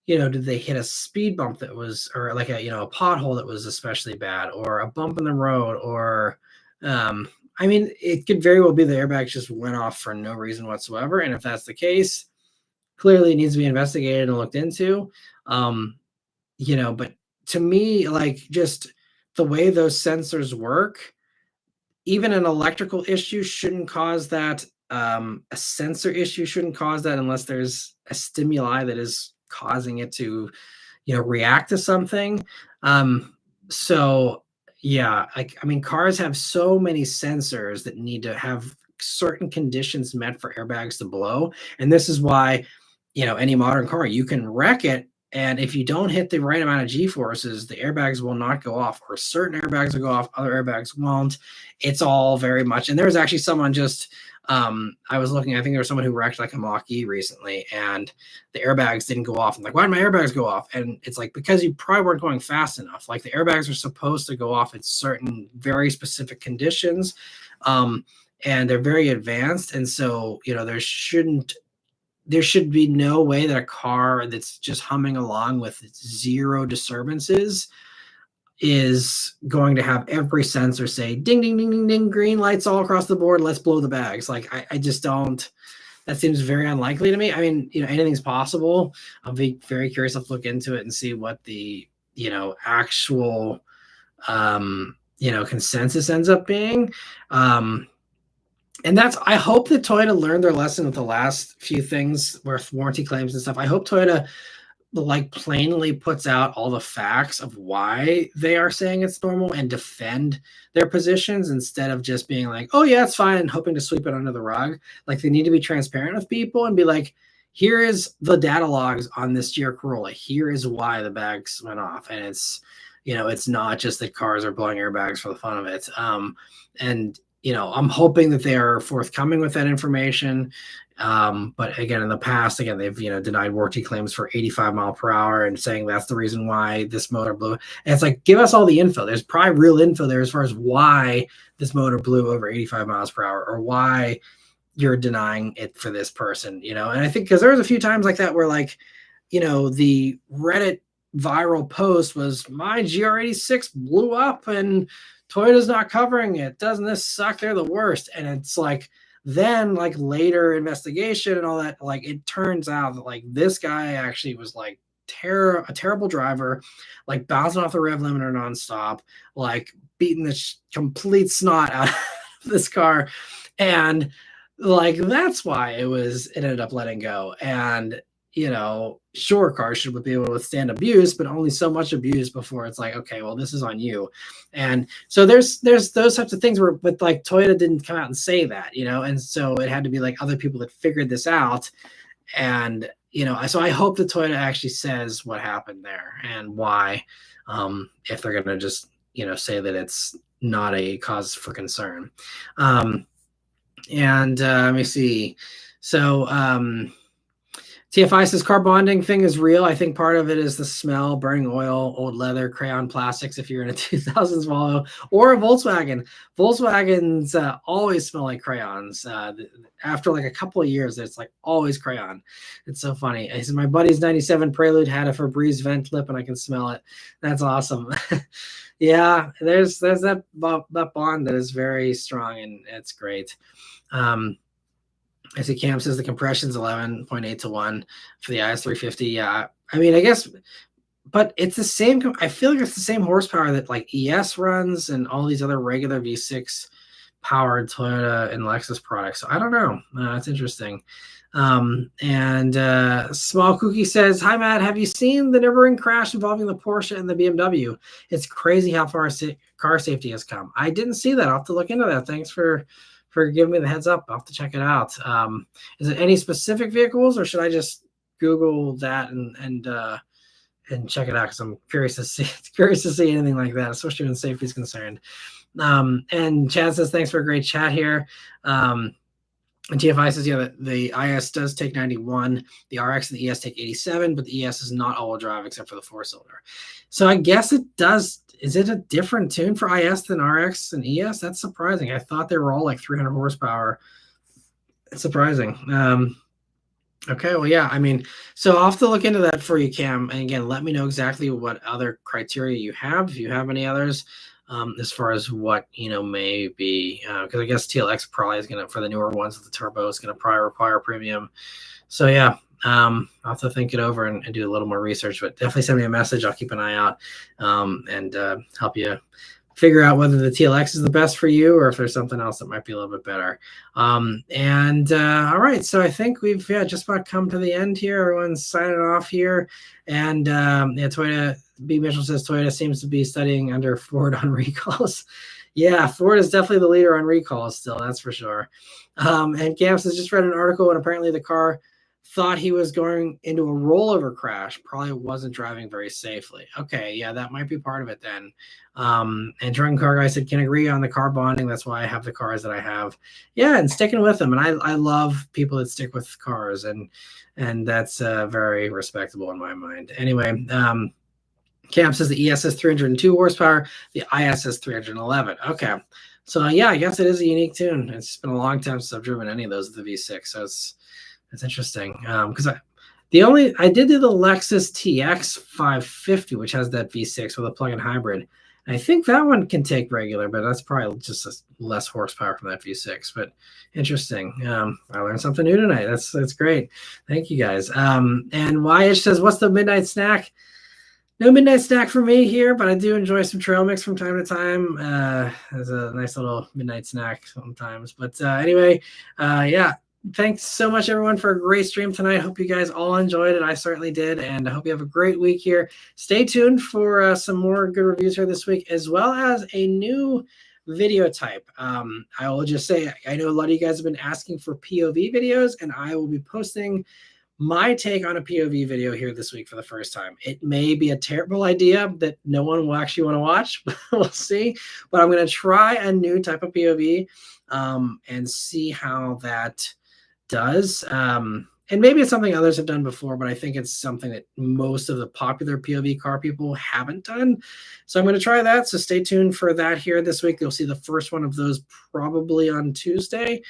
did they hit a speed bump that was, or like a pothole that was especially bad, or a bump in the road, or, I mean, it could very well be the airbags just went off for no reason whatsoever. And if that's the case, clearly it needs to be investigated and looked into. But to me, like, just the way those sensors work, even an electrical issue shouldn't cause that. A sensor issue shouldn't cause that unless there's a stimuli that is causing it to, react to something. So yeah, I mean, cars have so many sensors that need to have certain conditions met for airbags to blow. And this is why, any modern car, you can wreck it. And if you don't hit the right amount of G-forces, the airbags will not go off, or certain airbags will go off, other airbags won't. It's all very much. And there was actually someone just, I was looking, I think there was someone who wrecked like a Mach-E recently, and the airbags didn't go off. I'm like, why did my airbags go off? And it's like, because you probably weren't going fast enough. Like, the airbags are supposed to go off at certain very specific conditions. And they're very advanced. And so, there should be no way that a car that's just humming along with zero disturbances is going to have every sensor say ding, ding, ding, ding, ding, green lights all across the board. Let's blow the bags. Like, I just don't, that seems very unlikely to me. I mean, anything's possible. I'll be very curious to look into it and see what the, actual, consensus ends up being. And I hope that Toyota learned their lesson with the last few things with warranty claims and stuff. I hope Toyota like plainly puts out all the facts of why they are saying it's normal and defend their positions instead of just being like, oh yeah, it's fine, and hoping to sweep it under the rug. Like, they need to be transparent with people and be like, here is the data logs on this GR Corolla. Here is why the bags went off. And it's, it's not just that cars are blowing airbags for the fun of it. And I'm hoping that they are forthcoming with that information. But again, in the past, they've, denied warranty claims for 85 mile per hour and saying that's the reason why this motor blew. And it's like, give us all the info. There's probably real info there as far as why this motor blew over 85 miles per hour, or why you're denying it for this person, And I think because there was a few times like that where, like, the Reddit viral post was, my GR86 blew up and Toyota's not covering it. Doesn't this suck? They're the worst. And it's like, then like later investigation and all that, like, it turns out that like this guy actually was like a terrible driver, like bouncing off the rev limiter nonstop, like beating the complete snot out of this car. And like, that's why it ended up letting go. And sure, cars should be able to withstand abuse, but only so much abuse before it's like, okay, well, this is on you. And so there's those types of things where, but like Toyota didn't come out and say that, and so it had to be like other people that figured this out. And, so I hope that Toyota actually says what happened there and why, if they're going to just, say that it's not a cause for concern. And let me see. So, TFI says car bonding thing is real. I think part of it is the smell, burning oil, old leather, crayon plastics. If you're in a 2000s Volvo or a Volkswagen, Volkswagens always smell like crayons. After like a couple of years, it's like always crayon. It's so funny. He said my buddy's 97 Prelude had a Febreze vent lip and I can smell it. That's awesome. Yeah, there's that bond that is very strong and it's great. I see Cam says the compression's 11.8 to 1 for the IS350. Yeah, I mean, I guess, but it's the same. I feel like it's the same horsepower that like ES runs and all these other regular V6 powered Toyota and Lexus products. So I don't know. That's interesting. And Small Cookie says, "Hi Matt, have you seen the Nürburgring crash involving the Porsche and the BMW? It's crazy how far car safety has come." I didn't see that. I'll have to look into that. Thanks for giving me the heads up. I'll have to check it out. Is it any specific vehicles, or should I just Google that and check it out? Because I'm curious to see anything like that, especially when safety is concerned. And Chad says, "Thanks for a great chat here." And TFI says, yeah, the IS does take 91. The RX and the ES take 87, but the ES is not all-wheel drive except for the four-cylinder. So I guess it does. Is it a different tune for IS than RX and ES? That's surprising. I thought they were all like 300 horsepower. It's surprising. Okay, well, yeah, I mean, so I'll have to look into that for you, Cam. And again, let me know exactly what other criteria you have, if you have any others. As far as what may be, because I guess TLX probably is going to, for the newer ones with the turbo, is going to probably require a premium. So yeah, I'll have to think it over and do a little more research. But definitely send me a message. I'll keep an eye out and help you figure out whether the TLX is the best for you or if there's something else that might be a little bit better. All right, so I think we've just about come to the end here. Everyone's signing off here, and Toyota. B. Mitchell says Toyota seems to be studying under Ford on recalls. Yeah, Ford is definitely the leader on recalls still, that's for sure. And Cam says just read an article and apparently the car thought he was going into a rollover crash, probably wasn't driving very safely. Okay, yeah, that might be part of it then. And Drunken Car Guy said, can agree on the car bonding. That's why I have the cars that I have. Yeah, and sticking with them. And I love people that stick with cars, and that's very respectable in my mind. Anyway, Cam says the ES has 302 horsepower. The IS has 311. Okay. So, yeah, I guess it is a unique tune. It's been a long time since I've driven any of those with the V6. So it's interesting. Because I did do the Lexus TX 550, which has that V6 with a plug-in hybrid. And I think that one can take regular, but that's probably just less horsepower from that V6. But interesting. I learned something new tonight. That's great. Thank you guys. And YH says, what's the midnight snack? No midnight snack for me here, but I do enjoy some trail mix from time to time. As a nice little midnight snack sometimes. But anyway, yeah, thanks so much, everyone, for a great stream tonight. Hope you guys all enjoyed it. I certainly did, and I hope you have a great week here. Stay tuned for some more good reviews here this week, as well as a new video type. I will just say, I know a lot of you guys have been asking for POV videos, and I will be posting my take on a POV video here this week for the first time. It may be a terrible idea that no one will actually want to watch. We'll see. But I'm going to try a new type of POV and see how that does. And maybe it's something others have done before, but I think it's something that most of the popular POV car people haven't done. So I'm going to try that. So stay tuned for that here this week. You'll see the first one of those probably on Tuesday.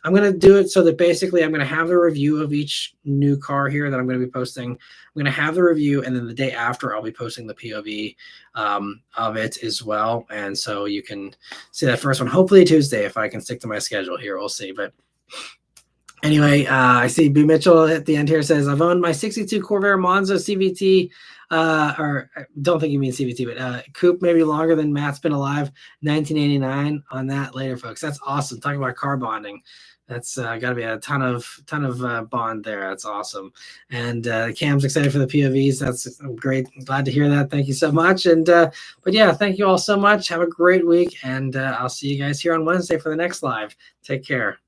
I'm going to do it so that basically I'm going to have the review of each new car here that I'm going to be posting. I'm going to have the review, and then the day after I'll be posting the POV of it as well. And so you can see that first one, hopefully Tuesday, if I can stick to my schedule here. We'll see. But anyway, I see B. Mitchell at the end here says, I've owned my 62 Corvair Monza CVT, or I don't think you mean CVT, but coupe maybe longer than Matt's been alive, 1989 on that later, folks. That's awesome. Talking about car bonding. That's got to be a ton of bond there. That's awesome. And Cam's excited for the POVs. That's great. Glad to hear that. Thank you so much. And but yeah, thank you all so much. Have a great week, and I'll see you guys here on Wednesday for the next live. Take care.